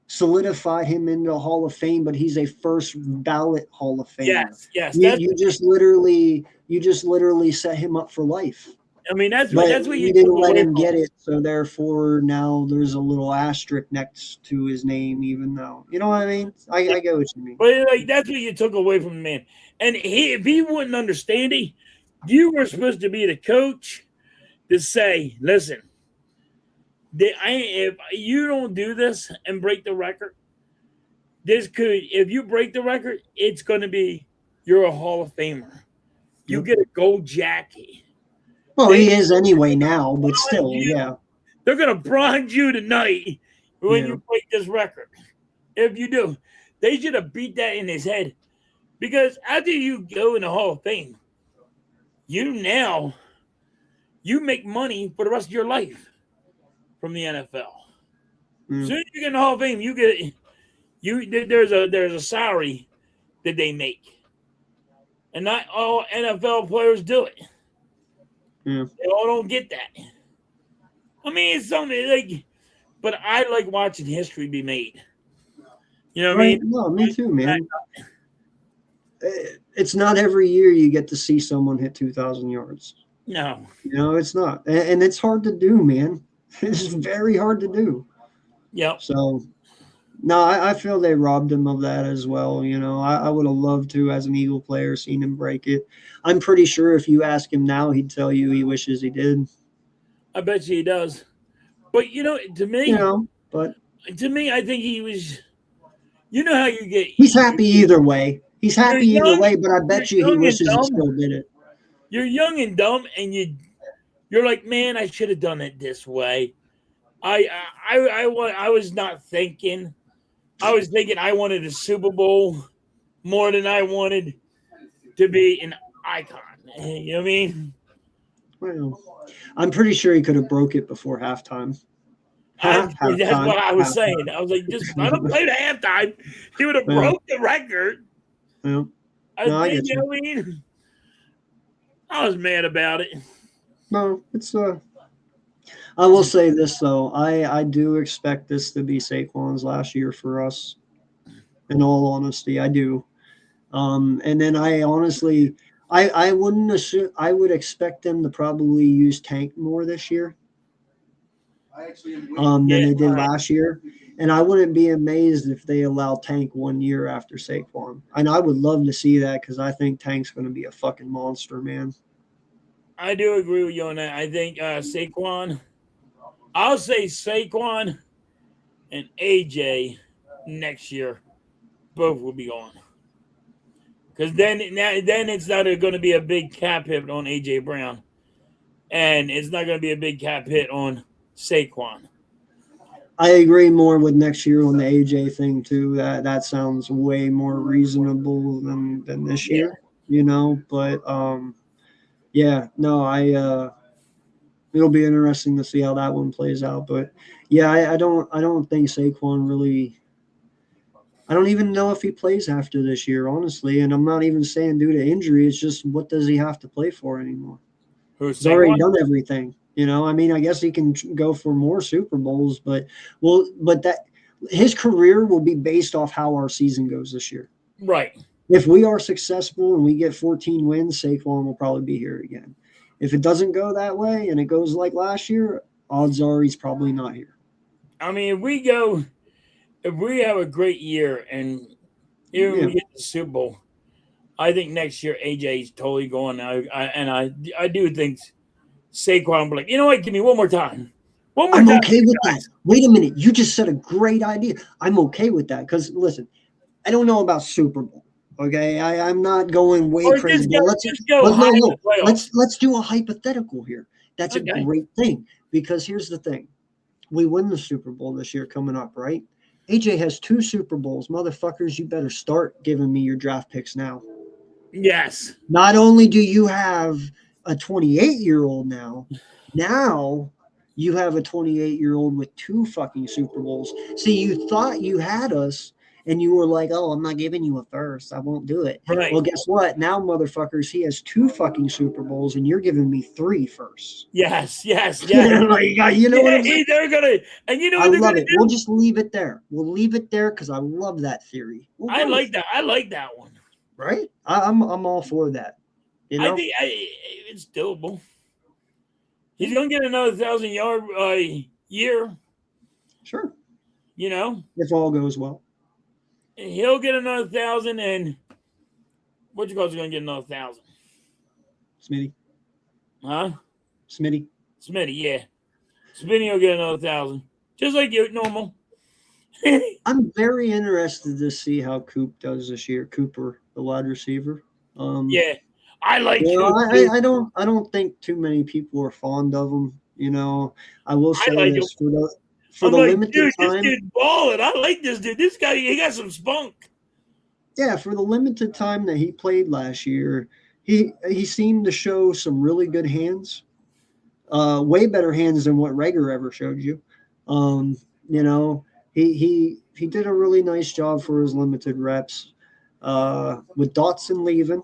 solidified him into the Hall of Fame, but he's a first ballot Hall of Famer. Yes. You just literally set him up for life. I mean, that's what you didn't let him get it, so therefore now there's a little asterisk next to his name, even though, you know what I mean? I get what you mean. But like that's what you took away from the man. And if he wouldn't understand it, you were supposed to be the coach to say, listen, if you don't do this and break the record, if you break the record, it's going to be, you're a Hall of Famer. You get a gold jacket. Well, he is anyway now, but still, yeah. They're going to bronze you tonight when you break this record. If you do, they should have beat that in his head. Because after you go in the Hall of Fame, you make money for the rest of your life from the NFL. As soon as you get in the Hall of Fame, there's a salary that they make. And not all NFL players do it. Yeah. They all don't get that. I mean, it's something like, but I like watching history be made. You know what I mean? No, me too, man. It's not every year you get to see someone hit 2,000 yards. No. It's not. And it's hard to do, man. It's very hard to do. Yep. So, no, I feel they robbed him of that as well. I would have loved to, as an Eagle player, seen him break it. I'm pretty sure if you ask him now, he'd tell you he wishes he did. I bet you he does. But, to me, I think he was, how you get. He's happy either way. He's happy either way, but I bet you he wishes he still did it. You're young and dumb, and you're like, man, I should have done it this way. I was not thinking. I was thinking I wanted a Super Bowl more than I wanted to be an icon. You know what I mean? Well, I'm pretty sure he could have broke it before halftime. That's what I was saying. I was like, just let him play the halftime. He would have broke the record. Yeah. I get you know what I mean? I was mad about it. No, it's I will say this though. I do expect this to be Saquon's last year for us. In all honesty, I do. And then I honestly, I wouldn't assume. I would expect them to probably use Tank more this year. Than they did last year. And I wouldn't be amazed if they allow Tank 1 year after Saquon. And I would love to see that because I think Tank's going to be a fucking monster, man. I do agree with you on that. I think Saquon, I'll say Saquon and AJ next year both will be gone. Because then it's not going to be a big cap hit on AJ Brown. And it's not going to be a big cap hit on Saquon. I agree more with next year on the AJ thing too. That sounds way more reasonable than this Yeah. year, you know. But yeah, no, it'll be interesting to see how that one plays out. But yeah, I don't think Saquon really. I don't even know if he plays after this year, honestly. And I'm not even saying due to injury. It's just what does he have to play for anymore? Who's He's already Saquon? done everything. You know, I mean, I guess he can go for more Super Bowls, but that his career will be based off how our season goes this year. Right. If we are successful and we get 14 wins, Saquon will probably be here again. If it doesn't go that way and it goes like last year, odds are he's probably not here. I mean, if we have a great year and even Yeah, we get the Super Bowl, I think next year AJ's totally going. I do think Saquon will be like, you know what? Give me one more time. One more I'm time, okay with that. guys. Wait a minute, you just said a great idea. I'm okay with that because listen, I don't know about Super Bowl. Okay, I'm not going way Or crazy, but just go no, high in the no. playoffs. Let's do a hypothetical here. That's a Okay. great thing because here's the thing: we win the Super Bowl this year coming up, right? AJ has 2 Super Bowls, motherfuckers. You better start giving me your draft picks now. Yes. Not only do you have a 28-year-old now you have a 28-year-old with 2 fucking Super Bowls. See, you thought you had us and you were like, oh, I'm not giving you a first. I won't do it. Right. Well, guess what? Now, motherfuckers, he has 2 fucking Super Bowls and you're giving me 3 firsts. Yes. Yes. Yes. You know what I'm saying? They're gonna, and you know I what they're love gonna it. We'll do? just leave it there. We'll leave it there because I love that theory. We'll I go with like it, that. I like that one. right? I'm all for that. You I know? think it's doable. He's gonna get another 1,000 yard year. Sure. You know, If all goes well. he'll get another 1,000, and what you call's gonna get another 1,000, Smitty. huh? Smitty. Smitty, yeah, Smitty will get another 1,000, just like you normal. I'm very interested to see how Coop does this year. Cooper, the wide receiver. Yeah, I like You know, Coop too. I don't think too many people are fond of him. You know, I will I say like him. this for I'm the like, limited dude, this time. dude's balling. I like this dude. This guy, he got some spunk. Yeah, for the limited time that he played last year, he seemed to show some really good hands. Way better hands than what Rager ever showed you. Um, you know, he did a really nice job for his limited reps. With Dotson leaving,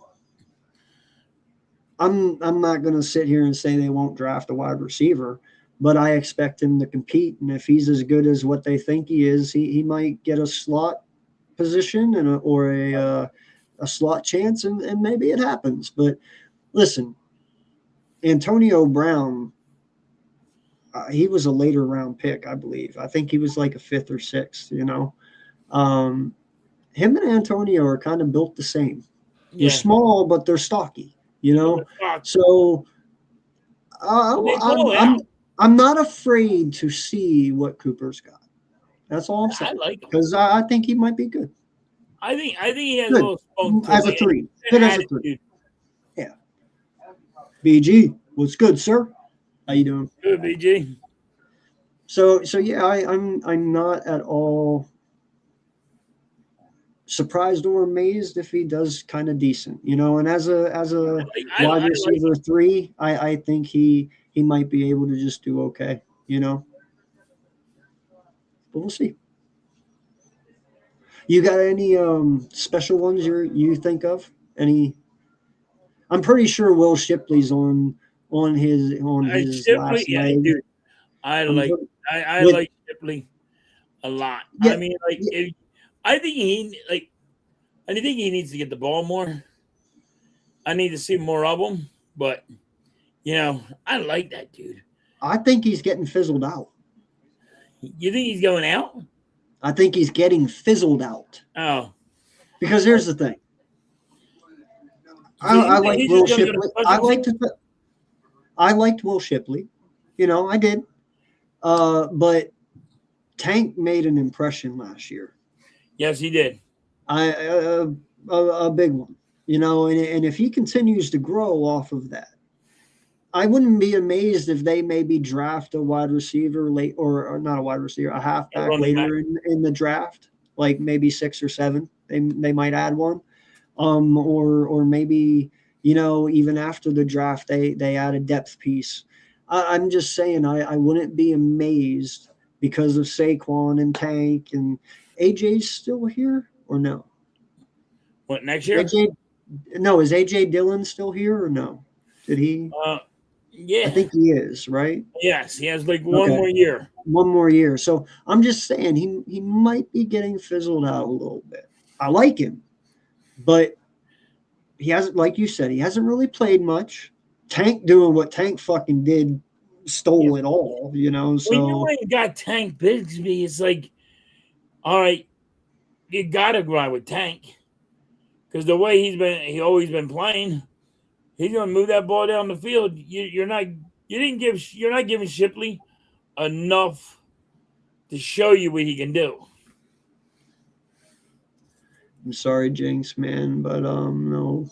I'm not going to sit here and say they won't draft a wide receiver, but I expect him to compete. And if he's as good as what they think he is, he might get a slot position or a slot chance, and maybe it happens. But listen, Antonio Brown, he was a later round pick, I believe. I think he was like a 5th or 6th. You know, um, him and Antonio are kind of built the same. They're Yeah, small, but they're stocky. You but the know, fuck, so they I'm ball I'm out. I'm not afraid to see what Cooper's got. That's all I'm I saying like him. because I think he might be good. I think he has a Good little spunk to him. as a 3. An Good as a 3. attitude. Yeah. BG, what's good, sir? How you doing? Good, BG. So yeah, I'm not at all surprised or amazed if he does kind of decent, you know. And as a wide I like receiver him. 3, I think he might be able to just do okay, you know. But we'll see. You got any special ones you think of? Any? I'm pretty sure Will Shipley's on his Shipley, last yeah, leg. dude. I I'm like pretty, I with like Shipley a lot. I yeah, mean, like, yeah. I think I think he needs to get the ball more. I need to see more of him, but I like that dude. I think he's getting fizzled out. You think he's going out? I think he's getting fizzled out Oh, because here's the thing. so you I think like he's Will just going to go to Shipley. special teams? I liked Will Shipley. You know, I did. But Tank made an impression last year. Yes, he did. A big one. You know, and if he continues to grow off of that, I wouldn't be amazed if they maybe draft a wide receiver late, or not a wide receiver, a halfback later in the draft, like maybe 6 or 7. They might add one, or maybe even after the draft they add a depth piece. I'm just saying I wouldn't be amazed because of Saquon and Tank and AJ's still here or no? What, next year? Is AJ Dillon still here or no? Did he? Yeah. I think he is, right? Yes, he has like one more year. One more year. So I'm just saying he might be getting fizzled out a little bit. I like him, but he hasn't, like you said, he hasn't really played much. Tank doing what Tank fucking did, stole it all, So when you ain't got Tank Bigsby, it's like, all right, you gotta ride with Tank because the way he always been playing, he's gonna move that ball down the field. You're not giving Shipley enough to show you what he can do. I'm sorry, Jinx, man, but no.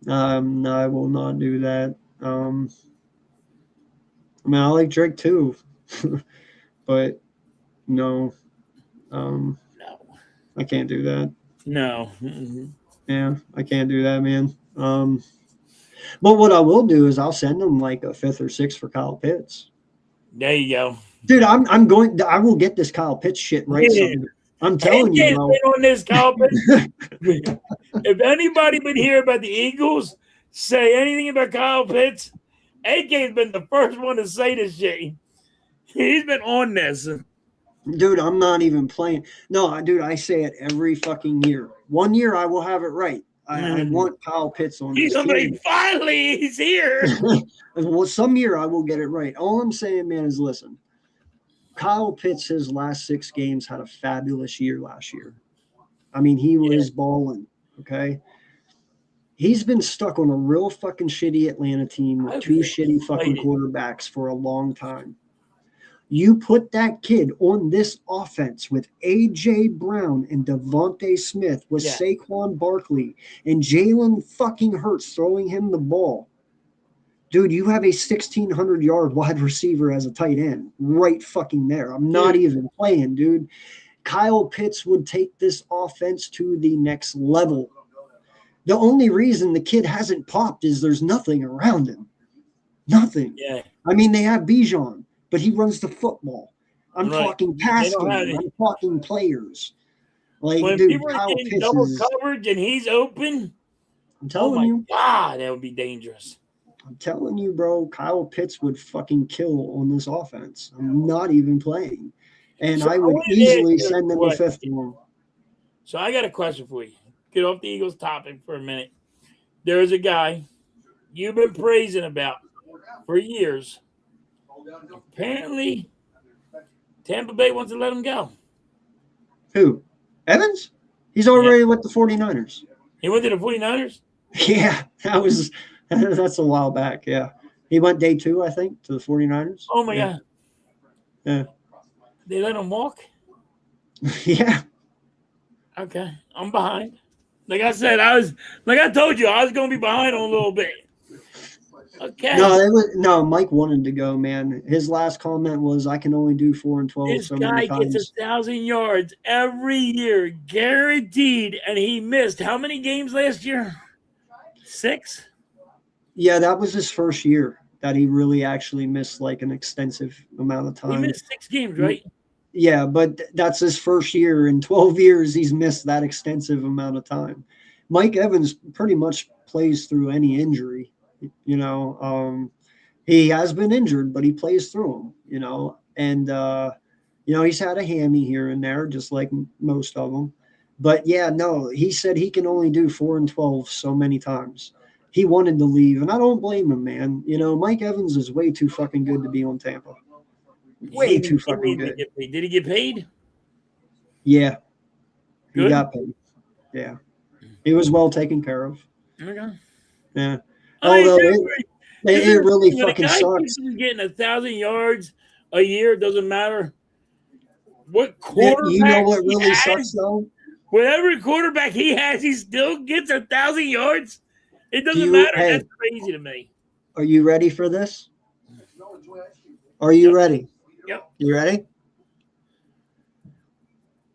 No, I will not do that. I mean, I like Drake too, but no, No, I can't do that. no. Yeah, I can't do that, man. But what I will do is I'll send them like a 5th or 6th for Kyle Pitts. There you go, dude. I will get this Kyle Pitts shit right. Yeah. I'm telling you, bro. On this, Kyle Pitts. If anybody been here about the Eagles, say anything about Kyle Pitts, AK's been the first one to say this shit. He's been on this. Dude, I'm not even playing. No, dude, I say it every fucking year. One year I will have it right. I want Kyle Pitts on this team. Finally, he's here. Well, some year I will get it right. All I'm saying, man, is listen. Kyle Pitts, his last 6 games, had a fabulous year last year. I mean, he was balling, okay? He's been stuck on a real fucking shitty Atlanta team with 2 shitty fucking quarterbacks for a long time. You put that kid on this offense with A.J. Brown and Devontae Smith, with Saquon Barkley and Jalen fucking Hurts throwing him the ball. Dude, you have a 1,600-yard wide receiver as a tight end right fucking there. I'm not even playing, dude. Kyle Pitts would take this offense to the next level. The only reason the kid hasn't popped is there's nothing around him. Nothing. Yeah. I mean, they have Bijan, but he runs the football. I'm talking pass game. I'm talking players. Like, when dude, people are getting double coverage and he's open, I'm telling you. God, that would be dangerous. I'm telling you, bro, Kyle Pitts would fucking kill on this offense. I'm not even playing. And I would easily send them a 5th one. So I got a question for you. Get off the Eagles topic for a minute. There's a guy you've been praising about for years. Apparently, Tampa Bay wants to let him go. Who? Evans? He's already with the 49ers. He went to the 49ers? Yeah, that's a while back, yeah. He went day 2, I think, to the 49ers. Oh, my God. Yeah. They let him walk? Yeah. Okay. I'm behind. Like I said, I told you, I was going to be behind on a little bit. Okay. No, Mike wanted to go, man. His last comment was, I can only do 4 and 12 this so many times. This guy gets 1,000 yards every year, guaranteed, and he missed how many games last year? 6? Yeah, that was his first year that he really actually missed like an extensive amount of time. He missed 6 games, right? Yeah, but that's his first year. In 12 years, he's missed that extensive amount of time. Mike Evans pretty much plays through any injury. He has been injured, but he plays through them, and, he's had a hammy here and there, just like most of them. But yeah, no, he said he can only do 4 and 12 so many times. He wanted to leave, and I don't blame him, man. Mike Evans is way too fucking good to be on Tampa. Way too fucking good. Did he get paid? Yeah. Good? He got paid. Yeah. He was well taken care of. Okay. Yeah. Although it really fucking sucks. Getting 1,000 yards a year doesn't matter what quarterback. You know what really sucks though? Whatever quarterback he has, he still gets 1,000 yards. It doesn't matter. That's crazy to me. Are you ready for this? Are you ready? Yep. You ready?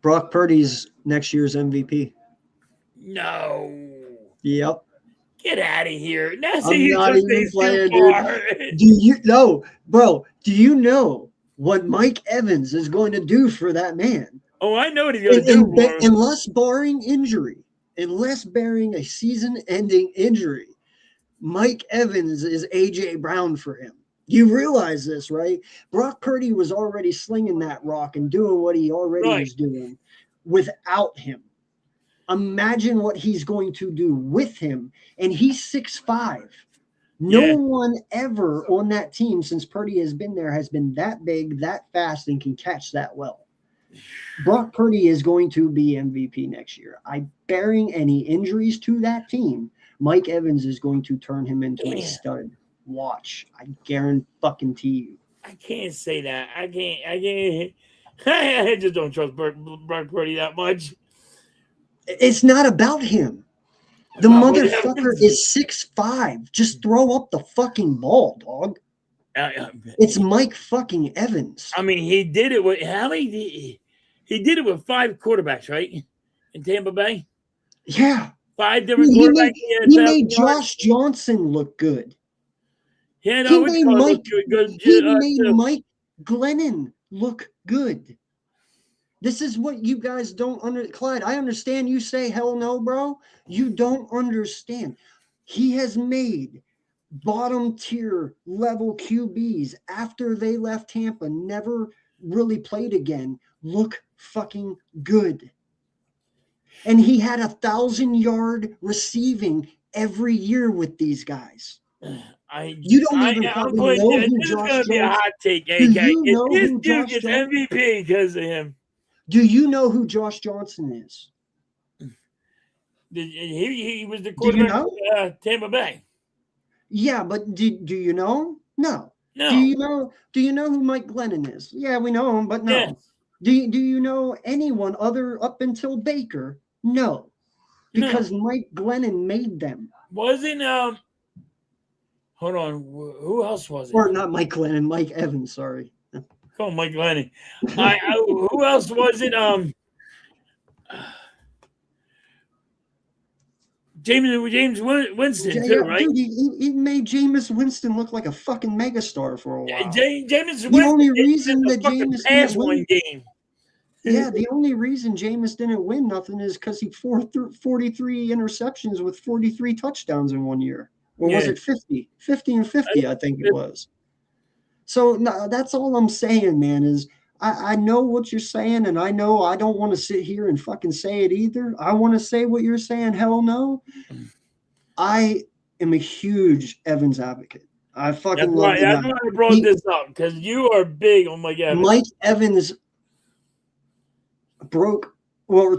Brock Purdy's next year's MVP. No. Yep. Get out of here. That's I'm you not took even these too playing, far. dude. Do you know, bro? Do you know what Mike Evans is going to do for that man? Oh, I know what he's going to do for him. Unless barring injury, unless bearing a season-ending injury, Mike Evans is AJ Brown for him. You realize this, right? Brock Purdy was already slinging that rock and doing what he already was doing without him. Imagine what he's going to do with him. And he's 6'5". No one ever on that team since Purdy has been there has been that big, that fast, and can catch that well. Brock Purdy is going to be MVP next year. Bearing any injuries to that team, Mike Evans is going to turn him into a stud. Watch. I guarantee you. I can't say that. I can't. I just don't trust Brock Purdy that much. It's not about him. The motherfucker is 6'5". Just throw up the fucking ball, dog. It's Mike fucking Evans. I mean, he did it with how many? He did it with 5 quarterbacks, right? In Tampa Bay. Yeah. 5 different quarterbacks. He made Josh Johnson look good. Yeah, no, he made Mike Glennon look good. This is what you guys don't Clyde, I understand you say hell no, bro. You don't understand. He has made bottom tier level QBs after they left Tampa, never really played again, look fucking good. And he had 1,000-yard receiving every year with these guys. You don't even probably know who Josh Johnson is. Be a hot take, Do you know this who dude Josh gets Johnson MVP because of him. Do you know who Josh Johnson is? He was the quarterback of Tampa Bay. Yeah, but do you know? No. No. Do you know who Mike Glennon is? Yeah, we know him, but no. Yes. Do you know anyone other up until Baker? No. Because Mike Glennon made them. Wasn't hold on, who else was it? Or not Mike Glennon, Mike Evans, sorry. Call Mike Glennon. Who else was it? James Winston too, right? Dude, he made Jameis Winston look like a fucking megastar for a while. Jameis Winston. The only reason that Jameis didn't win game. Yeah, the only reason Jameis didn't win nothing is because he 43 interceptions with 43 touchdowns in 1 year. Or was it 50? 50 and 50, I think it was. So no, that's all I'm saying, man, is I know what you're saying, and I know I don't want to sit here and fucking say it either. I want to say what you're saying, hell no. I am a huge Evans advocate. I fucking love it. That's why I brought this up, because you are big on Mike Evans. Mike Evans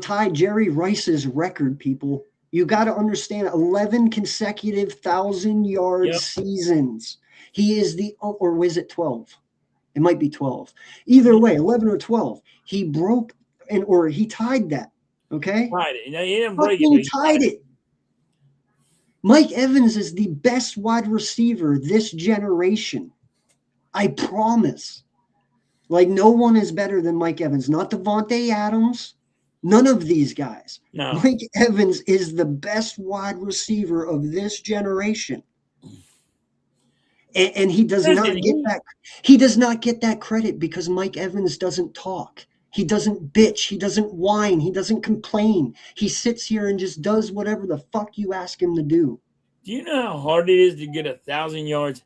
tied Jerry Rice's record, people. You got to understand, 11 consecutive 1,000-yard seasons. He is or was it 12? It might be 12. Either way, 11 or 12. He broke or he tied that. Okay? Tied it. No, he didn't break it. He tied it. Mike Evans is the best wide receiver this generation. I promise. Like, no one is better than Mike Evans. Not Devontae Adams. None of these guys. No. Mike Evans is the best wide receiver of this generation. And he does not get that. He does not get that credit because Mike Evans doesn't talk. He doesn't bitch. He doesn't whine. He doesn't complain. He sits here and just does whatever the fuck you ask him to do. Do you know how hard it is to get 1,000 yards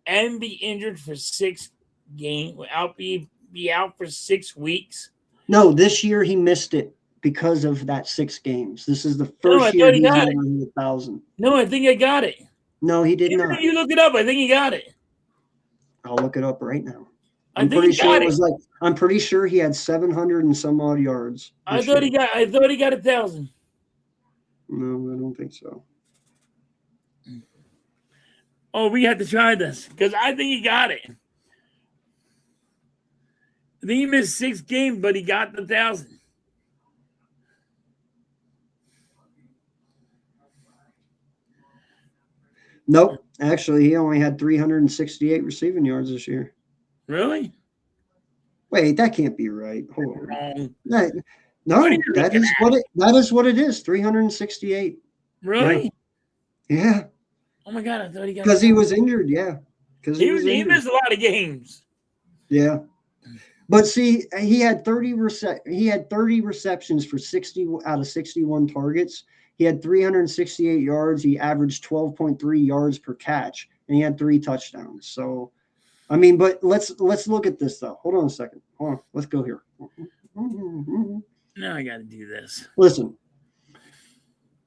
and be injured for 6 games without be out for 6 weeks? No, this year he missed it because of that 6 games. This is the first year he's never hit 1,000. No, I think I got it. No, he did not. You look it up. I think he got it. I'll look it up right now. I'm pretty sure it was like. I'm pretty sure he had 700 and some odd yards. I thought he got 1,000. No, I don't think so. Oh, we have to try this because I think he got it. I think he missed 6 games, but he got the 1,000. Nope. Actually, he only had 368 receiving yards this year. Really? Wait, that can't be right. Hold on. Wrong. No, What are you that looking is what it is. 368. Really? Yeah. Oh my god, I thought he got Because he was injured. Yeah. Because he was he injured. missed a lot of games. Yeah. But see, he had 30 receptions for 60 out of 61 targets. He had 368 yards. He averaged 12.3 yards per catch, and he had 3 touchdowns. So, I mean, but let's look at this though. Hold on a second. Hold on. Let's go here. Now I got to do this. Listen.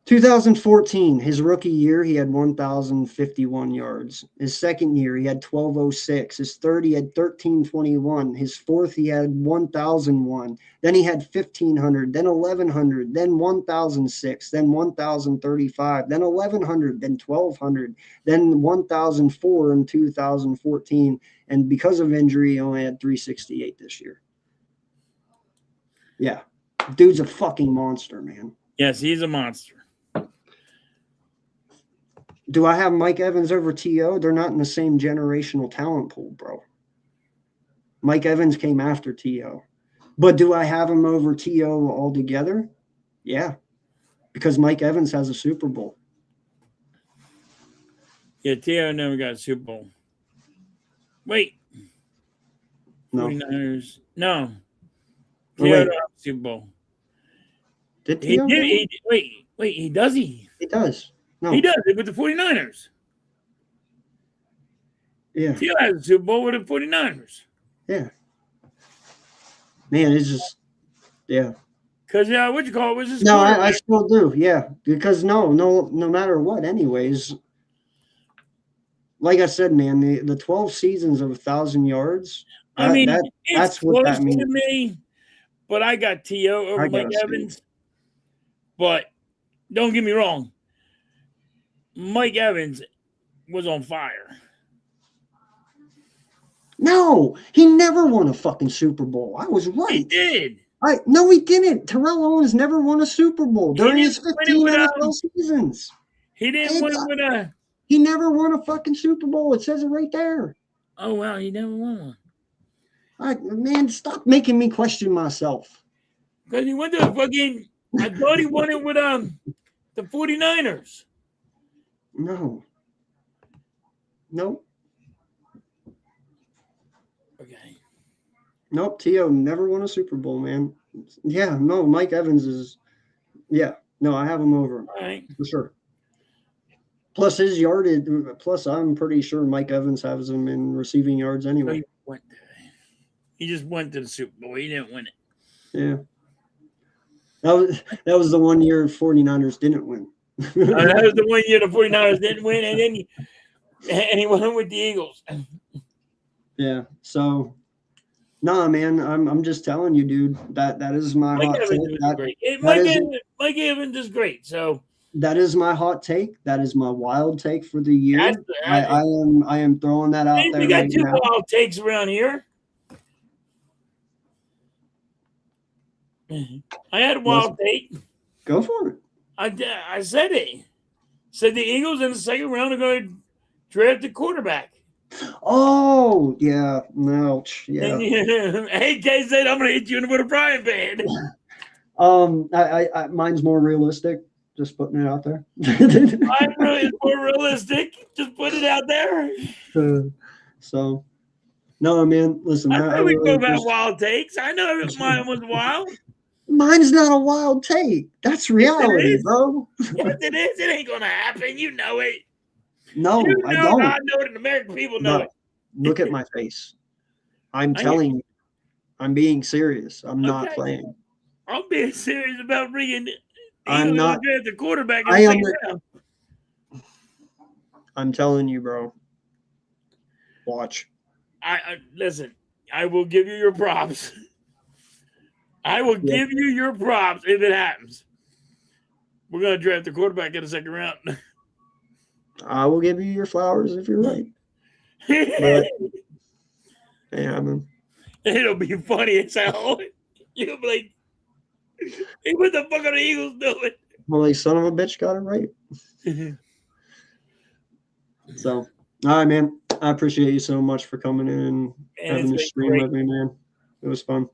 2014, his rookie year, he had 1,051 yards. His second year, he had 1,206. His third, he had 1,321. His fourth, he had 1,001. Then he had 1,500, then 1,100, then 1,006, then 1,035, then 1,100, then 1,200, then 1,004 in 2014. And because of injury, he only had 368 this year. Yeah. Dude's a fucking monster, man. Yes, he's a monster. Do I have Mike Evans over T.O.? They're not in the same generational talent pool, bro. Mike Evans came after T.O. But do I have him over T.O. altogether? Yeah. Because Mike Evans has a Super Bowl. Yeah, T.O. never got a Super Bowl. Wait. No. 49ers. No. Oh, T.O. wait. don't have a Super Bowl. Did He T.O.? did. Wait, does he? He does. No. He does it with the 49ers. Yeah. T.O. has a Super Bowl with the 49ers. Yeah. Man, it's just, yeah. Because, what you call it was his No, I quarterback. still do. Yeah. Because no matter what, anyways, like I said, man, the 12 seasons of 1,000 yards, I mean, that's it's what close that means. to me, but I got T.O. over I Mike gotta see. Evans. But don't get me wrong. Mike Evans was on fire. No, he never won a fucking Super Bowl. I was right. He did. No, he didn't. Terrell Owens never won a Super Bowl during his didn't win it 15 with, NFL seasons. He didn't win with a. He never won a fucking Super Bowl. It says it right there. Oh wow, he never won one. Man, stop making me question myself. Because he went to the fucking. I thought he won it with the 49ers. No. Okay. Nope. T.O. never won a Super Bowl, man. Yeah, no, Mike Evans is. Yeah, no, I have him over him. All right. For sure. Plus his yardage. Plus, I'm pretty sure Mike Evans has him in receiving yards anyway. He just went to the Super Bowl. He didn't win it. Yeah. That was the one year 49ers didn't win. That was the one year the 49ers didn't win, and then he went with the Eagles. Yeah. So, nah, man, I'm just telling you, dude. That is my hot take. Mike Evans is great. So that is my hot take. That is my wild take for the year. I am throwing that out there. We got right two now. wild takes around here. I had a wild take. Go for it. I said it. Said the Eagles in the second round are going to draft a quarterback. Oh, yeah. No. Yeah. AK said, I'm going to hit you with a frying pan. I mine's more realistic. Just putting it out there. Mine really is more realistic. Just put it out there. So, no, man. Listen, I we go about wild takes. I know mine was wild. Mine's not a wild take. That's reality, yes, bro. Yes, it is. It ain't gonna happen. You know it. No, I don't. I know it, and American people know it. Look at my face. I'm telling you. I'm being serious. I'm not playing. I'm being serious about bringing. I'm not the quarterback. I'm telling you, bro. Watch. I listen. I will give you your props. I will give you your props if it happens. We're gonna draft the quarterback in the second round. I will give you your flowers if you're right. But, yeah, man. It'll be funny as hell. You'll be like, hey, what the fuck are the Eagles doing? Well, like, son of a bitch got it right. So, all right, man. I appreciate you so much for coming in and And having it's this been stream great. with me, man. It was fun.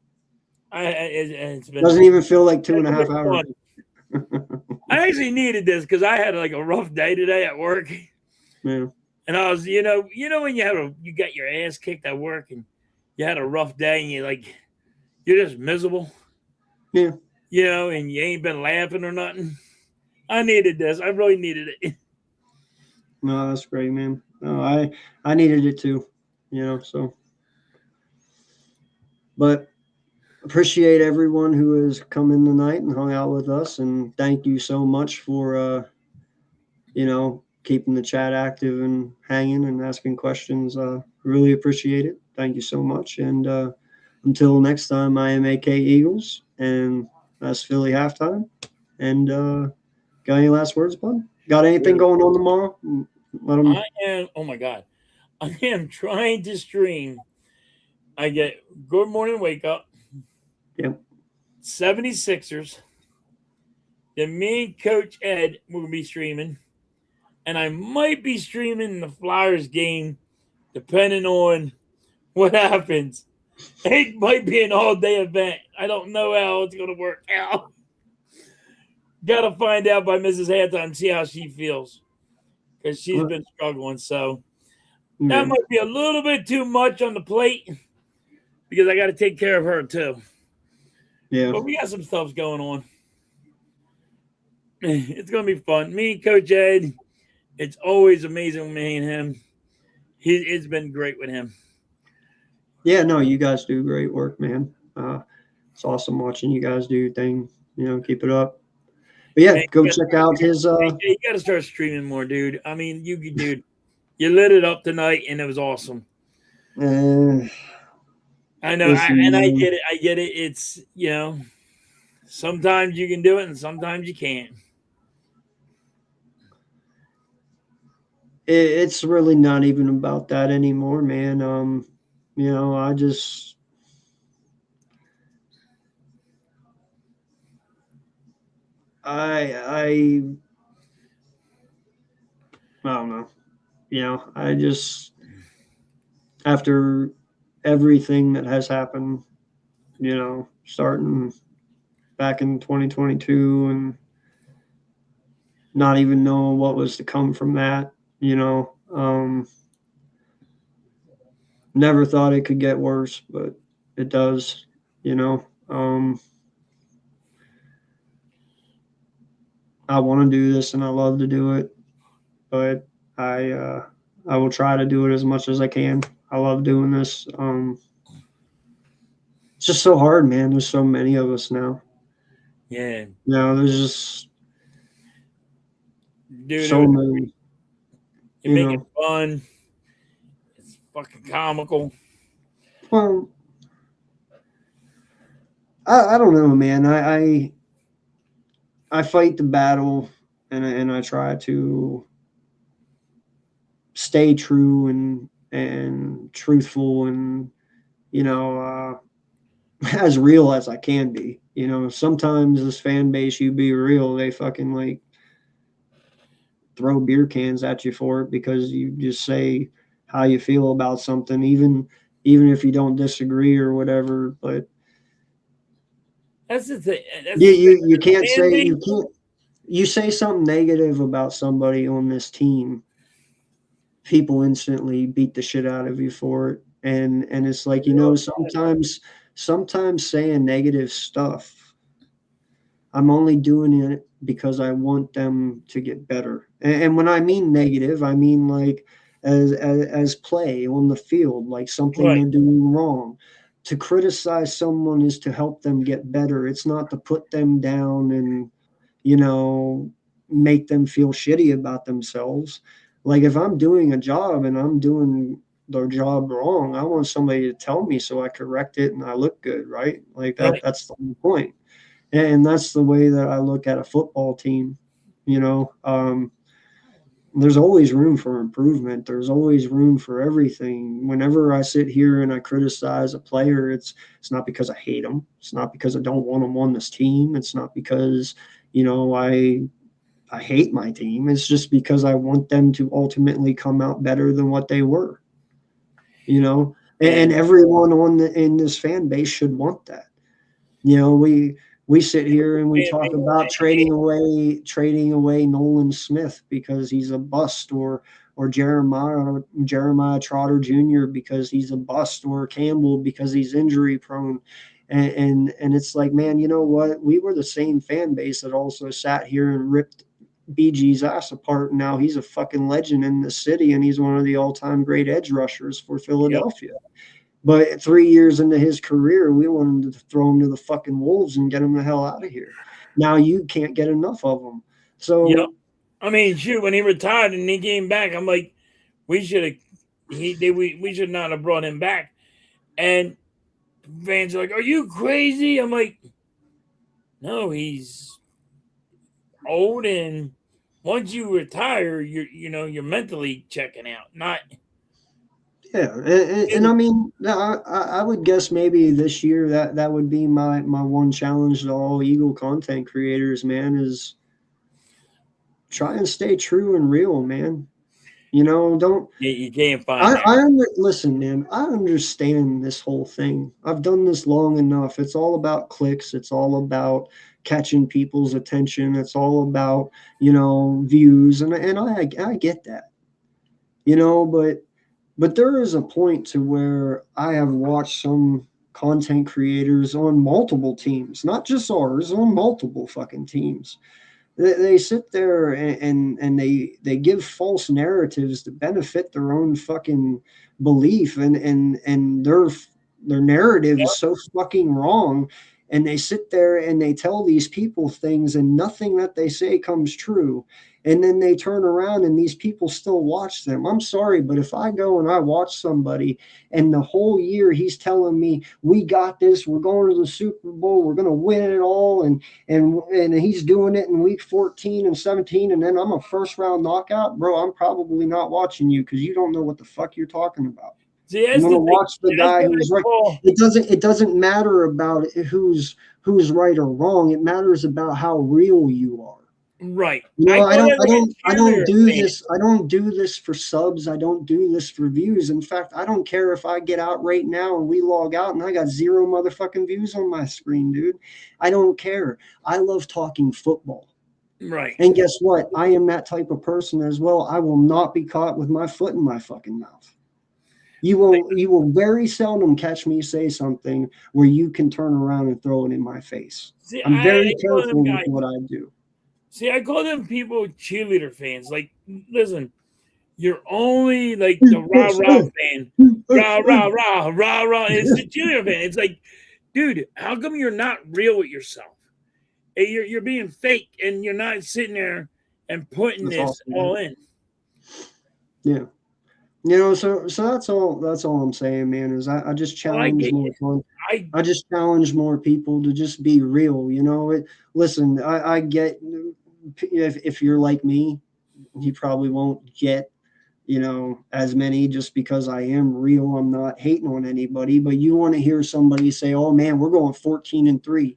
It's been Doesn't even feel like two and a it's half been hours. fun. I actually needed this because I had like a rough day today at work, Yeah. and I was, when you got your ass kicked at work and you had a rough day and you're just miserable, Yeah. and you ain't been laughing or nothing. I needed this. I really needed it. No, that's great, man. No, I needed it too, so. But appreciate everyone who has come in tonight and hung out with us, and thank you so much for keeping the chat active and hanging and asking questions. Really appreciate it. Thank you so much. And until next time, I am AK Eagles, and that's Philly halftime. And got any last words, bud? Got anything going on tomorrow? Let them. Oh my God. I am trying to stream. I get Good Morning Wake Up. Yep. 76ers. Then me and Coach Ed will be streaming. And I might be streaming the Flyers game, depending on what happens. It might be an all-day event. I don't know how it's going to work out. Got to find out by Mrs. Halftime, see how she feels. Because she's been struggling. So that might be a little bit too much on the plate because I got to take care of her too. Yeah. But we got some stuff going on. It's going to be fun. Me and Coach Ed, it's always amazing with me and him. It's been great with him. Yeah, no, you guys do great work, man. It's awesome watching you guys do your thing. Keep it up. But yeah, go check out his. You got to start streaming more, dude. I mean, you lit it up tonight, and it was awesome. I know, and I get it. I get it. It's sometimes you can do it, and sometimes you can't. It's really not even about that anymore, man. I just. I don't know. I just, after everything that has happened, starting back in 2022 and not even knowing what was to come from that, never thought it could get worse, but it does, I want to do this and I love to do it, but I will try to do it as much as I can. I love doing this. It's just so hard, man. There's so many of us now. Yeah. There's just so many. You make it fun. It's fucking comical. Well, I don't know, man. I fight the battle and I try to stay true and truthful and as real as I can be. Sometimes this fan base, you be real, they fucking like throw beer cans at you for it because you just say how you feel about something, even if you don't disagree or whatever. But that's the thing. You can't say you say something negative about somebody on this team, people instantly beat the shit out of you for it. And it's like, sometimes saying negative stuff, I'm only doing it because I want them to get better. And when I mean negative, I mean like as play on the field, like something they're doing wrong. To criticize someone is to help them get better. It's not to put them down and, make them feel shitty about themselves. Like if I'm doing a job and I'm doing their job wrong, I want somebody to tell me so I correct it and I look good, right? Like that's the whole point. And that's the way that I look at a football team. There's always room for improvement. There's always room for everything. Whenever I sit here and I criticize a player, it's not because I hate them. It's not because I don't want them on this team. It's not because, I hate my team. It's just because I want them to ultimately come out better than what they were. You know, and everyone in this fan base should want that. You know, we sit here and we talk about trading away Nolan Smith because he's a bust, or Jeremiah Trotter Jr. because he's a bust, or Campbell because he's injury prone. And it's like, man, you know what? We were the same fan base that also sat here and ripped BG's ass apart. And now he's a fucking legend in the city, and he's one of the all-time great edge rushers for Philadelphia. Yep. But 3 years into his career, we wanted to throw him to the fucking wolves and get him the hell out of here. Now you can't get enough of him. So, yep. I mean, shoot, when he retired and he came back, I'm like, we should not have brought him back. And fans are like, are you crazy? I'm like, no, he's old, and once you retire, you're mentally checking out, not. Yeah, and I mean, I would guess maybe this year that would be my one challenge to all Eagle content creators, man, is try and stay true and real, man. You know, don't. Yeah, you can't find. Listen, man. I understand this whole thing. I've done this long enough. It's all about clicks. It's all about catching people's attention. It's all about views, and I get that. But there is a point to where I have watched some content creators on multiple teams, not just ours, on multiple fucking teams. They sit there and they give false narratives to benefit their own fucking belief, and their narrative is so fucking wrong. And they sit there and they tell these people things, and nothing that they say comes true. And then they turn around and these people still watch them. I'm sorry, but if I go and I watch somebody and the whole year he's telling me, we got this, we're going to the Super Bowl, we're going to win it all, and he's doing it in week 14 and 17, and then I'm a first round knockout, bro, I'm probably not watching you because you don't know what the fuck you're talking about. See, I'm going to watch the guy who's right. It doesn't matter about who's right or wrong. It matters about how real you are. Right. I don't do this. I don't do this for subs. I don't do this for views. In fact, I don't care if I get out right now and we log out and I got 0 motherfucking views on my screen, dude. I don't care. I love talking football. Right. And guess what? I am that type of person as well. I will not be caught with my foot in my fucking mouth. You will very seldom catch me say something where you can turn around and throw it in my face. See, I'm very careful with what I do. See, I call them people cheerleader fans. Like, listen, you're only like the rah-rah fan. Rah-rah. It's the cheerleader fan. It's like, dude, how come you're not real with yourself? You're being fake, and you're not sitting there and putting this all in. Yeah. So that's all I'm saying, man, is I just challenge I just challenge more people to just be real. Listen, I get, if you're like me, you probably won't get, as many just because I am real. I'm not hating on anybody, but you want to hear somebody say, oh man, we're going 14-3.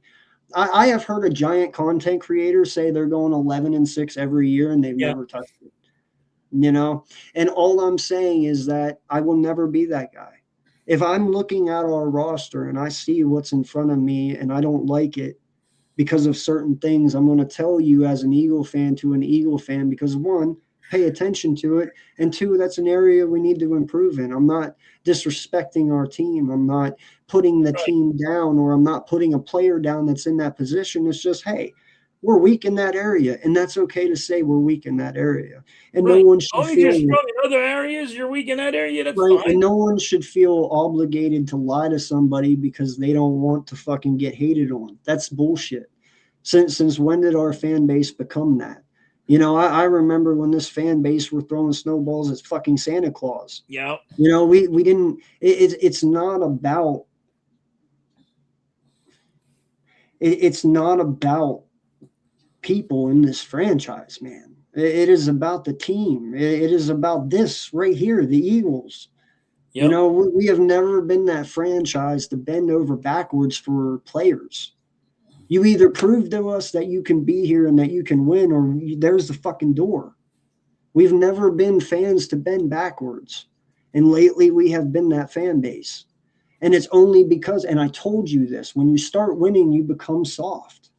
I have heard a giant content creator say they're going 11-6 every year and they've never touched it. And all I'm saying is that I will never be that guy. If I'm looking at our roster and I see what's in front of me and I don't like it because of certain things, I'm going to tell you as an Eagle fan to an Eagle fan, because 1, pay attention to it, and 2, that's an area we need to improve in. I'm not disrespecting our team. I'm not putting the team down, or I'm not putting a player down that's in that position. It's just, hey, we're weak in that area, and that's okay to say we're weak in that area. And no one should feel you're strong in other areas, you're weak in that area. That's fine. And no one should feel obligated to lie to somebody because they don't want to fucking get hated on. That's bullshit. Since when did our fan base become that? I remember when this fan base were throwing snowballs at fucking Santa Claus. Yeah. We didn't. It's not about. It's not about people in this franchise, man. It is about the team. It is about this right here, the Eagles. Yep. We have never been that franchise to bend over backwards for players. You either prove to us that you can be here and that you can win, or there's the fucking door. We've never been fans to bend backwards. And lately we have been that fan base. And it's only because, and I told you this, when you start winning, you become soft.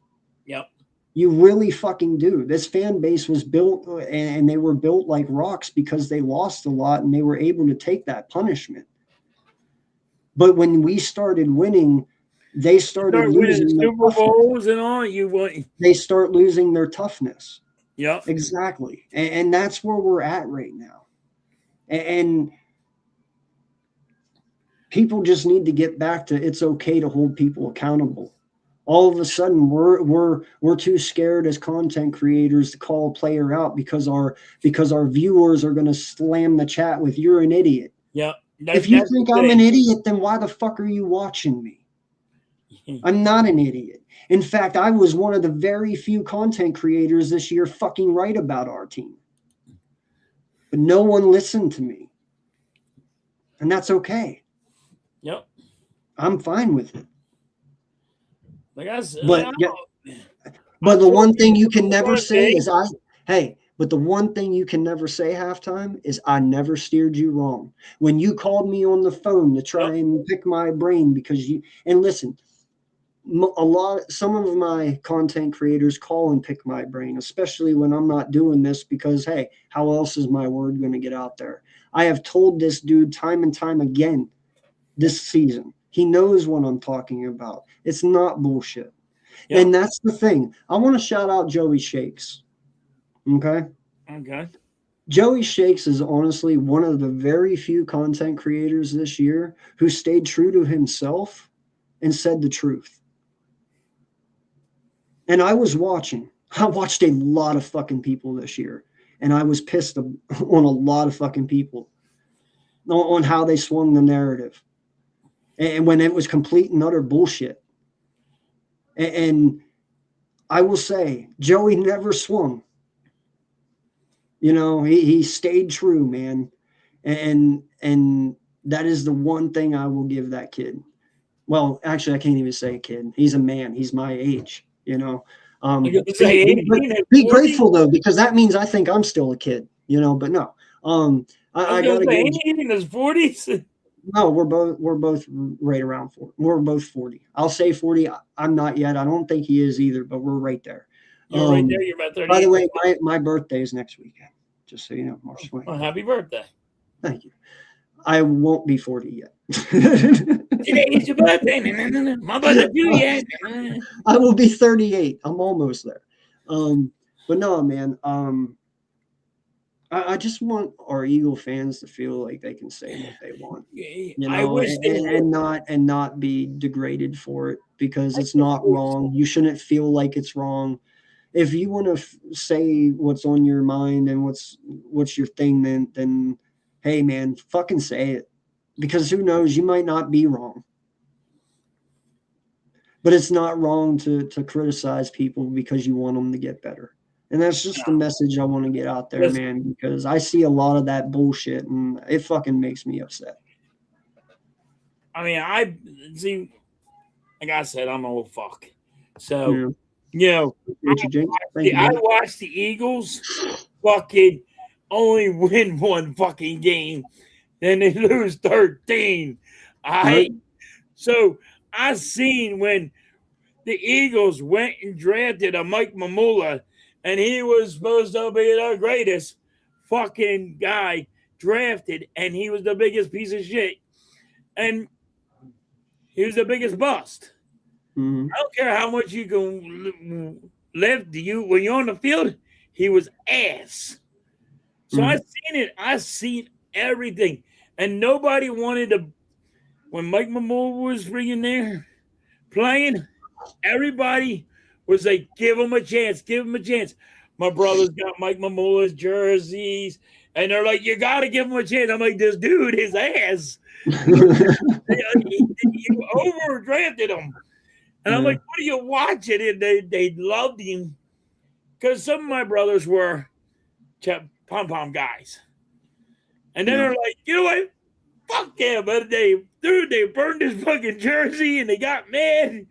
Yep. You really fucking do. This fan base was built, and they were built like rocks because they lost a lot and they were able to take that punishment. But when we started winning, they started losing their Super toughness. Bowls and all. They start losing their toughness. Yep. Exactly. And that's where we're at right now. And people just need to get back to it's okay to hold people accountable. All of a sudden we're too scared as content creators to call a player out because our viewers are going to slam the chat with "you're an idiot." Yep. If you think I'm an idiot, then why the fuck are you watching me? I'm not an idiot. In fact, I was one of the very few content creators this year fucking right about our team. But no one listened to me. And that's okay. Yep. I'm fine with it. Like I said, but the one thing you can never say is but the one thing you can never say halftime is I never steered you wrong. When you called me on the phone to try and pick my brain because and listen, some of my content creators call and pick my brain, especially when I'm not doing this because, hey, how else is my word going to get out there? I have told this dude time and time again this season. He knows what I'm talking about. It's not bullshit. Yep. And that's the thing. I want to shout out Joey Shakes. Okay? Okay. Joey Shakes is honestly one of the very few content creators this year who stayed true to himself and said the truth. And I was watching. I watched a lot of fucking people this year. And I was pissed on a lot of fucking people on how they swung the narrative. And when it was complete and utter bullshit. And I will say, Joey never swung. You know, he stayed true, man. And that is the one thing I will give that kid. Well, actually, I can't even say kid. He's a man. He's my age, you know. Be grateful, though, because that means I think I'm still a kid, you know, but no. I got to give in his 40s. No, we're both right around 40. We're both 40. I'll say 40. I'm not yet. I don't think he is either, but we're right there. You're right there. You're about 30. By the way, my birthday is next weekend, just so you know, March 20th. Well, happy birthday. Thank you. I won't be 40 yet. Today is your birthday. My birthday yet. I will be 38. I'm almost there. But no, man. I just want our Eagle fans to feel like they can say what they want, you know, I wish and not be degraded for it because it's not wrong. You shouldn't feel like it's wrong. If you want to say what's on your mind and what's your thing, then hey, man, fucking say it, because who knows, you might not be wrong. But it's not wrong to criticize people because you want them to get better. And that's just the message I want to get out there, man, because I see a lot of that bullshit and it fucking makes me upset. I mean, like I said, I'm an old fuck. So, you know, I watched the Eagles fucking only win one fucking game, then they lose 13. So I seen when the Eagles went and drafted a Mike Mamula, and he was supposed to be the greatest fucking guy drafted, and he was the biggest piece of shit. And he was the biggest bust. Mm-hmm. I don't care how much you can lift when you're on the field, he was ass. So I seen it. I seen everything. And nobody wanted to, when Mike Mamula was freaking there playing, everybody was like, give him a chance, give him a chance. My brother's got Mike Mamula's jerseys, and they're like, you got to give him a chance. I'm like, this dude is ass. You overdrafted him. And I'm like, what are you watching? And they loved him. Because some of my brothers were pom-pom guys. And then they're like, you know what? Fuck yeah, but they burned his fucking jersey and they got mad.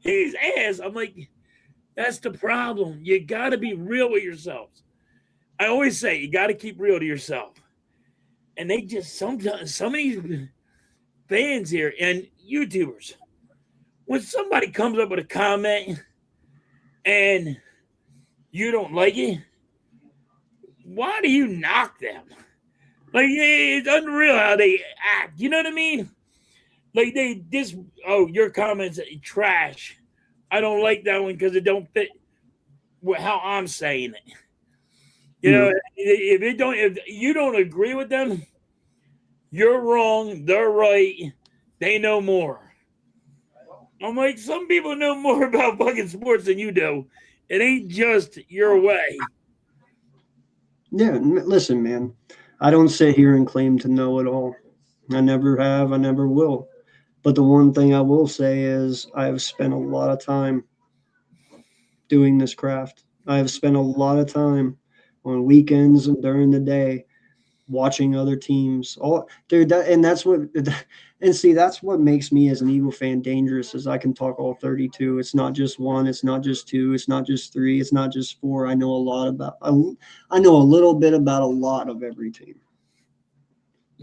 He's ass. I'm like, that's the problem. You got to be real with yourselves. I always say you got to keep real to yourself. And they just sometimes, some of these fans here and YouTubers, when somebody comes up with a comment and you don't like it, why do you knock them? Like, it's unreal how they act. You know what I mean? Like, your comments are trash. I don't like that one because it don't fit how I'm saying it. You know, if you don't agree with them, you're wrong. They're right. They know more. I'm like, some people know more about fucking sports than you do. It ain't just your way. Yeah, listen, man. I don't sit here and claim to know it all. I never have. I never will. But the one thing I will say is I have spent a lot of time doing this craft. I have spent a lot of time on weekends and during the day watching other teams. That's what makes me as an Eagle fan dangerous is I can talk all 32. It's not just one, it's not just two, it's not just three, it's not just four. I know I know a little bit about a lot of every team.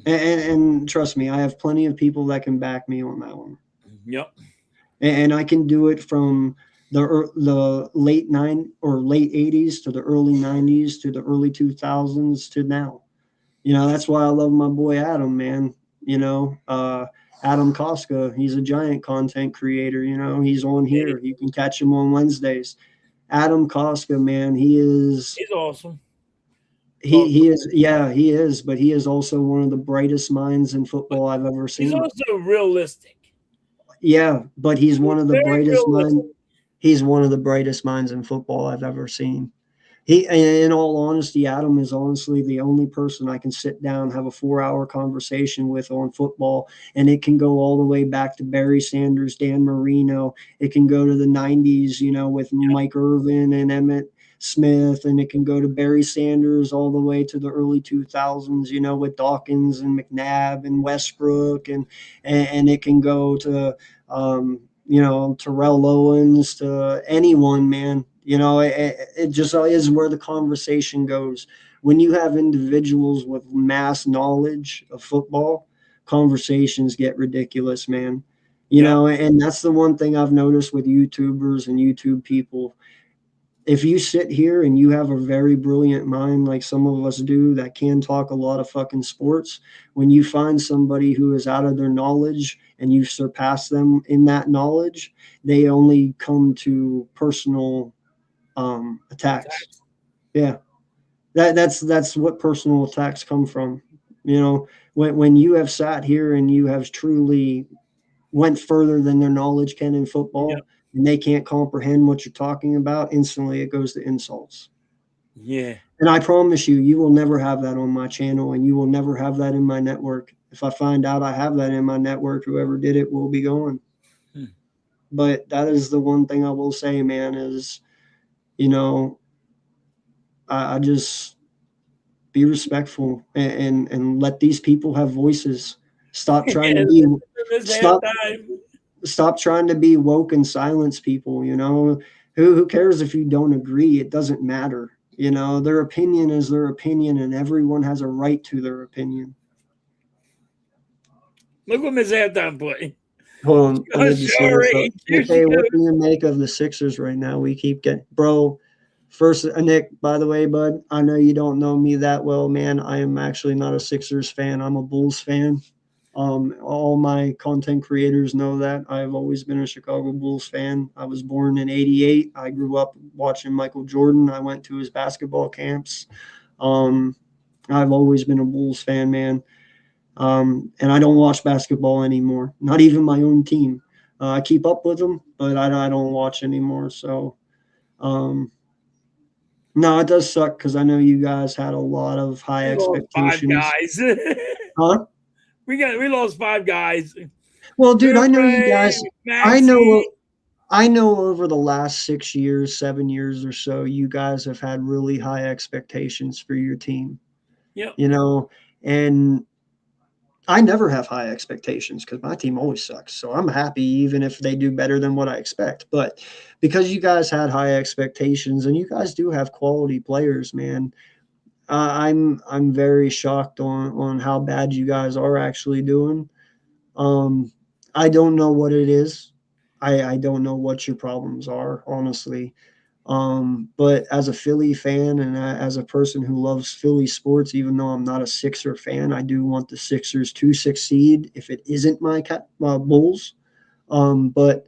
And trust me, I have plenty of people that can back me on that one. Yep. And I can do it from the late 80s to the early 90s to the early 2000s to now. You know, that's why I love my boy Adam, man. You know, Adam Koska, he's a giant content creator. You know, he's on here. You can catch him on Wednesdays. Adam Koska, man, He's awesome. He is, yeah, he is, but he is also one of the brightest minds in football I've ever seen. He's also realistic. Yeah, but he's one of the Very brightest realistic. He's one of the brightest minds in football I've ever seen. In all honesty, Adam is honestly the only person I can sit down, have a 4-hour conversation with on football. And it can go all the way back to Barry Sanders, Dan Marino. It can go to the 90s, you know, with Mike Irvin and Emmett Smith. And it can go to Barry Sanders all the way to the early 2000s, you know, with Dawkins and McNabb and Westbrook. And it can go to, you know, Terrell Owens, to anyone, man. You know, it just is where the conversation goes. When you have individuals with mass knowledge of football, conversations get ridiculous, man. You know, and that's the one thing I've noticed with YouTubers and YouTube people. If you sit here and you have a very brilliant mind like some of us do that can talk a lot of fucking sports, when you find somebody who is out of their knowledge and you surpass them in that knowledge, they only come to personal attacks. Yeah, that's what personal attacks come from. You know, when you have sat here and you have truly went further than their knowledge can in football, and they can't comprehend what you're talking about, instantly it goes to insults. Yeah. And I promise you will never have that on my channel, and you will never have that in my network. If I find out I have that in my network, whoever did it will be gone. But that is the one thing I will say, man, is, you know, I just be respectful and let these people have voices. Stop trying to be stop trying to be woke and silence people. You know, who cares if you don't agree? It doesn't matter. You know, their opinion is their opinion, and everyone has a right to their opinion. Look what Miss Halftime put. Hold on, okay, what do you make of the Sixers right now? We keep getting, bro. First, Nick, by the way, bud, I know you don't know me that well, man. I am actually not a Sixers fan. I'm a Bulls fan. All my content creators know that. I've always been a Chicago Bulls fan. I was born in '88. I grew up watching Michael Jordan. I went to his basketball camps. I've always been a Bulls fan, man. And I don't watch basketball anymore, not even my own team. I keep up with them, but I don't watch anymore. So, no, it does suck because I know you guys had a lot of high expectations. 5 guys. Huh? We lost 5 guys. Well, dude, I know you guys. I know over the last 6 years, 7 years or so, you guys have had really high expectations for your team. Yeah. You know, and I never have high expectations because my team always sucks. So I'm happy even if they do better than what I expect. But because you guys had high expectations and you guys do have quality players, man, I'm very shocked on how bad you guys are actually doing. I don't know what it is. I don't know what your problems are, honestly. But as a Philly fan and as a person who loves Philly sports, even though I'm not a Sixer fan, I do want the Sixers to succeed if it isn't my Bulls. But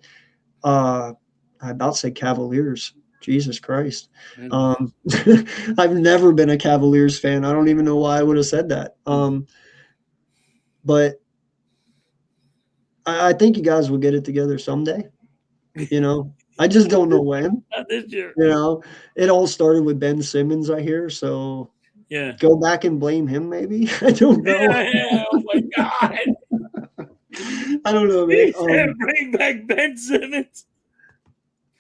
I about said Cavaliers. Jesus Christ. I've never been a Cavaliers fan. I don't even know why I would have said that. But I think you guys will get it together someday. You know, I just don't know when. Not this year. You know, it all started with Ben Simmons, I hear. So Yeah. go back and blame him, maybe. I don't know. Yeah, oh my God. I don't know, He man. said bring back Ben Simmons.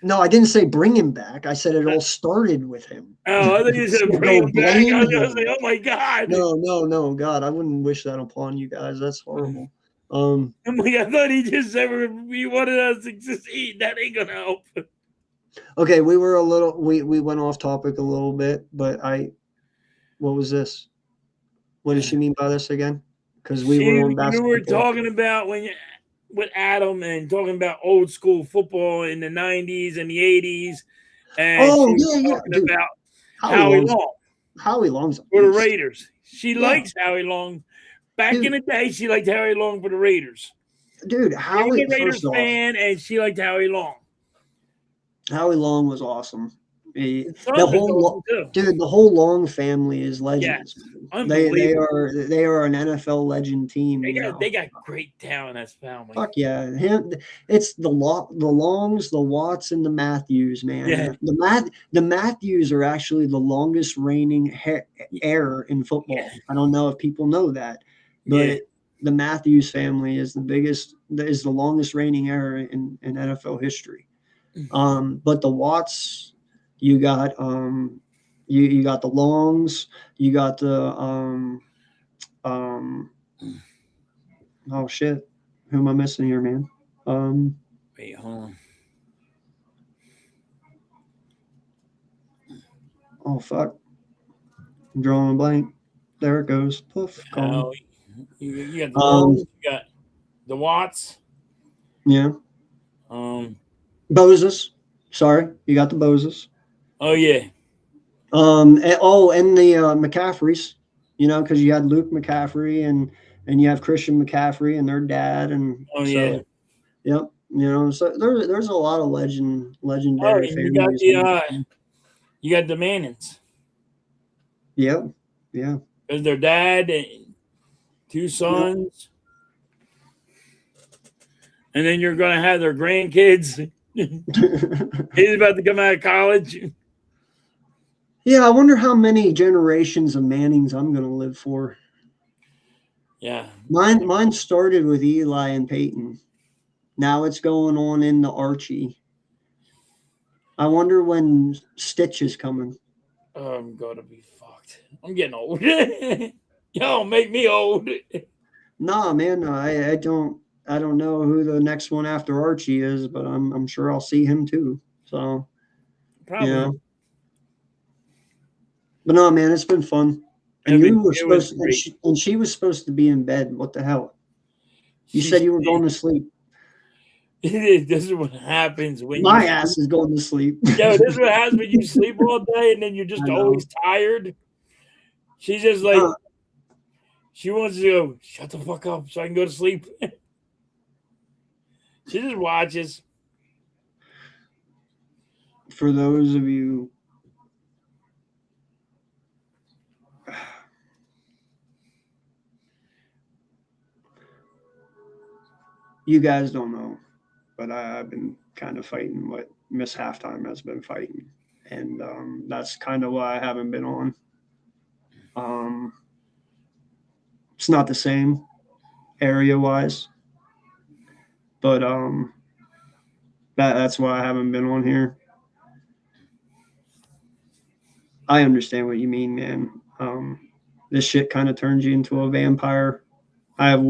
No, I didn't say bring him back. I said it all started with him. Oh, I thought you said So bring go him back. I was blame gonna say, him. oh my God. No, God, I wouldn't wish that upon you guys. That's horrible. I'm like, I thought he just said we wanted us to succeed. That ain't gonna help. Okay, we went off topic a little bit, but what was this? What did she mean by this again? Because we were on You basketball. were talking about with Adam and talking about old school football in the 90s and the 80s. And Oh, she was yeah, talking dude. about Howie Long Long's a for the beast. Raiders. She likes Howie Long. Back in the day, she liked Howie Long for the Raiders. Dude, She was a Raiders fan, and she liked Howie Long. Howie Long was awesome. The awesome whole Long family is legends. Yes. They are an NFL legend team. They got great talent as family. Fuck yeah, it's the Longs, the Watts, and the Matthews, man. Yeah. The Matthews are actually the longest reigning heir in football. Yeah. I don't know if people know that, but the Matthews family is the longest reigning heir in NFL history. But the Watts, you got you got the Longs, you got the oh shit, who am I missing here, man? Wait, hold on. Oh fuck, I'm drawing a blank. There it goes. Poof. Gone. You got the Longs, you got the Watts. Yeah. Boses. Sorry, you got the Boses. Oh yeah. And the McCaffreys, because you had Luke McCaffrey and you have Christian McCaffrey and their dad, and yep, so there's a lot of legendary families. You got the Mannings. Yep, yeah. There's their dad and two sons, and then you're gonna have their grandkids. He's about to come out of college. Yeah, I wonder how many generations of Mannings I'm going to live for. Yeah. Mine started with Eli and Peyton. Now it's going on into Archie. I wonder when Stitch is coming. I'm going to be fucked. I'm getting old. Y'all make me old. Nah, man, I don't know who the next one after Archie is, but I'm sure I'll see him too. So, probably. But no, man, it's been fun. And you were supposed to, and she was supposed to be in bed. What the hell? You said you were going to sleep. This is what happens when my ass is going to sleep. Yeah, this is what happens when you sleep all day and then you're just always tired. She's just like, she wants to go, shut the fuck up so I can go to sleep. She just watches. For those of you, you guys don't know, but I've been kind of fighting what Miss Halftime has been fighting. And that's kind of why I haven't been on. It's not the same area-wise, but that's why I haven't been on here. I understand what you mean, man. This shit kind of turns you into a vampire I have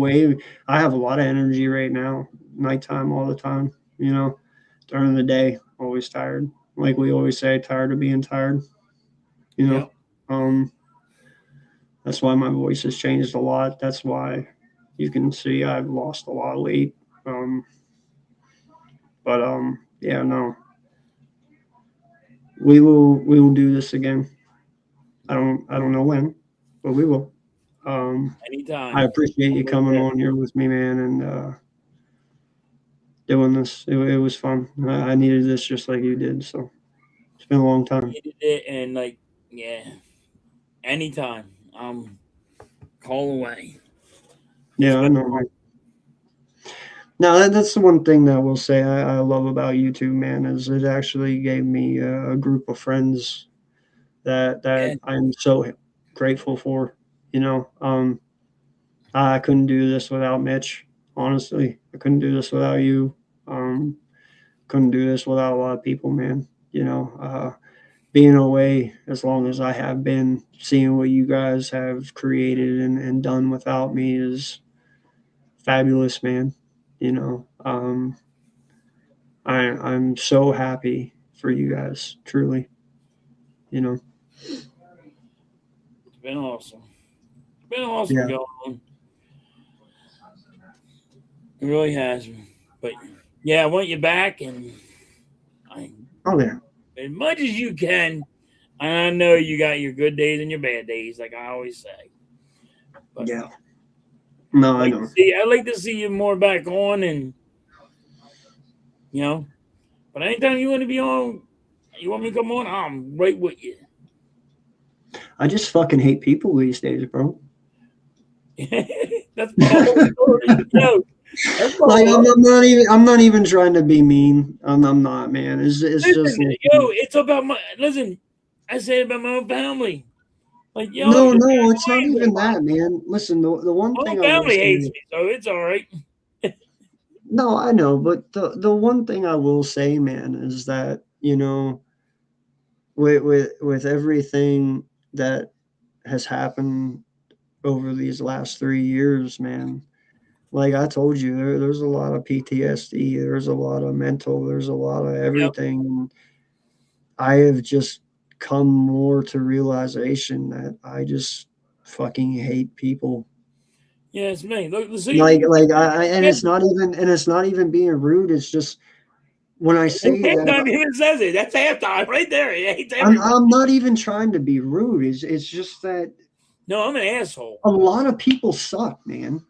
a lot of energy right now. Nighttime all the time, you know. During the day, always tired. Like we always say, tired of being tired. You Yeah. know. That's why my voice has changed a lot. That's why you can see I've lost a lot of weight. But yeah, no. We will do this again. I don't know when, but we will. I Anytime. appreciate you Always coming there. on here with me, man, and doing this. It was fun. I needed this just like you did. So it's been a long time. Needed it, and like, yeah, anytime. Call away. It's Yeah, I been know, man. Now that's the one thing that I will say I love about YouTube, man, is it actually gave me a group of friends that yeah, I'm so grateful for. You know, I couldn't do this without Mitch. Honestly, I couldn't do this without you. Um, couldn't do this without a lot of people, man. You know, being away as long as I have been, seeing what you guys have created and done without me is fabulous, man. You know, I'm so happy for you guys, truly. You know, it's been awesome. It's been awesome yeah. going on. It really has. But yeah, I want you back, and I, Oh yeah, as much as you can. And I know you got your good days and your bad days, like I always say. But yeah. No, I know. I'd like to see you more back on, and you know. But anytime you want to be on, you want me to come on, I'm right with you. I just fucking hate people these days, bro. That's the whole story. Yo, that's the Like whole. I'm not even trying to be mean. I'm not, man. It's just Listen, like, yo, it's about my. Listen, I say it about my own family. Like, yo, no, you're no, it's not passing away. even that, man. Listen, the one My thing whole I will family say. hates me, so it's all right. No, I know, but the one thing I will say, man, is that, you know, with everything that has happened over these last 3 years, man, like I told you, there's a lot of PTSD, there's a lot of mental, there's a lot of Yep. everything. I have just come more to realization that I just fucking hate people. Yeah, it's me. Look, Like see, like and it's not even being rude. It's just when I say halftime that, even says it. That's halftime right there. He hates I'm everybody. I'm not even trying to be rude. It's just that No, I'm an asshole. a lot of people suck, man.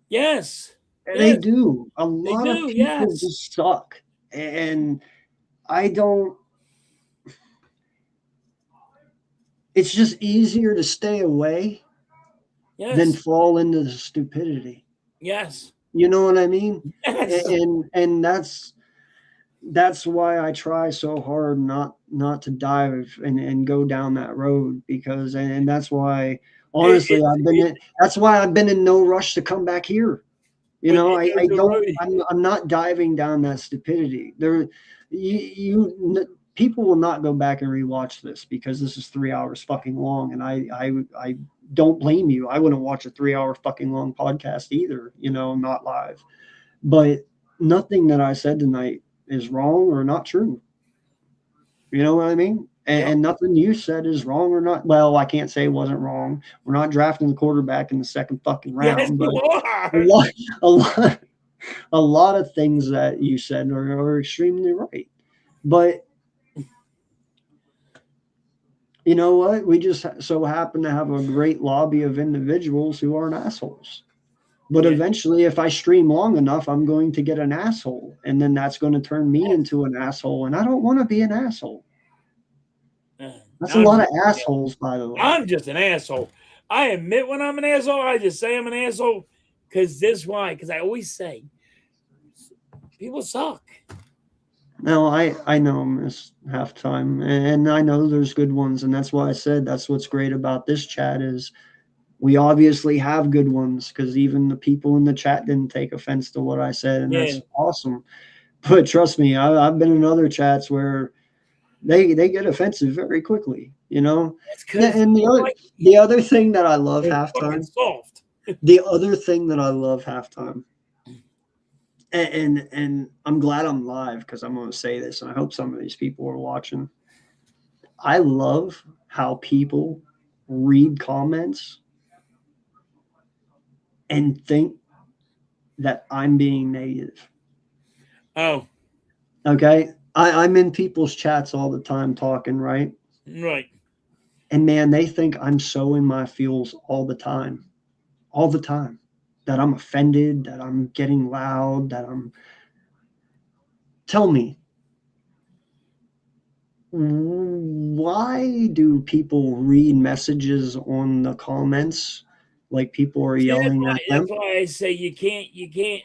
Yes. They Yes, do. A they lot of do. people Yes. just suck. And I don't it's just easier to stay away than Yes. fall into the stupidity. Yes. You know what I mean? Yes. And that's why I try so hard not to dive and go down that road because and that's why It, honestly it's it, that's why I've been in no rush to come back here. You but know, you know I the don't road. I'm not diving down that stupidity. People will not go back and rewatch this because this is 3 hours fucking long and I don't blame you. I wouldn't watch a 3 hour fucking long podcast either, you know, not live. But nothing that I said tonight is wrong or not true. You know what I mean? Yep. And nothing you said is wrong or not. Well, I can't say it wasn't wrong. We're not drafting the quarterback in the second fucking Yes, round, but you a are. lot, a lot, a lot of things that you said are extremely right. But you know what? We just so happen to have a great lobby of individuals who aren't assholes. But Yeah. eventually, if I stream long enough, I'm going to get an asshole. And then that's going to turn me into an asshole. And I don't want to be an asshole. That's a I'm lot of just, yeah, assholes, by the way. I'm just an asshole. I admit when I'm an asshole. I just say I'm an asshole because this why? Because I always say people suck. No, I know them is halftime, and I know there's good ones, and that's why I said that's what's great about this chat is we obviously have good ones because even the people in the chat didn't take offense to what I said, and Yeah. that's awesome. But trust me, I've been in other chats where they get offensive very quickly, you know. That's because And the other thing that I love they're fucking halftime, soft. The other thing that I love halftime, and I'm glad I'm live because I'm going to say this, and I hope some of these people are watching. I love how people read comments and think that I'm being negative. Oh, Okay. I'm in people's chats all the time talking, right? right. And man, they think I'm so in my feels all the time, that I'm offended, that I'm getting loud, that I'm. Tell me, why do people read messages on the comments like people are See, yelling at them? that's why I say you can't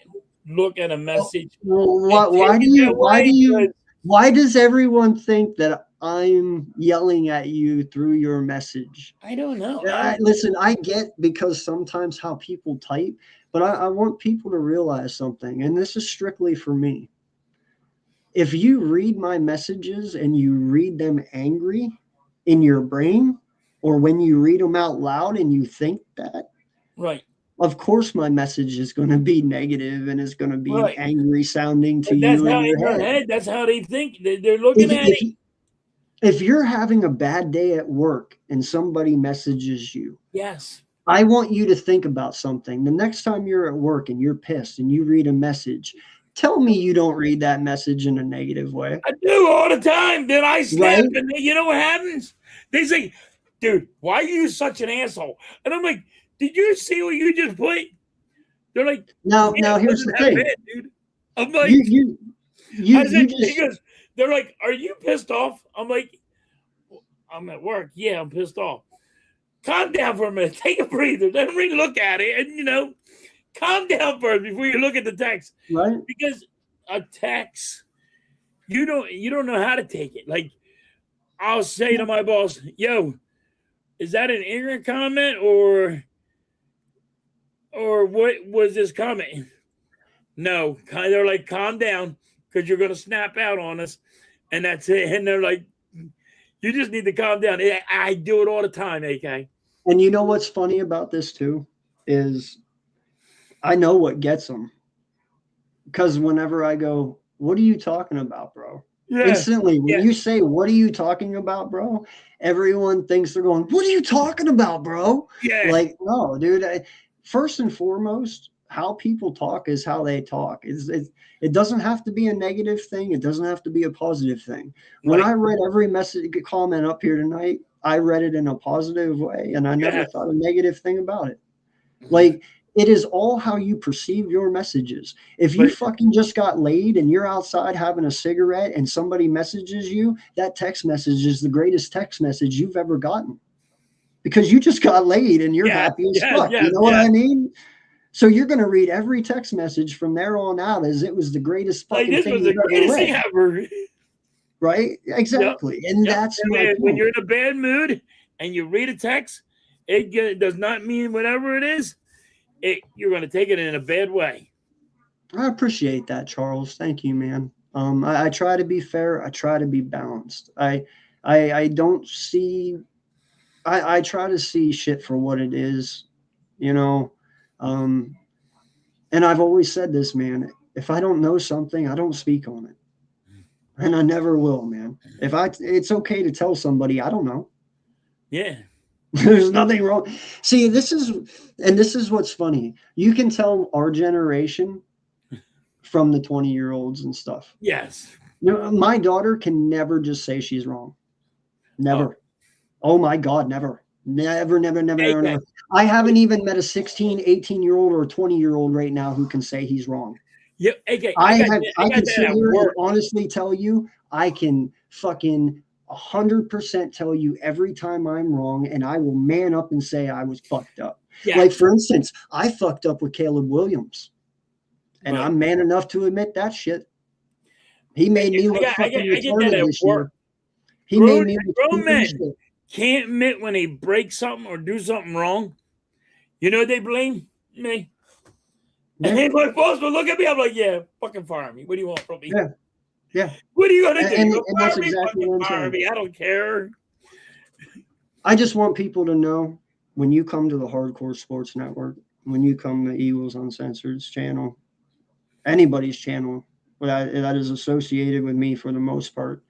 look at a message Well, and take it that way. why does everyone think that I'm yelling at you through your message? I don't know. Listen, I get because sometimes how people type, but I want people to realize something, and this is strictly for me. If you read my messages and you read them angry in your brain, or when you read them out loud and you think that, Right. of course my message is going to be negative and is going to be Right. angry sounding to But that's you how in in your their head. head, that's how they think. They're looking at it. If you're having a bad day at work and somebody messages you, Yes. I want you to think about something. The next time you're at work and you're pissed and you read a message, tell me you don't read that message in a negative way. I do all the time. Then I snap, Right? and you know what happens? They say, "Dude, why are you such an asshole?" And I'm like, "Did you see what you just put?" They're like, Now, "Yeah, it here's wasn't the that thing. bad, dude." I'm like, You I said, he just goes, they're like, "Are you pissed off?" I'm like, "I'm at work. Yeah, I'm pissed off." Calm down for a minute. Take a breather. Then re-look at it, and calm down first before you look at the text. right. Because a text, you don't know how to take it. Like, I'll say to my boss, "Yo, is that an ignorant comment or what was this comment?" No, they're like, "Calm down, because you're gonna snap out on us," and that's it. And they're like, "You just need to calm down." I do it all the time, AK. And you know what's funny about this too is I know what gets them, because whenever I go, "What are you talking about, bro?" Yeah, Instantly, when yeah, you say, "What are you talking about, bro?" Everyone thinks they're going, "What are you talking about, bro?" yeah. Like, no, dude. First and foremost, how people talk is how they talk. It doesn't have to be a negative thing. It doesn't have to be a positive thing. When Right. I read every message comment up here tonight, I read it in a positive way, and I never Yeah. thought a negative thing about it. Like, it is all how you perceive your messages. If you But fucking just got laid and you're outside having a cigarette and somebody messages you, that text message is the greatest text message you've ever gotten, because you just got laid and you're yes, happy as yes, fuck. You yes, know what I yes. mean? So you're going to read every text message from there on out as it was the greatest Like, fucking this thing was the you've ever greatest thing read. ever. Right? Yep. Exactly. And Yep. that's And my then when point. you're in a bad mood and you read a text, it does not mean whatever it is. You're going to take it in a bad way. I appreciate that, Charles. Thank you, man. I try to be fair. I try to be balanced. I don't see. I try to see shit for what it is, you know. Um, and I've always said this, man. If I don't know something, I don't speak on it, and I never will, man. It's okay to tell somebody I don't know. Yeah. There's nothing wrong. See, this is what's funny. You can tell our generation from the 20-year-olds and stuff. Yes. You know, my daughter can never just say she's wrong. Oh, Never. Oh my God, never. Never, never, never, never, AK. never. I haven't even met a 16, 18-year-old or a 20-year-old right now who can say he's wrong. Yeah, AK. I I got can that sit at here and work. honestly tell you, I can fucking 100% tell you every time I'm wrong, and I will man up and say I was fucked up. Yeah. Like, for instance, I fucked up with Caleb Williams, and Right. I'm man enough to admit that shit. He made me look fucking I get that retarded at this work. year. He made Grown, me look grown stupid as men shit. can't admit when they break something or do something wrong. You know they blame me. Yeah. And my boss will look at me. I'm like, "Yeah, fucking fire me. What do you want from me? Yeah. Yeah. What are you gonna do? And You that's fire me? exactly Fucking what I'm fire saying. me. I don't care." I just want people to know, when you come to the Hardcore Sports Network, when you come to Eagles Uncensored's channel, anybody's channel that is associated with me for the most part,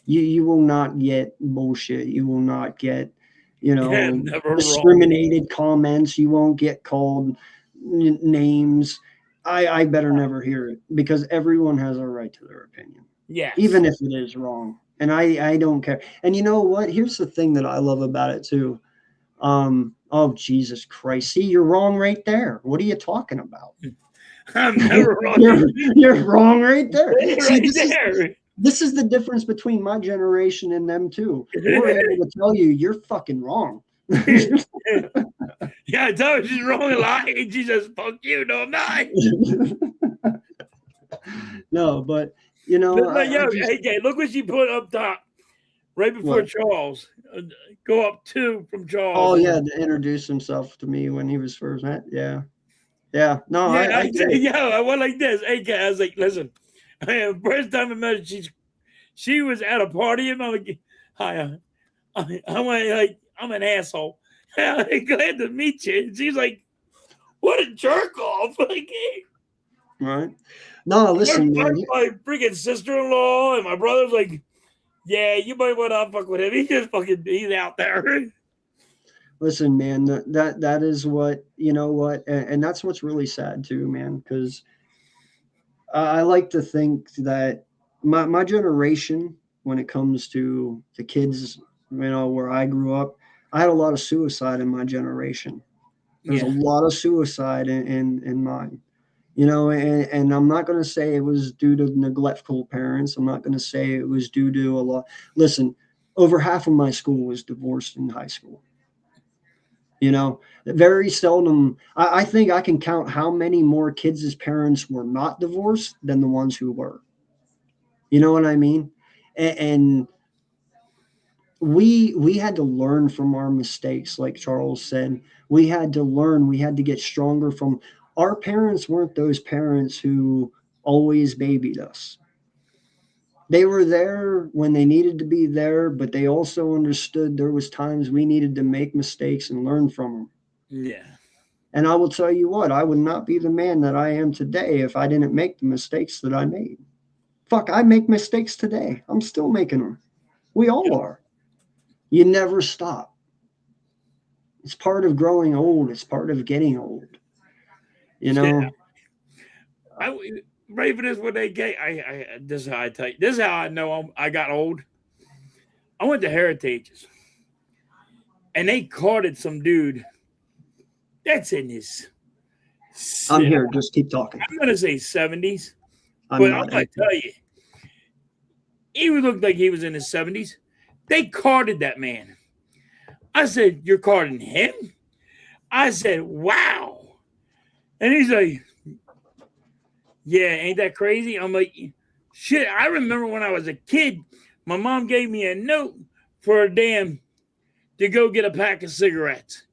you will not get bullshit. You will not get, Never wrong. discriminated comments. You won't get called names. I better never hear it, because everyone has a right to their opinion. Yes. Even if it is wrong. And I don't care. And you know what? Here's the thing that I love about it too. Oh, Jesus Christ. See, you're wrong right there. What are you talking about? I'm never wrong. You're wrong right there. See, Right this is the difference between my generation and them too. We're able to tell you you're fucking wrong. Yeah, I told you she's wrong a lot. And she says, fuck you. No, I'm not. No, but But hey, look what she put up top right before What? Charles. Go up 2 from Charles. Oh yeah, to introduce himself to me when he was first met. Yeah. No, Yeah, I I went like this. Hey, I was like, listen, first time I met her, she was at a party, and I'm like, hi, I went like, I'm an asshole. I'm glad to meet you. And she's like, what a jerk off. Like, hey. Right. No, listen, man. My freaking sister-in-law and my brother's like, yeah, you might want to fuck with him. He's out there. Listen, man, that is what, and that's what's really sad too, man, because I like to think that my generation, when it comes to the kids, where I grew up, I had a lot of suicide in my generation. There's a lot of suicide in mine. And I'm not going to say it was due to neglectful parents. I'm not going to say it was due to a lot. Listen, over half of my school was divorced in high school. Very seldom. I think I can count how many more kids' parents were not divorced than the ones who were. You know what I mean? And we had to learn from our mistakes, like Charles said. We had to learn. We had to get stronger from. Our parents weren't those parents who always babied us. They were there when they needed to be there, but they also understood there was times we needed to make mistakes and learn from them. Yeah. And I will tell you what, I would not be the man that I am today if I didn't make the mistakes that I made. Fuck, I make mistakes today. I'm still making them. We all are. You never stop. It's part of growing old. It's part of getting old. Yeah. Right for this, what they gave. This is how I tell you. This is how I know I got old. I went to Heritage's, and they carded some dude that's in his. I'm here. Just keep talking. I'm gonna say 70s, I'm but I'm gonna tell you, he looked like he was in his 70s. They carded that man. I said, "You're carding him?" I said, "Wow." And he's like, yeah, ain't that crazy? I'm like, shit, I remember when I was a kid, my mom gave me a note for a to go get a pack of cigarettes.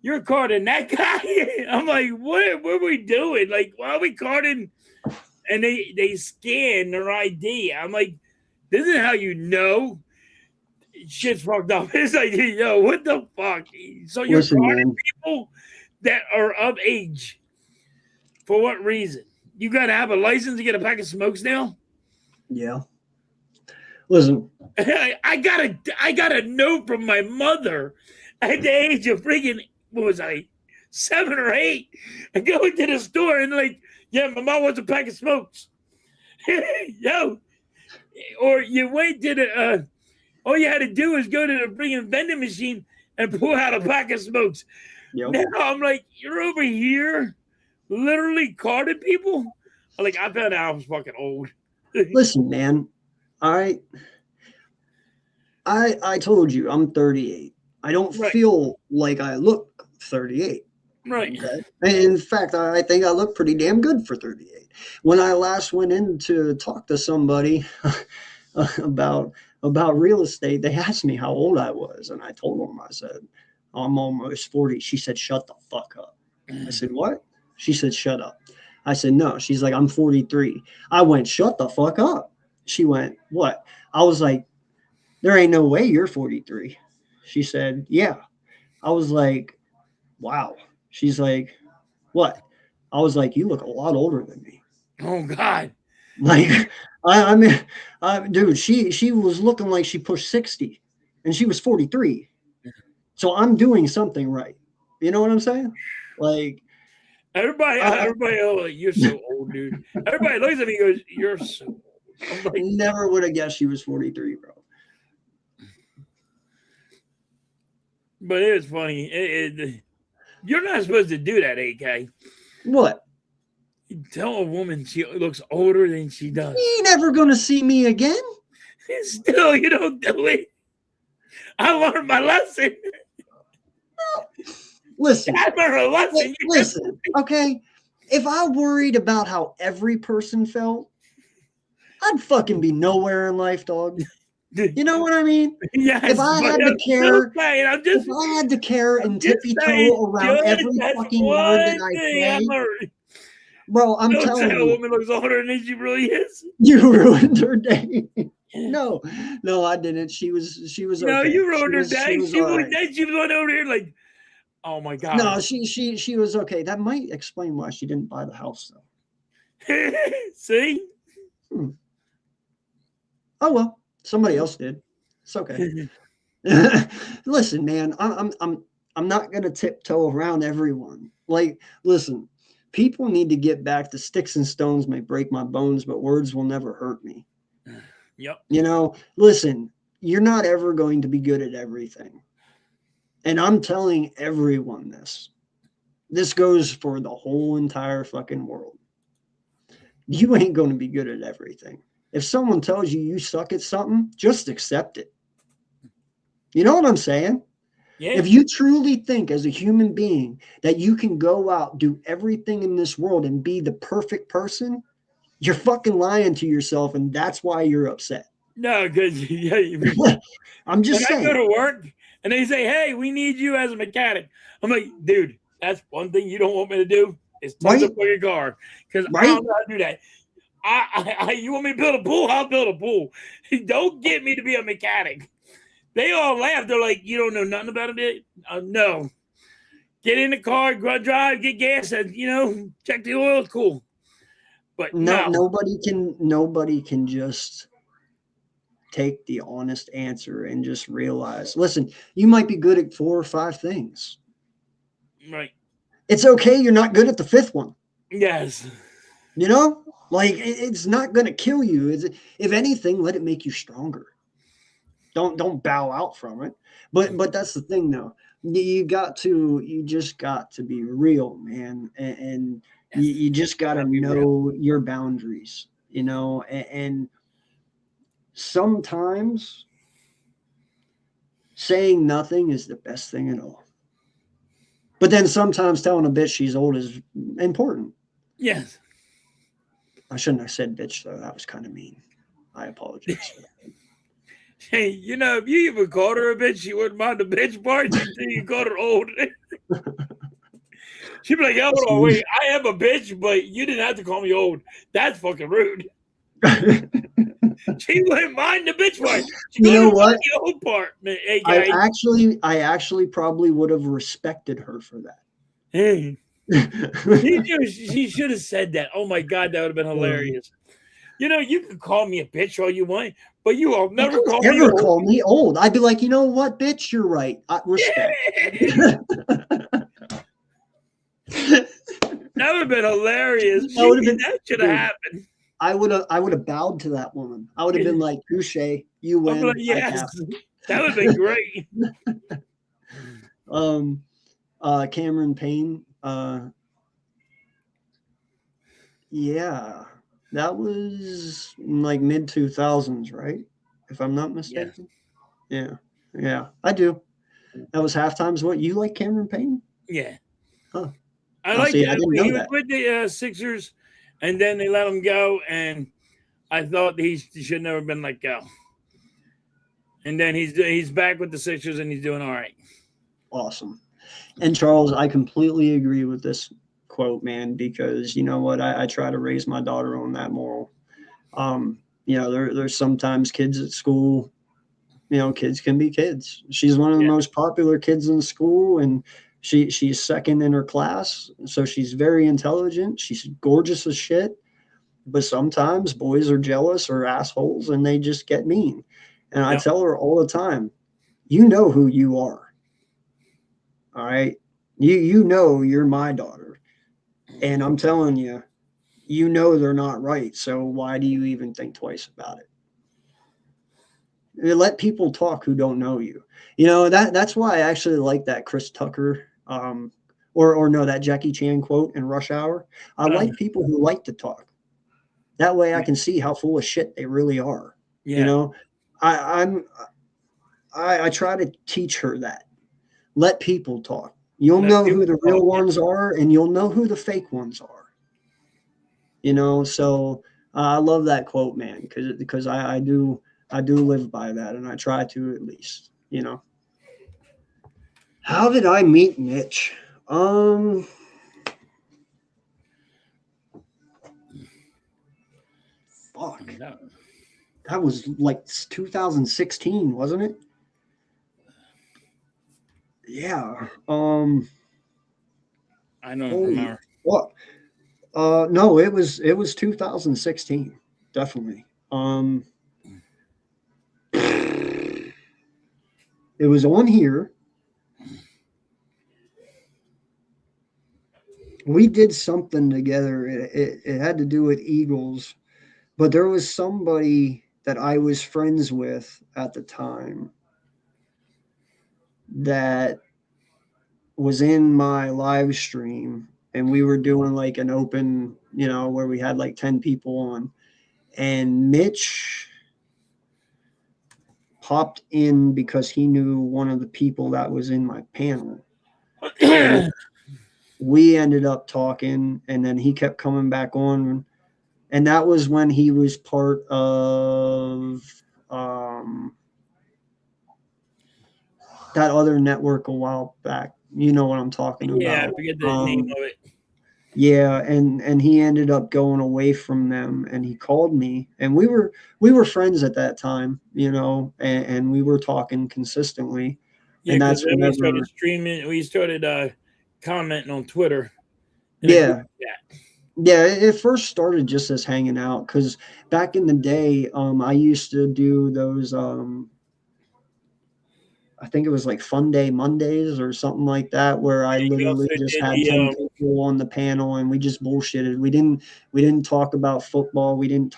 You're carding that guy? I'm like, what are we doing? Like, why are we carding? And they scan their ID. I'm like, this is how you know shit's fucked up. It's like, yo, what the fuck? So you're carding people that are of age. For what reason? You got to have a license to get a pack of smokes now? Yeah. Listen. I got a note from my mother at the age of freaking, what was I, 7 or 8? I go into the store and like, yeah, my mom wants a pack of smokes. Yo. Or you went to the, all you had to do is go to the freaking vending machine and pull out a pack of smokes. Yep. Now I'm like, you're over here literally carded people? Like, I found out I was fucking old. Listen, man, I told you I'm 38. I don't feel like I look 38. Right. Okay? In fact, I think I look pretty damn good for 38. When I last went in to talk to somebody about real estate, they asked me how old I was, and I told them, I said, I'm almost 40. She said, shut the fuck up. I said, what? She said, shut up. I said, no. She's like, I'm 43. I went, shut the fuck up. She went, what? I was like, there ain't no way you're 43. She said, yeah. I was like, wow. She's like, What? I was like, you look a lot older than me. Oh God. Like, I mean, dude, she was looking like she pushed 60 and she was 43. So I'm doing something right. You know what I'm saying? Like, Everybody, oh, like, you're so old, dude. Everybody looks at me and goes, "You're so old." I'm like, never would have guessed she was 43, bro. but it was funny. You're not supposed to do that, AK. What? You tell a woman she looks older than she does. You ain't never gonna see me again. Still, you don't do it. I learned my lesson. Listen, I learned a lesson. listen, okay? If I worried about how every person felt, I'd fucking be nowhere in life, dog. You know what I mean? Yes, if I had to care, if I had to care and tippy toe around every fucking word that I say, bro, I'm telling you, a woman looks older than she really is. You ruined her day. No, I didn't. She was no, okay. You ruined her day. She was right. on over here like, oh my God. No, she was okay. That might explain why she didn't buy the house though. See? Oh well, somebody else did. It's okay. Listen, man, I'm not gonna tiptoe around everyone. Like, listen, people need to get back to sticks and stones may break my bones, but words will never hurt me. Yep. You know, listen, you're not ever going to be good at everything. And I'm telling everyone this. This goes for the whole entire fucking world. You ain't going to be good at everything. If someone tells you you suck at something, just accept it. You know what I'm saying? Yeah. If you truly think as a human being that you can go out, do everything in this world and be the perfect person, you're fucking lying to yourself, and that's why you're upset. No, because I'm just saying. I go to work and they say, "Hey, we need you as a mechanic." I'm like, dude, that's one thing you don't want me to do is touch up your car because I don't know how to do that. You want me to build a pool? I'll build a pool. Don't get me to be a mechanic. They all laugh. They're like, "You don't know nothing about it." No. Get in the car, drive, get gas, and check the oil. Cool. But nobody can just take the honest answer and just realize, listen, you might be good at 4 or 5 things. Right. It's okay. You're not good at the 5th one. Yes. You know, like it's not going to kill you. If anything, let it make you stronger. Don't bow out from it. But that's the thing though. You just got to be real, man. And you just got to know your boundaries, and sometimes saying nothing is the best thing at all. But then sometimes telling a bitch she's old is important. Yes. I shouldn't have said bitch, though. That was kind of mean. I apologize for that. Hey, if you even called her a bitch, she wouldn't mind the bitch part until you called her old. She'd be like, "Yeah, hold on, wait, I am a bitch, but you didn't have to call me old. That's fucking rude." She wouldn't mind the bitch part. You know what? The old part. Hey, I actually probably would have respected her for that. Hey. She should have said that. Oh my God, that would have been hilarious. You can call me a bitch all you want, but you will never call me old. I'd be like, you know what, bitch, you're right. Respect. That would have been hilarious. That should have happened. I would have bowed to that woman. I would have been like, touche, you win. Like, yes, that would have been great. Cameron Payne. Yeah, that was like mid 2000s, right? If I'm not mistaken. Yeah, I do. That was Halftime's what? You like Cameron Payne? Yeah. Huh. I like that. He was with the Sixers, and then they let him go, and I thought he should never have been let go. And then he's back with the Sixers, and he's doing all right. Awesome. And Charles, I completely agree with this quote, man, because you know what? I try to raise my daughter on that moral. There's sometimes kids at school, kids can be kids. She's one of the most popular kids in school, and She's second in her class, so she's very intelligent. She's gorgeous as shit. But sometimes boys are jealous or assholes and they just get mean. And I tell her all the time, you know who you are. All right. You know you're my daughter. And I'm telling you, you know they're not right. So why do you even think twice about it? Let people talk who don't know you. You know, that's why I actually like that Chris Tucker or no, that Jackie Chan quote in Rush Hour. I like people who like to talk. That way I can see how full of shit they really are. Yeah. You know, I try to teach her that. Let people talk. You'll know who the real ones are, and you'll know who the fake ones are. You know, so I love that quote, man, because I do live by that, and I try to at least. You know, how did I meet Mitch? Fuck. No. That was like 2016, wasn't it? Yeah. I don't remember. What? No, it was 2016, definitely. It was on here. We did something together. It had to do with Eagles, but there was somebody that I was friends with at the time that was in my live stream, and we were doing like an open, you know, where we had like 10 people on, and Mitch popped in because he knew one of the people that was in my panel. And we ended up talking, and then he kept coming back on, and that was when he was part of that other network a while back. You know what I'm talking about. Yeah, I forget the name of it. Yeah, and he ended up going away from them, and he called me, and we were friends at that time, you know, and we were talking consistently. Yeah, and that's then whenever we started streaming. We started commenting on Twitter. Yeah. Yeah, it first started just as hanging out, because back in the day, I used to do those I think it was like Fun Day Mondays or something like that, where I literally just had 10 people on the panel and we just bullshitted. We didn't talk about football. We just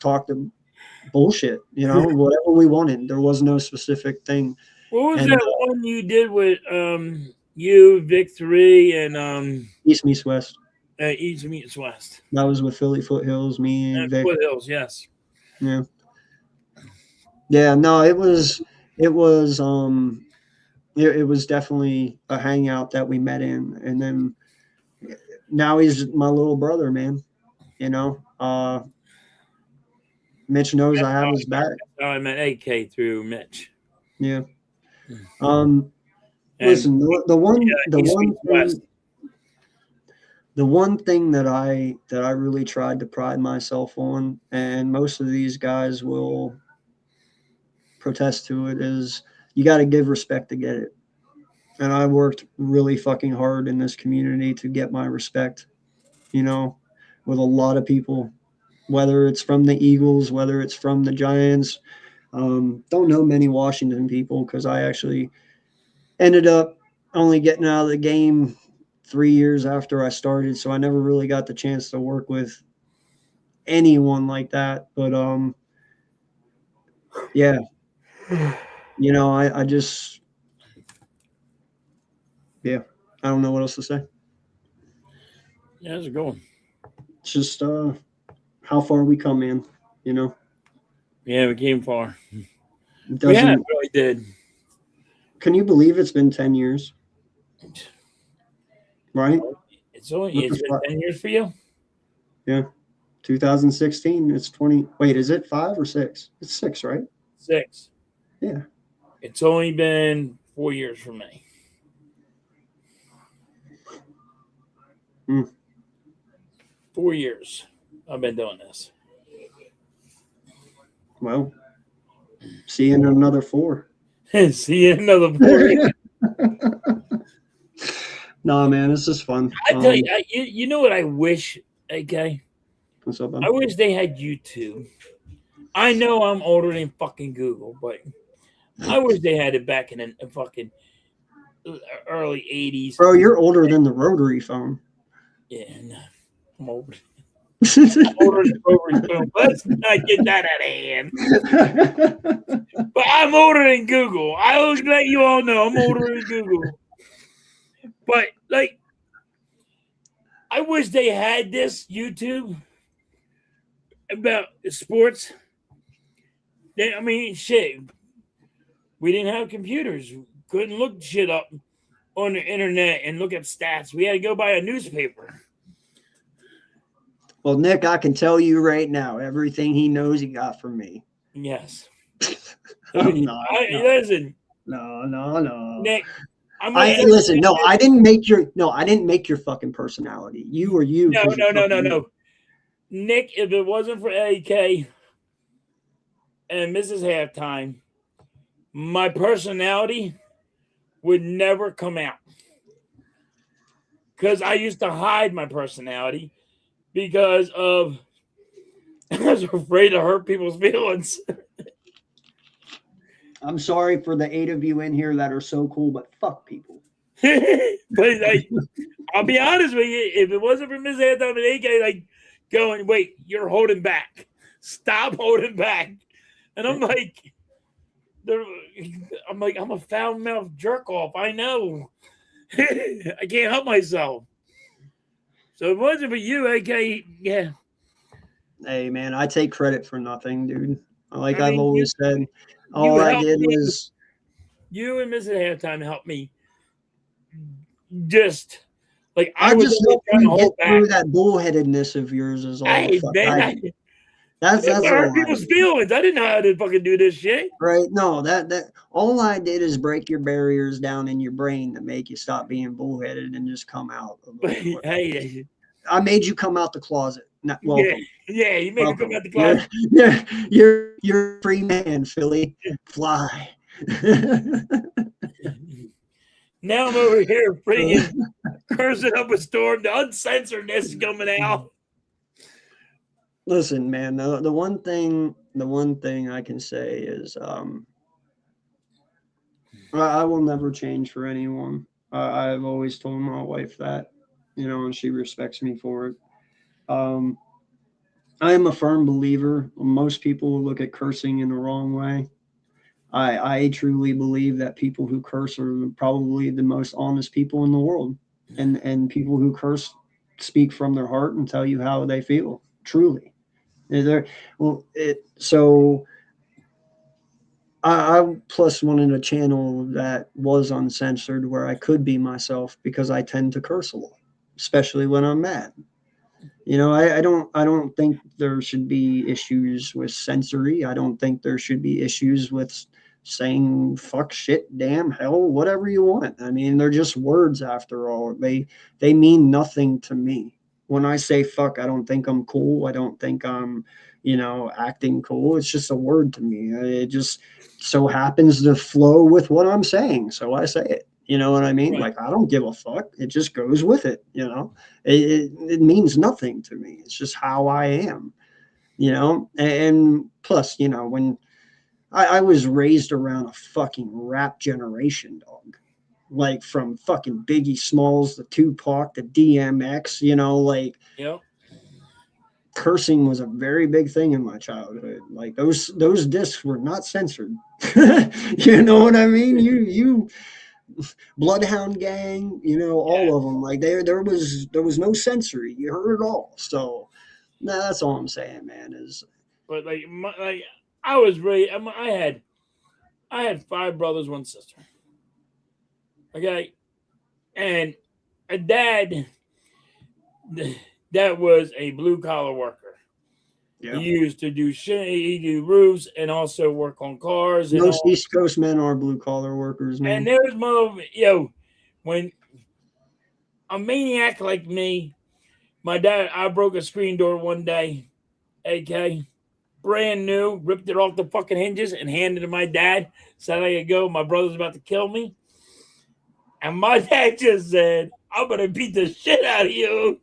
talked bullshit, you know, whatever we wanted. There was no specific thing. What was that one you did with you, Vic3, and East Meets West? East Meets West. That was with Philly Foothills, me and Vic. Foothills, yes. Yeah. Yeah, no, it was definitely a hangout that we met in, and then now he's my little brother, man. You know, Mitch knows I have his back. I met AK through Mitch. Yeah. Listen, the one thing that I really tried to pride myself on, and most of these guys will protest to it, is you got to give respect to get it. And I worked really fucking hard in this community to get my respect, you know, with a lot of people, whether it's from the Eagles, whether it's from the Giants. Don't know many Washington people, because I actually ended up only getting out of the game 3 years after I started. So I never really got the chance to work with anyone like that. But yeah, you know, I just, yeah, I don't know what else to say. Yeah, how's it going? It's just how far we come, man, you know. Yeah, we came far. Yeah, it really did. Can you believe it's been 10 years? Right? It's been 10 years for you? Yeah. 2016. It's 20. Wait, is it 5 or 6? It's 6, right? 6. Yeah. It's only been 4 years for me. 4 years I've been doing this. Well, see you in another 4. See you in another 4. No, man, this is fun. I tell you, you know what I wish, okay? What's up, I man? wish they had YouTube. I know I'm older than fucking Google, but I wish they had it back in the fucking early 80s. Bro, you're older than the rotary phone. Yeah, no, I'm older. Older than rotary phone. Let's not get that out of hand. But I'm older than Google. I will let you all know I'm older than Google. But like, I wish they had this YouTube about sports. I mean, shit. We didn't have computers. Couldn't look shit up on the internet and look up stats. We had to go buy a newspaper. Well, Nick, I can tell you right now, everything he knows he got from me. Yes. Listen. No. Nick, I listen. No, I didn't make your fucking personality. You or you. No. Nick, if it wasn't for AK and Mrs. Halftime, my personality would never come out. Because I used to hide my personality because I was afraid to hurt people's feelings. I'm sorry for the 8 of you in here that are so cool, but fuck people. But I'll be honest with you, if it wasn't for Miss Halftime and AK going, wait, you're holding back. Stop holding back. And I'm I'm a foul mouth jerk off. I know. I can't help myself. So if it wasn't for you, AK, yeah. Hey, man, I take credit for nothing, dude. Like I've always said, all I did was... You and Mrs. Halftime helped me. Just, I was just really trying to hold back. Through that bullheadedness of yours is all. That's hurt people's feelings. I didn't know how to fucking do this shit. Right? No, that all I did is break your barriers down in your brain to make you stop being bullheaded and just come out. Hey, I made you come out the closet. Welcome. Yeah, you made me come out the closet. You're a free man, Philly. Fly. Now I'm over here freaking cursing up a storm. The uncensoredness is coming out. Listen, man, the one thing I can say is I will never change for anyone. I've always told my wife that, and she respects me for it. I am a firm believer. Most people look at cursing in the wrong way. I truly believe that people who curse are probably the most honest people in the world, and people who curse speak from their heart and tell you how they feel. Truly. So I plus wanted a channel that was uncensored where I could be myself, because I tend to curse a lot, especially when I'm mad. I don't think there should be issues with censoring. I don't think there should be issues with saying fuck, shit, damn, hell, whatever you want. I mean, they're just words after all. They mean nothing to me. When I say fuck, I don't think I'm cool. I don't think I'm, acting cool. It's just a word to me. It just so happens to flow with what I'm saying. So I say it. You know what I mean? Right. I don't give a fuck. It just goes with it. It means nothing to me. It's just how I am, and plus, when I was raised around a fucking rap generation, dog. From fucking Biggie Smalls to Tupac to DMX, Yep. Cursing was a very big thing in my childhood. Those discs were not censored. You know what I mean? You Bloodhound Gang, all of them. There was no censoring. You heard it all. So that's all I'm saying, man. But I was really, I had 5 brothers, 1 sister. Okay, and a dad that was a blue collar worker. Yeah. He used to do shit. He do roofs and also work on cars. Most East Coast men are blue collar workers, man. And there's when a maniac like me, my dad, I broke a screen door one day, AK, brand new, ripped it off the fucking hinges and handed it to my dad. Said I could go. My brother's about to kill me. And my dad just said, I'm gonna beat the shit out of you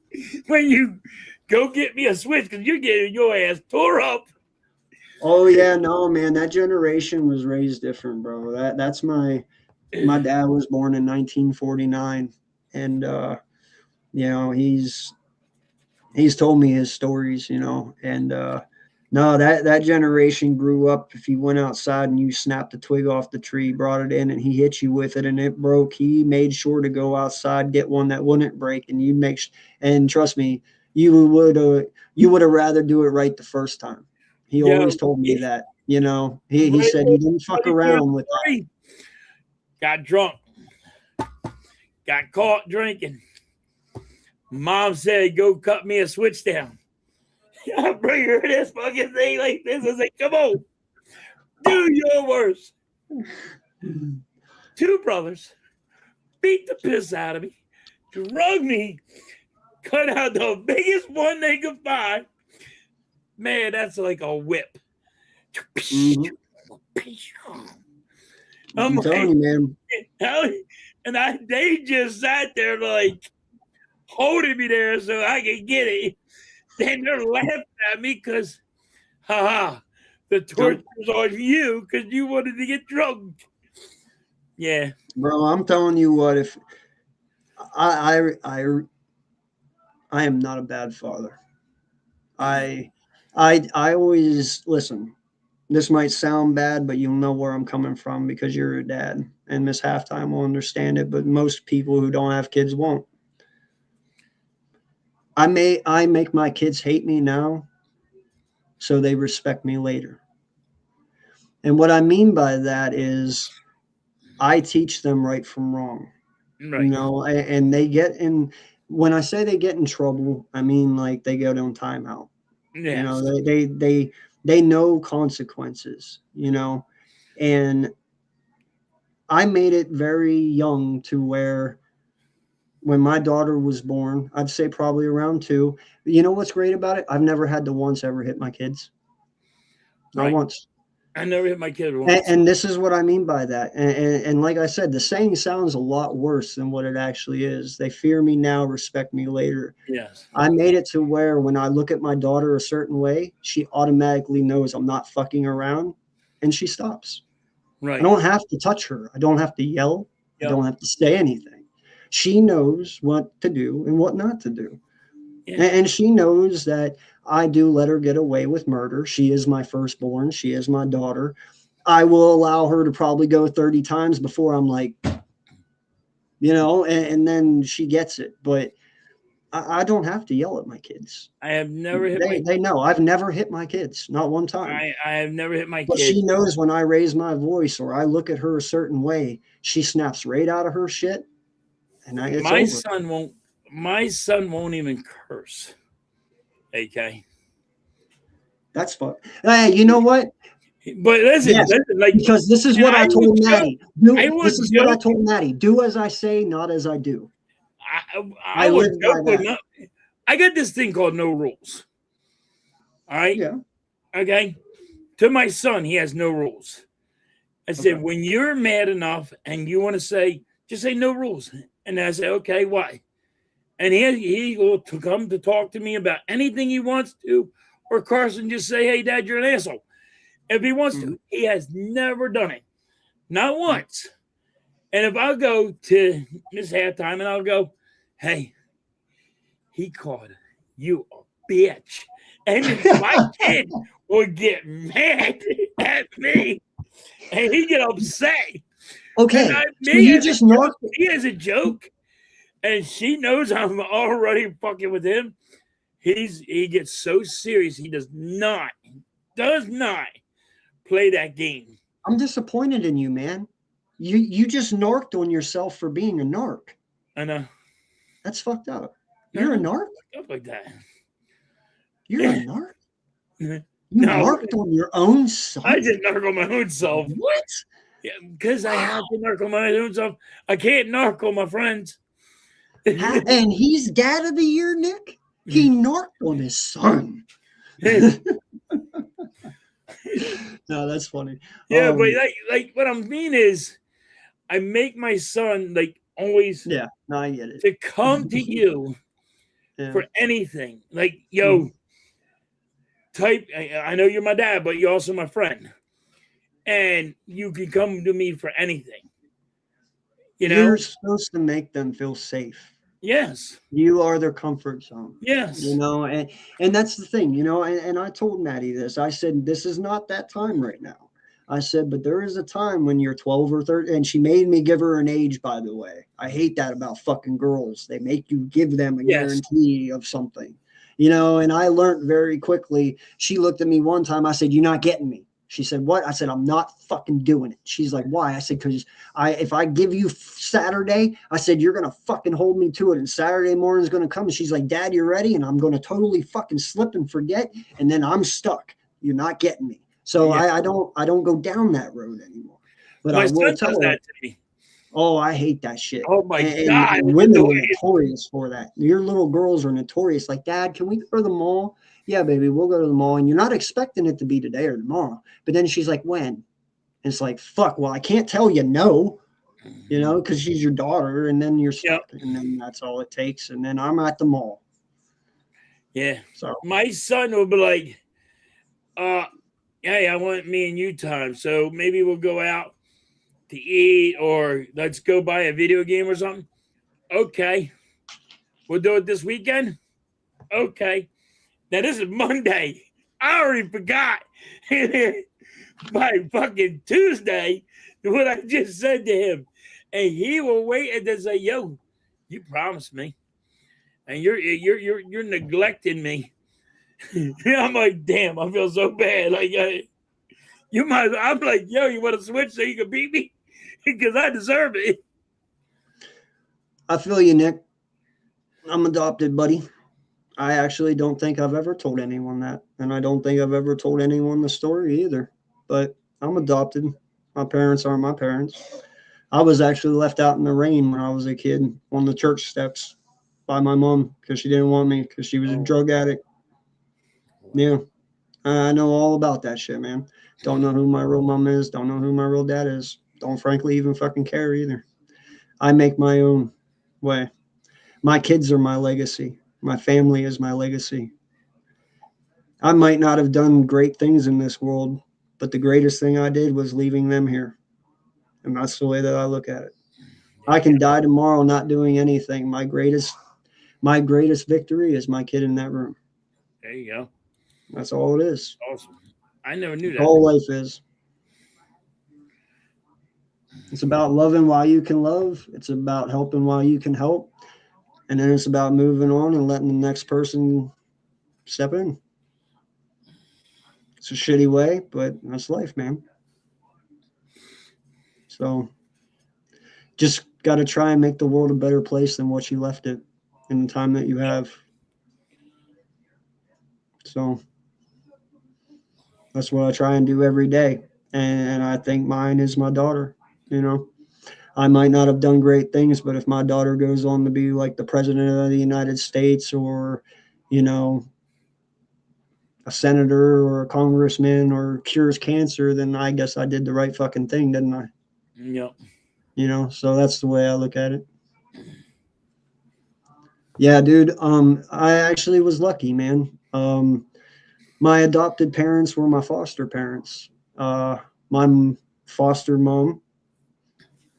when you go get me a switch because you're getting your ass tore up. Oh yeah, no man, that generation was raised different, bro. That's my dad was born in 1949, and you know he's told me his stories, you know, and no, that generation grew up. If you went outside and you snapped a twig off the tree, brought it in, and he hit you with it, and it broke, he made sure to go outside, get one that wouldn't break, and you make. And trust me, you would have rather do it right the first time. He Yo, always told me that. You know, he right said he didn't fuck around with that. Got drunk, got caught drinking. Mom said, "Go cut me a switch down." I bring her this fucking thing like this. I say, "Come on, do your worst." Two brothers beat the piss out of me, drug me, cut out the biggest one they could find. Man, that's like a whip. Mhm. I'm I'm telling you, man. and they just sat there like holding me there so I could get it. Then they're laughing at me because, the torture's on you because you wanted to get drunk. Yeah, Bro, I'm telling you what, if I am not a bad father. I always listen. This might sound bad, but you'll know where I'm coming from because you're a dad, and Miss Halftime will understand it. But most people who don't have kids won't. I make my kids hate me now, so they respect me later. And what I mean by that is, I teach them right from wrong. right. You know, and they get in. When I say they get in trouble, I mean like they go down timeout. Yes. You know, they know consequences, you know, and I made it very young to where when my daughter was born, I'd say probably around 2. You know what's great about it? I've never had to once ever hit my kids. Not Right. once. I never hit my kid once. And this is what I mean by that. And like I said, the saying sounds a lot worse than what it actually is. They fear me now, respect me later. Yes. I made it to where when I look at my daughter a certain way, she automatically knows I'm not fucking around and she stops. Right. I don't have to touch her. I don't have to yell. Yep. I don't have to say anything. She knows what to do and what not to do. Yeah. And she knows that I do let her get away with murder. She is my firstborn. She is my daughter. I will allow her to probably go 30 times before I'm like, you know, and then she gets it. But I don't have to yell at my kids. I have never hit They know I've never hit my kids, not one time. I have never hit my But kid. she knows when I raise my voice or I look at her a certain way, she snaps right out of her shit. And it's over. My son won't even curse. Okay. That's fun. Hey, you know what? But listen, Yes, like, because this is what I told Maddie. This is what I joke. told Maddie. Do as I say, not as I do. I would live by joke that. I got this thing called no rules. All right. Yeah. Okay. To my son, he has no rules. I said, Okay. when you're mad enough and you want to say, just say no rules. And I say, okay, why? And he will come to talk to me about anything he wants to, or Carson just say, hey, Dad, you're an asshole. If he wants to, he has never done it. Not once. And if I go to Miss Halftime and I'll go, hey, he called you a bitch. And my kid would get mad at me. And he get upset. Okay. And So you just knocked it. He has a joke. And she knows I'm already fucking with him. He gets so serious. He does not play that game. I'm disappointed in you, man. You just narked on yourself for being a narc. I know. That's fucked up. You're a narc? Stuff like that. You're a narc? You No. narked on your own self? I did narc on my own self. What? Yeah, because I have to narc on my own self. I can't narc on my friends. And he's dad of the year, Nick? He narked on his son. No, that's funny. Yeah, but like what I mean is, I make my son, like, always Yeah, no, I get it. to come to you Yeah. for anything. Like, yo, type, I know you're my dad, but you're also my friend. And you can come to me for anything. You know? You're supposed to make them feel safe. Yes. You are their comfort zone. Yes. You know, and that's the thing, you know, and I told Maddie this. I said, this is not that time right now. I said, but there is a time when you're 12 or 13, and she made me give her an age, by the way. I hate that about fucking girls. They make you give them a Yes. guarantee of something, you know, and I learned very quickly. She looked at me one time. I said, you're not getting me. She said, what? I said, I'm not fucking doing it. She's like, why? I said, because if I give you Saturday, I said, you're going to fucking hold me to it. And Saturday morning is going to come. And she's like, Dad, you ready? And I'm going to totally fucking slip and forget. And then I'm stuck. You're not getting me. So yeah. I don't go down that road anymore. But My I will son tell does her, that to me. oh, I hate that shit. Oh my God. And women are notorious for that. Your little girls are notorious. Like, Dad, can we go to the mall? Yeah, baby, we'll go to the mall. And you're not expecting it to be today or tomorrow. But then she's like, when? And it's like, fuck, well, I can't tell you no, you know, because she's your daughter. And then you're stuck. Yep. And then that's all it takes. And then I'm at the mall. Yeah. So my son will be like, hey, I want me and you time. So maybe we'll go out to eat or let's go buy a video game or something. Okay. We'll do it this weekend. Okay. Now this is Monday. I already forgot by fucking Tuesday what I just said to him. And he will wait and then say, yo, you promised me. And you're neglecting me. I'm like, damn, I feel so bad. Like, you might. I'm like, yo, you want to switch so you can beat me? Because I deserve it. I feel you, Nick. I'm adopted, buddy. I actually don't think I've ever told anyone that. And I don't think I've ever told anyone the story either. But I'm adopted. My parents aren't my parents. I was actually left out in the rain when I was a kid on the church steps by my mom because she didn't want me because she was a drug addict. Yeah. I know all about that shit, man. Don't know who my real mom is. Don't know who my real dad is. Don't frankly even fucking care either. I make my own way. My kids are my legacy. My family is my legacy. I might not have done great things in this world, but the greatest thing I did was leaving them here. And that's the way that I look at it. I can die tomorrow not doing anything. My greatest victory is my kid in that room. There you go. That's all it is. Awesome. I never knew that. All life is. It's about loving while you can love. It's about helping while you can help. And then it's about moving on and letting the next person step in. It's a shitty way, but that's life, man. So just got to try and make the world a better place than what you left it in the time that you have. So that's what I try and do every day. And I think mine is my daughter. You know, I might not have done great things, but if my daughter goes on to be like the president of the United States or, you know, a senator or a congressman or cures cancer, then I guess I did the right fucking thing, didn't I? Yep. You know, so that's the way I look at it. Yeah, dude. I actually was lucky, man. My adopted parents were my foster parents. My foster mom,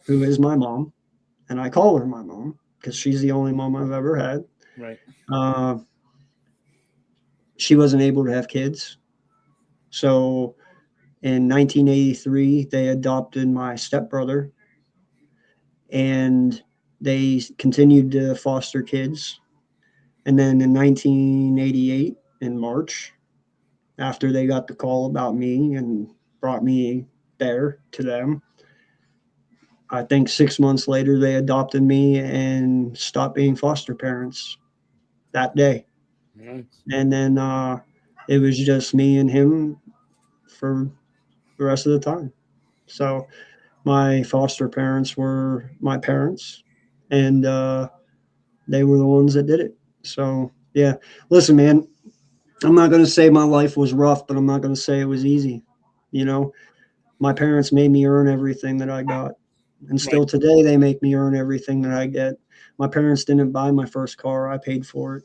who is my mom, and I call her my mom because she's the only mom I've ever had. Right. She wasn't able to have kids. So in 1983, they adopted my stepbrother, and they continued to foster kids. And then in 1988, in March, after they got the call about me and brought me there to them, I think 6 months later, they adopted me and stopped being foster parents that day. Nice. And then it was just me and him for the rest of the time. So my foster parents were my parents, and they were the ones that did it. So, yeah. Listen, man, I'm not going to say my life was rough, but I'm not going to say it was easy. You know, my parents made me earn everything that I got. And still today, they make me earn everything that I get. My parents didn't buy my first car. I paid for it.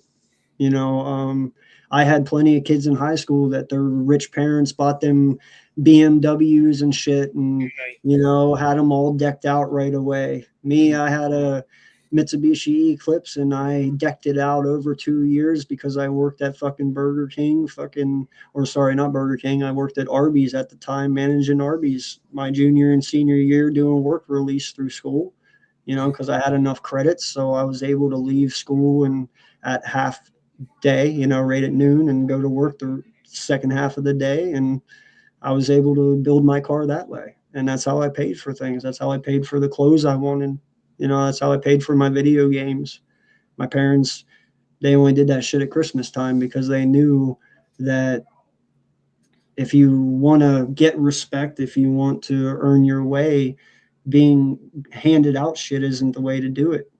You know, I had plenty of kids in high school that their rich parents bought them BMWs and shit and, you know, had them all decked out right away. Me, I had a Mitsubishi Eclipse and I decked it out over 2 years because I worked at fucking Burger King, or sorry, not Burger King. I worked at Arby's at the time, managing Arby's my junior and senior year, doing work release through school, you know, because I had enough credits. So I was able to leave school and at half day, you know, right at noon and go to work the second half of the day. And I was able to build my car that way. And that's how I paid for things. That's how I paid for the clothes I wanted. You know, that's how I paid for my video games. My parents, they only did that shit at Christmas time because they knew that if you want to get respect, if you want to earn your way, being handed out shit isn't the way to do it.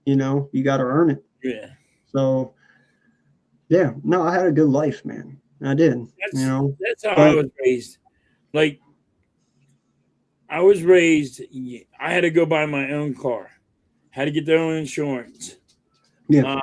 You know, you got to earn it. Yeah. So, yeah, no, I had a good life, man. I did. That's how I was raised. Like, I was raised, I had to go buy my own car, had to get their own insurance. Yeah.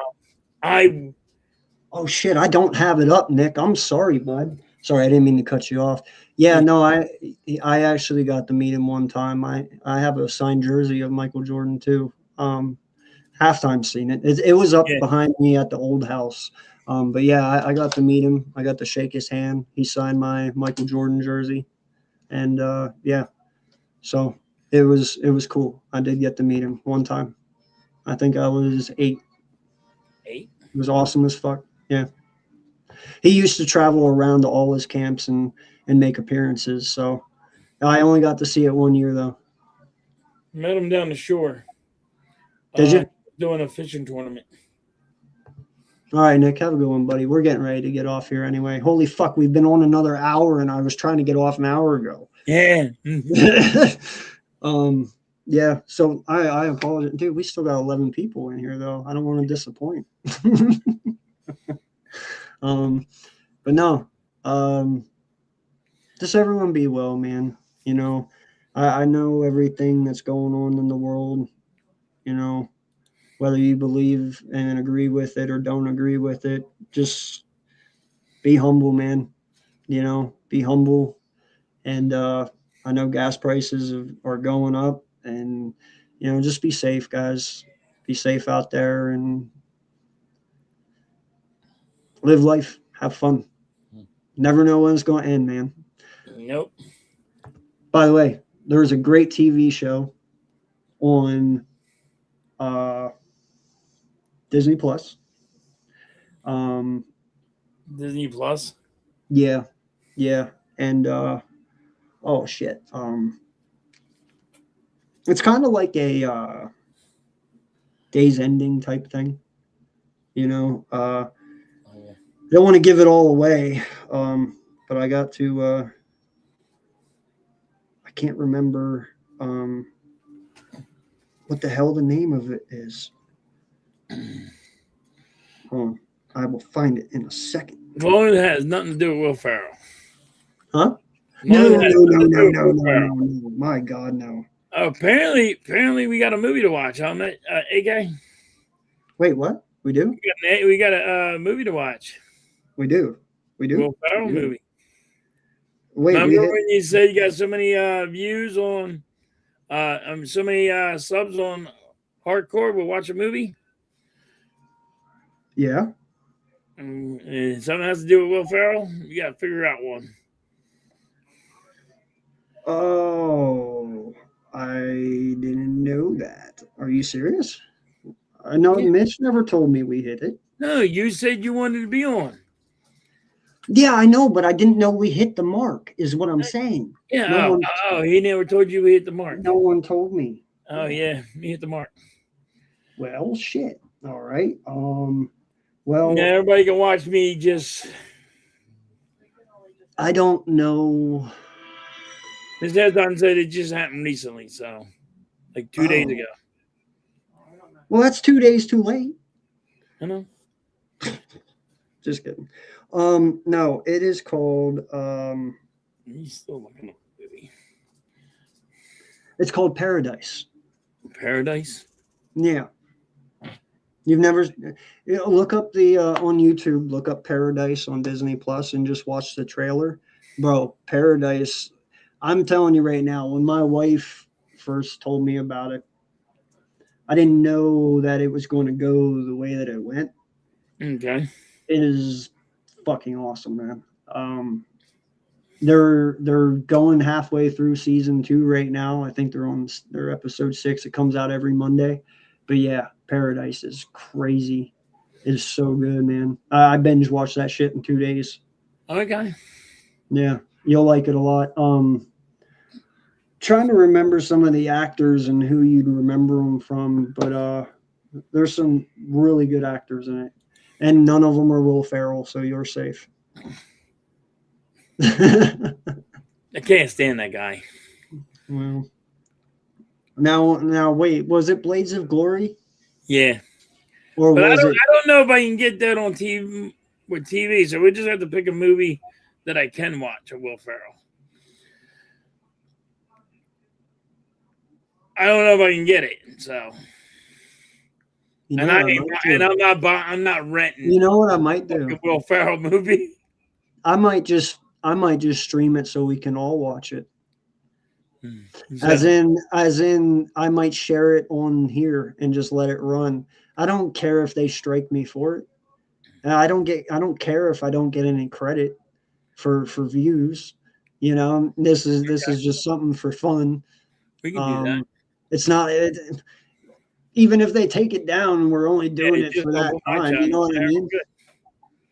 Oh shit, I don't have it up, Nick. I'm sorry, bud. Sorry, I didn't mean to cut you off. Yeah, no, I actually got to meet him one time. I have a signed jersey of Michael Jordan too. Halftime seen it. It was up behind me at the old house. But yeah, I got to meet him. I got to shake his hand. He signed my Michael Jordan jersey, and yeah, so it was cool. I did get to meet him one time. I think I was 8. 8? It was awesome as fuck. Yeah. He used to travel around to all his camps and make appearances. So I only got to see it 1 year though. Met him down the shore. Did you? Doing a fishing tournament. All right, Nick, have a good one, buddy. We're getting ready to get off here anyway. Holy fuck, we've been on another hour and I was trying to get off an hour ago. Yeah. Yeah, so I apologize. Dude, we still got 11 people in here though. I don't want to disappoint. But no, just everyone be well, man. You know, I know everything that's going on in the world, you know, whether you believe and agree with it or don't agree with it, just be humble, man. You know, be humble. And I know gas prices are going up, and, you know, just be safe, guys. Be safe out there and live life. Have fun. Never know when it's going to end, man. Nope. By the way, there was a great TV show on Disney Plus. Disney Plus? Yeah. And oh shit. It's kind of like a Days Ending type thing. You know, I don't want to give it all away, but I got to I can't remember what the hell the name of it is. I will find it in a second. Well, it has nothing to do with Will Ferrell. Huh? No. My God, no. Apparently, we got a movie to watch, huh, AK? Wait, what? We do? We got a movie to watch. We do. Will Ferrell movie. Wait, remember when you said you got so many views on, so many subs on Hardcore? We'll watch a movie. Yeah. And something has to do with Will Ferrell. You got to figure out one. Oh, I didn't know that. Are you serious? I know Mitch never told me we hit it. No, you said you wanted to be on. Yeah, I know, but I didn't know we hit the mark, is what I'm saying. Yeah. He never told you we hit the mark. No one told me. Oh, yeah. We hit the mark. Well, shit. All right. Well, now everybody can watch me just. I don't know. This headline said it just happened recently, so like 2 days ago. Well, that's 2 days too late. I know. Just kidding. No, it is called He's still looking at the movie. It's called Paradise. Paradise? Yeah. You've never look up the on YouTube, look up Paradise on Disney Plus and just watch the trailer. Bro, Paradise. I'm telling you right now, when my wife first told me about it, I didn't know that it was going to go the way that it went. Okay. It is fucking awesome, man. They're going halfway through season 2 right now. I think they're on their episode 6. It comes out every Monday. But yeah, Paradise is crazy. It is so good, man. I binge watched that shit in 2 days. Okay. Yeah, you'll like it a lot. Trying to remember some of the actors and who you'd remember them from, but there's some really good actors in it, and none of them are Will Ferrell, so you're safe. I can't stand that guy. Well, now, wait, was it Blades of Glory? Yeah. Or but was I don't know if I can get that on TV with TV, so we just have to pick a movie that I can watch of Will Ferrell. I don't know if I can get it, so. You know I'm not renting. You know what I might do? A Will Ferrell movie. I might just stream it so we can all watch it. As in, I might share it on here and just let it run. I don't care if they strike me for it. And I don't care if I don't get any credit for views. You know, this is just something for fun. We can do that. It's not even if they take it down, we're only doing it for that time. You know what I mean?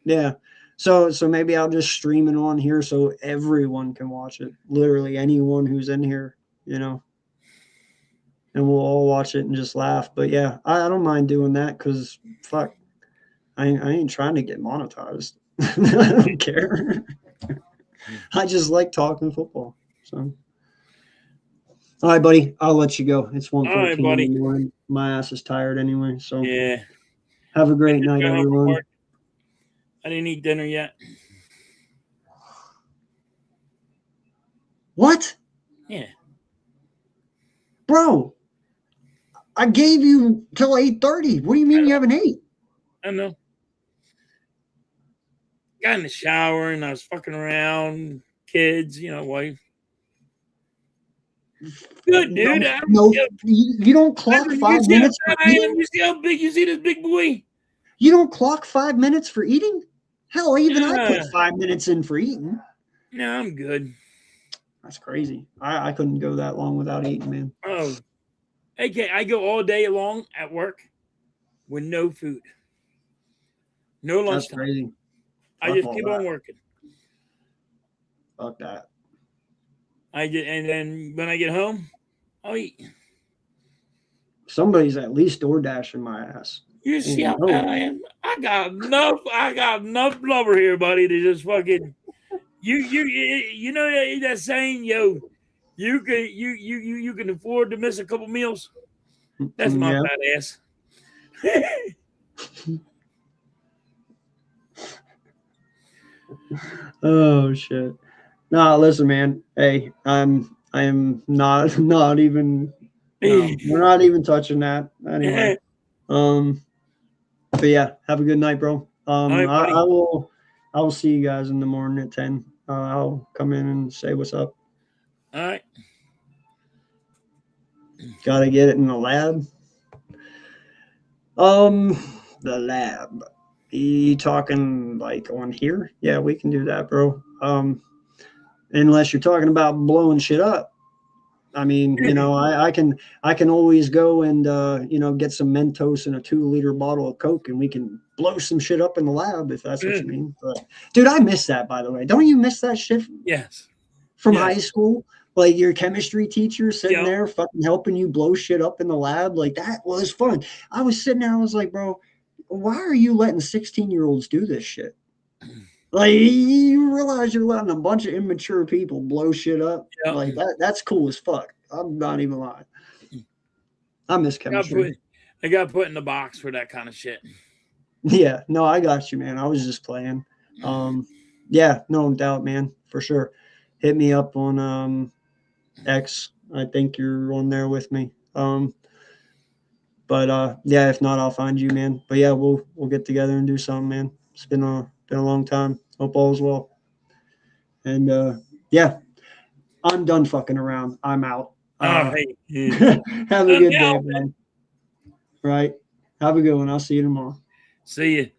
Yeah. So maybe I'll just stream it on here so everyone can watch it. Literally anyone who's in here, you know. And we'll all watch it and just laugh. But yeah, I don't mind doing that because fuck, I ain't trying to get monetized. I don't care. I just like talking football. So all right, buddy, I'll let you go. It's 1:14 in the morning. My ass is tired anyway. So yeah. Have a great night, everyone. I didn't eat dinner yet. What? Yeah. Bro, I gave you till 8:30. What do you mean you haven't ate? I don't know. Got in the shower and I was fucking around. Kids, wife. Good, dude. No, you don't clock 5 minutes for eating? You see how big? You see this big boy? You don't clock 5 minutes for eating? Hell, even I put 5 minutes in for eating. No, I'm good. That's crazy. I couldn't go that long without eating, man. Oh. Okay, I go all day long at work with no food. No lunchtime. That's crazy. I just keep on working. Fuck that. And then when I get home, I'll eat. Somebody's at least door dashing my ass. You see how bad I am? I got enough blubber here, buddy, to just fucking you know that saying, yo, you can afford to miss a couple meals. That's my fat ass. Oh shit. Nah, listen, man. Hey, I am not even. No, we're not even touching that anyway. But yeah, have a good night, bro. Right, I will see you guys in the morning at 10. I'll come in and say what's up. All right. Gotta get it in the lab. The lab. You talking like on here? Yeah, we can do that, bro. Unless you're talking about blowing shit up. I mean, I can always go and get some Mentos in a 2-liter bottle of Coke and we can blow some shit up in the lab if that's what you mean. But dude, I miss that, by the way. Don't you miss that shit? Yes. From high school? Like your chemistry teacher sitting there fucking helping you blow shit up in the lab. Like that was fun. I was sitting there, I was like, bro, why are you letting 16-year-olds do this shit? Like, you realize you're letting a bunch of immature people blow shit up? Yep. Like, that's cool as fuck. I'm not even lying. I miss chemistry. I got put in the box for that kind of shit. Yeah, no, I got you, man. I was just playing. Yeah, no doubt, man, for sure. Hit me up on X. I think you're on there with me. But yeah, if not, I'll find you, man. But yeah, we'll get together and do something, man. It's been a long time. Hope all's well. And yeah, I'm done fucking around. I'm out. All right. Have a good day, out, man. Right. Have a good one. I'll see you tomorrow. See you.